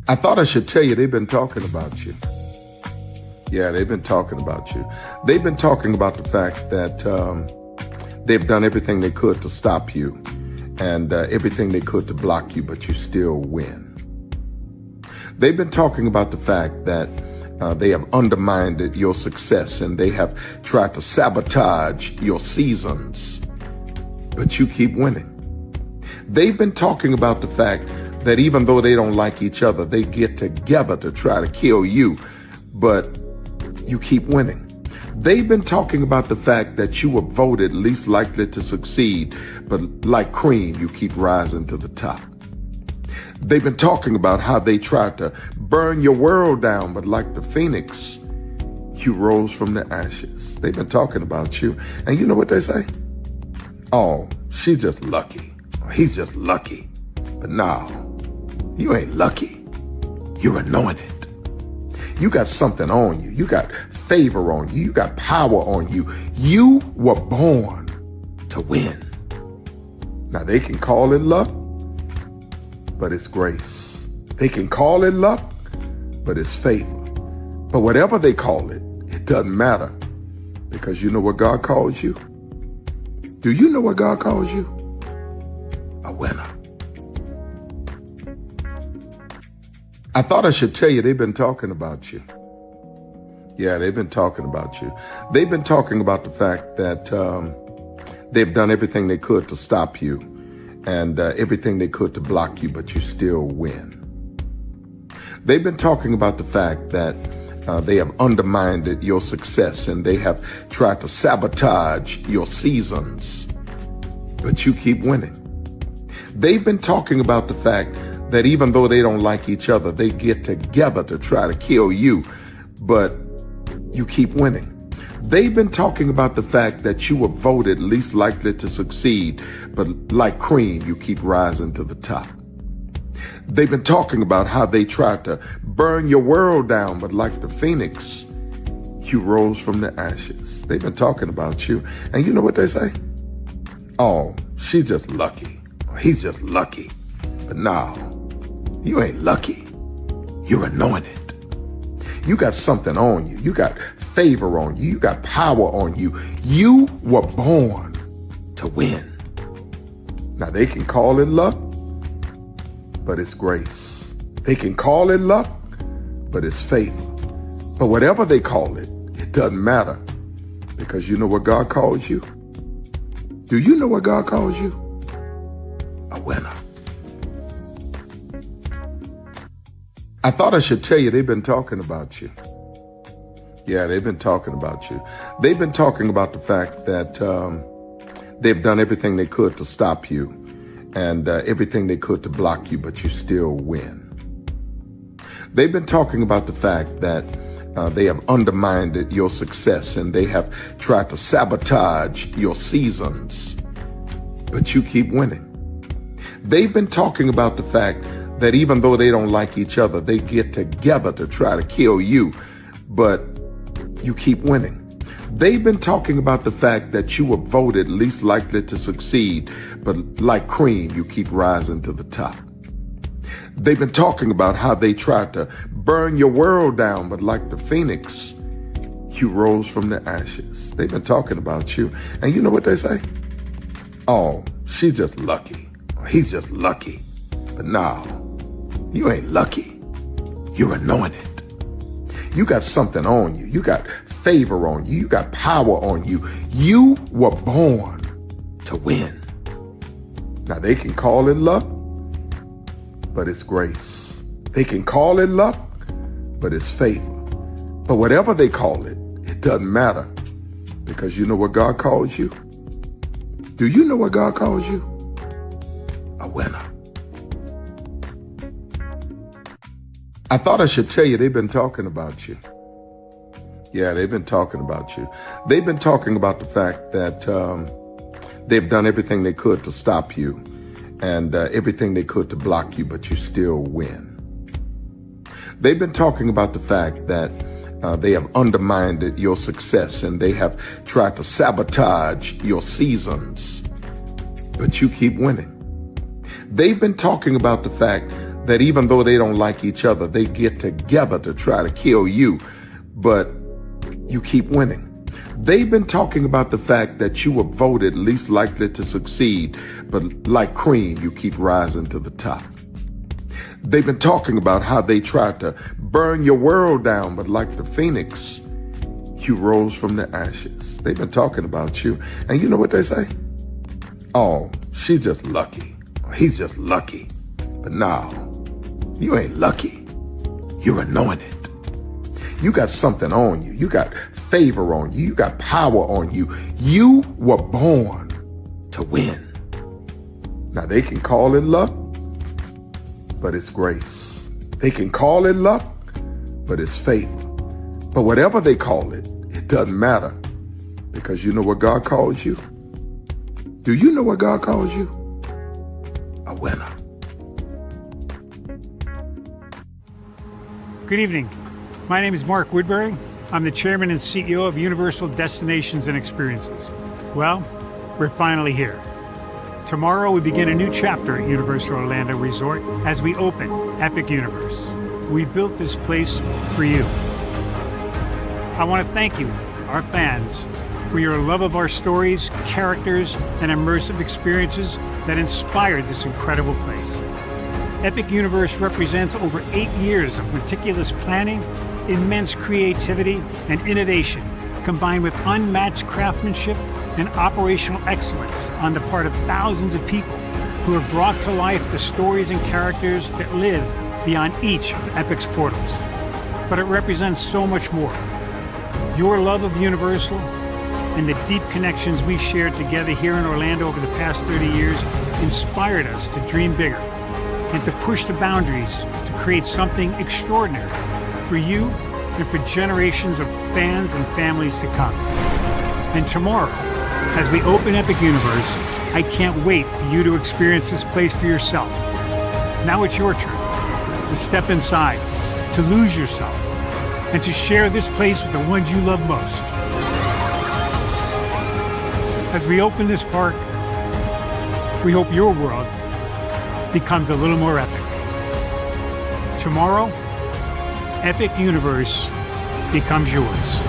I thought I should tell you they've been talking about you. Yeah, they've been talking about you. They've been talking about the fact that they've done everything they could to stop you and everything they could to block you, but you still win. They've been talking about the fact that they have undermined your success and they have tried to sabotage your seasons, but you keep winning. They've been talking about the fact that even though they don't like each other, they get together to try to kill you, but you keep winning. They've been talking about the fact that you were voted least likely to succeed, but like cream, you keep rising to the top. They've been talking about how they tried to burn your world down, but like the phoenix, you rose from the ashes. They've been talking about you. And you know what they say? Oh, she's just lucky. He's just lucky. But no, you ain't lucky. You're anointed. You got something on you. You got favor on you. You got power on you. You were born to win. Now they can call it luck, but it's grace. They can call it luck, but it's favor. But whatever they call it, it doesn't matter, because you know what God calls you? Do you know what God calls you? A winner. I thought I should tell you they've been talking about you. Yeah, they've been talking about you. They've been talking about the fact that they've done everything they could to stop you and everything they could to block you, but you still win. They've been talking about the fact that they have undermined your success and they have tried to sabotage your seasons, but you keep winning. They've been talking about the fact that even though they don't like each other, they get together to try to kill you, but you keep winning. They've been talking about the fact that you were voted least likely to succeed, but like cream, you keep rising to the top. They've been talking about how they tried to burn your world down, but like the phoenix, you rose from the ashes. They've been talking about you. And you know what they say? Oh, she's just lucky. He's just lucky. But no, you ain't lucky. You're anointed. You got something on you. You got favor on you. You got power on you. You were born to win. Now they can call it luck, but it's grace. They can call it luck, but it's favor. But whatever they call it, it doesn't matter, because you know what God calls you? Do you know what God calls you? A winner. I thought I should tell you they've been talking about you. Yeah, they've been talking about you. They've been talking about the fact that they've done everything they could to stop you and everything they could to block you, but you still win. They've been talking about the fact that they have undermined your success and they have tried to sabotage your seasons, but you keep winning. They've been talking about the fact that even though they don't like each other, they get together to try to kill you, but you keep winning. They've been talking about the fact that you were voted least likely to succeed, but like cream, you keep rising to the top. They've been talking about how they tried to burn your world down, but like the phoenix, you rose from the ashes. They've been talking about you. And you know what they say? Oh, she's just lucky. He's just lucky. But no, you ain't lucky. You're anointed. You got something on you. You got favor on you. You got power on you. You were born to win. Now they can call it luck, but it's grace. They can call it luck, but it's favor. But whatever they call it, it doesn't matter, because you know what God calls you? Do you know what God calls you? A winner. I thought I should tell you they've been talking about you. Yeah, they've been talking about you. They've been talking about the fact that they've done everything they could to stop you and everything they could to block you, but you still win. They've been talking about the fact that they have undermined your success and they have tried to sabotage your seasons, but you keep winning. They've been talking about the fact that even though they don't like each other, they get together to try to kill you, but you keep winning. They've been talking about the fact that you were voted least likely to succeed, but like cream, you keep rising to the top. They've been talking about how they tried to burn your world down, but like the phoenix, you rose from the ashes. They've been talking about you. And you know what they say? Oh, she's just lucky. He's just lucky. But no, you ain't lucky. You're anointed. You got something on you. You got favor on you. You got power on you. You were born to win. Now they can call it luck, but it's grace. They can call it luck, but it's favor. But whatever they call it, it doesn't matter, because you know what God calls you? Do you know what God calls you? A winner. Good evening. My name is Mark Woodbury. I'm the chairman and CEO of Universal Destinations and Experiences. Well, we're finally here. Tomorrow we begin a new chapter at Universal Orlando Resort as we open Epic Universe. We built this place for you. I want to thank you, our fans, for your love of our stories, characters, and immersive experiences that inspired this incredible place. Epic Universe represents over 8 years of meticulous planning, immense creativity, and innovation, combined with unmatched craftsmanship and operational excellence on the part of thousands of people who have brought to life the stories and characters that live beyond each of Epic's portals. But it represents so much more. Your love of Universal and the deep connections we've shared together here in Orlando over the past 30 years inspired us to dream bigger and to push the boundaries to create something extraordinary for you and for generations of fans and families to come. And tomorrow, as we open Epic Universe, I can't wait for you to experience this place for yourself. Now it's your turn to step inside, to lose yourself, and to share this place with the ones you love most. As we open this park, we hope your world becomes a little more epic. Tomorrow, Epic Universe becomes yours.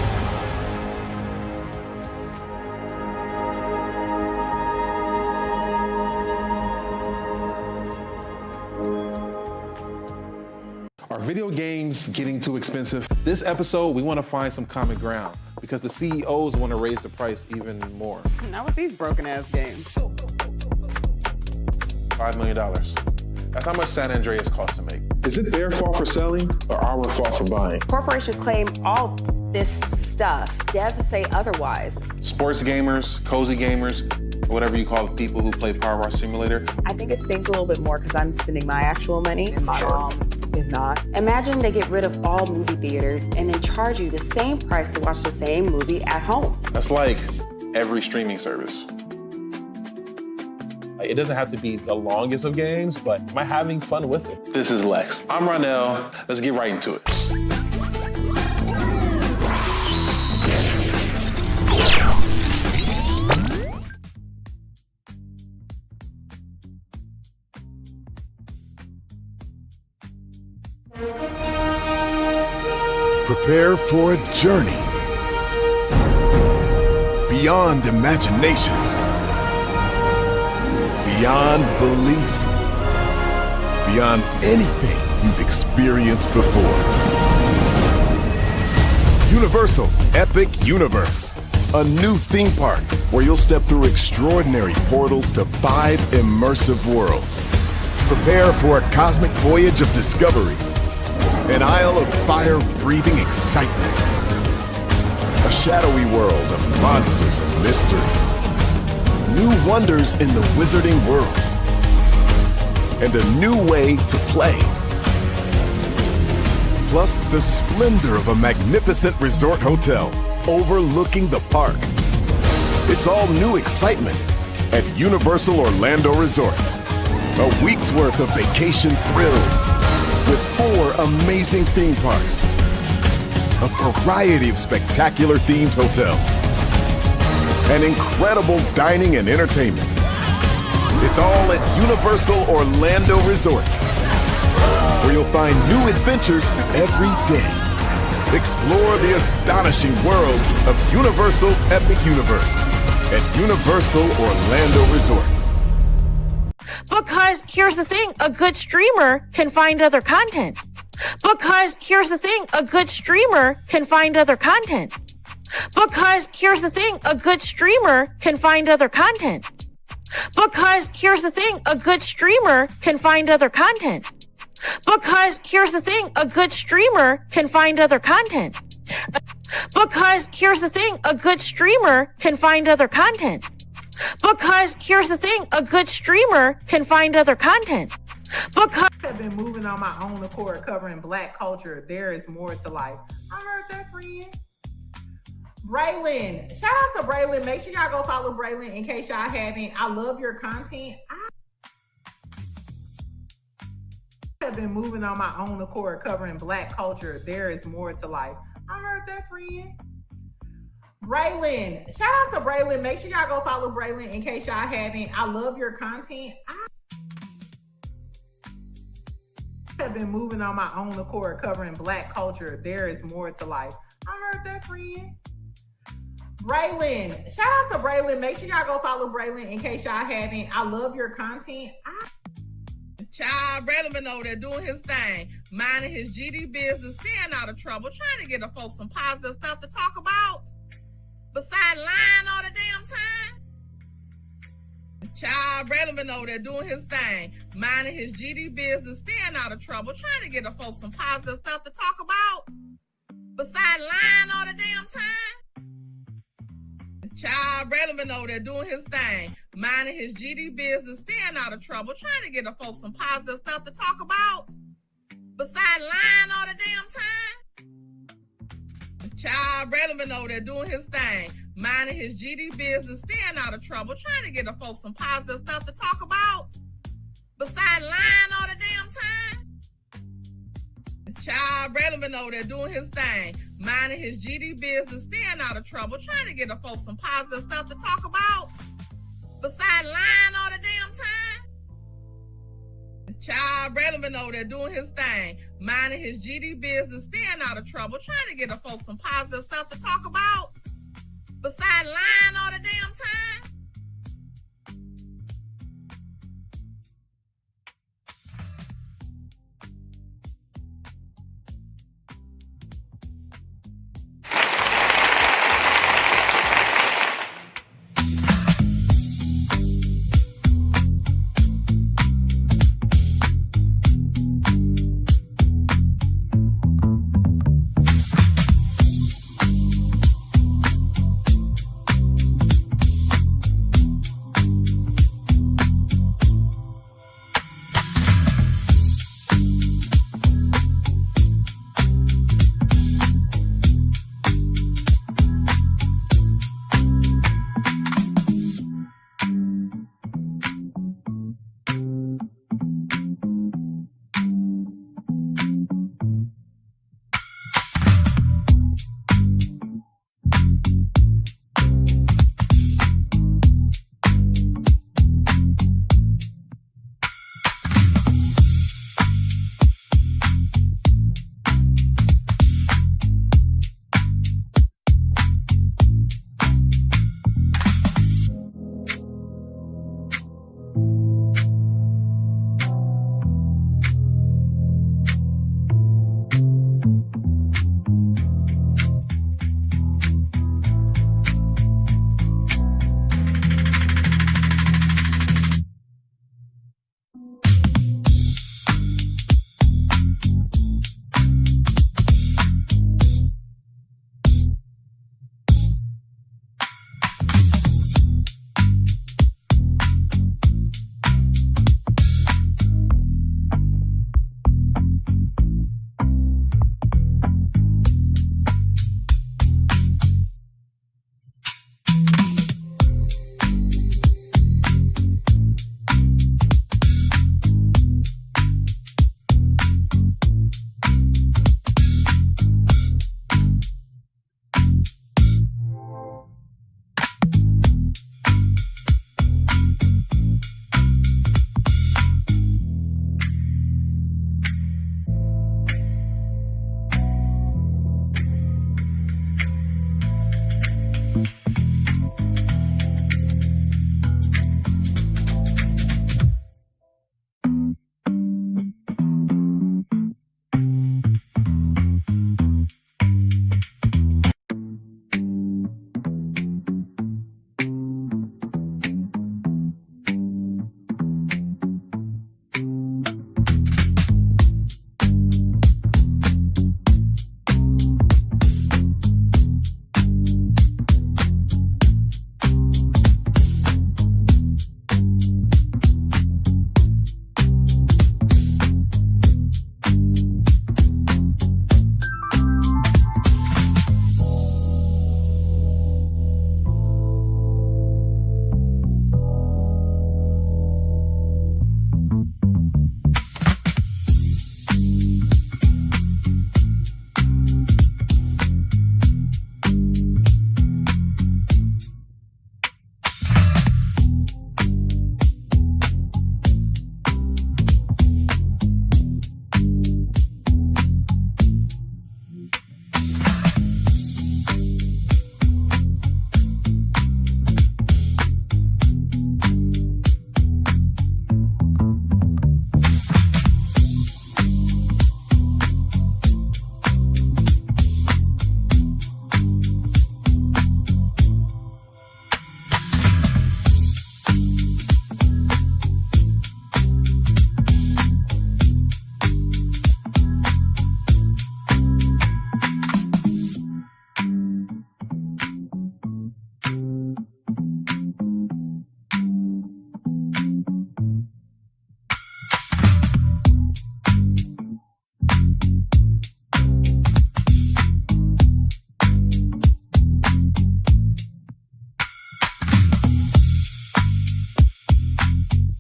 Are video games getting too expensive? This episode, we want to find some common ground because the CEOs want to raise the price even more. Not with these broken-ass games. $5 million. That's how much San Andreas costs to make. Is it their fault for selling or our fault for buying? Corporations claim all this stuff. Devs say otherwise. Sports gamers, cozy gamers, whatever you call the people who play Power Wash Simulator. I think it stings a little bit more because I'm spending my actual money and my mom is not. Imagine they get rid of all movie theaters and then charge you the same price to watch the same movie at home. That's like every streaming service. It doesn't have to be the longest of games, but am I having fun with it? This is Lex. I'm Ronell. Let's get right into it. Prepare for a journey beyond imagination, beyond belief, beyond anything you've experienced before. Universal Epic Universe, a new theme park where you'll step through extraordinary portals to 5 immersive worlds. Prepare for a cosmic voyage of discovery, an isle of fire-breathing excitement, a shadowy world of monsters and mystery, new wonders in the wizarding world, and a new way to play. Plus the splendor of a magnificent resort hotel overlooking the park. It's all new excitement at Universal Orlando Resort. A week's worth of vacation thrills with 4 amazing theme parks, a variety of spectacular themed hotels, and incredible dining and entertainment. It's all at Universal Orlando Resort, where you'll find new adventures every day. Explore the astonishing worlds of Universal Epic Universe at Universal Orlando Resort. Because here's the thing, a good streamer can find other content. Because here's the thing, a good streamer can find other content. Because here's the thing, a good streamer can find other content. Because here's the thing, a good streamer can find other content. Because here's the thing, a good streamer can find other content. Because here's the thing, a good streamer can find other content. Because here's the thing, a good streamer can find other content. Because I've been moving on my own accord, covering Black culture. There is more to life. I heard that, friend. Braylon, shout out to Braylon. Make sure y'all go follow Braylon in case y'all haven't. I love your content. I have been moving on my own accord, covering Black culture. There is more to life. I heard that, friend. Braylon, shout out to Braylon. Make sure y'all go follow Braylon in case y'all haven't. I love your content. I have been moving on my own accord, covering Black culture. There is more to life. I heard that, friend. Braylon, shout out to Braylon. Make sure y'all go follow Braylon in case y'all haven't. I love your content. Child, Braylon been over there doing his thing, minding his GD business, staying out of trouble, trying to get the folks some positive stuff to talk about. Besides lying all the damn time. Child, Braylon been over there doing his thing, minding his GD business, staying out of trouble, trying to get the folks some positive stuff to talk about. Besides lying all the damn time. Child, Braylon been over there doing his thing, minding his GD business, staying out of trouble, trying to get the folks some positive stuff to talk about. Besides lying all the damn time. Child, Braylon been over there doing his thing, minding his GD business, staying out of trouble, trying to get the folks some positive stuff to talk about. Besides lying all the damn time. Child, Braylon been over there doing his thing, minding his GD business, staying out of trouble, trying to get the folks some positive stuff to talk about. Besides lying all the damn time. Child, Braylon been over there doing his thing, minding his GD business, staying out of trouble, trying to get the folks some positive stuff to talk about. Besides lying all the damn time.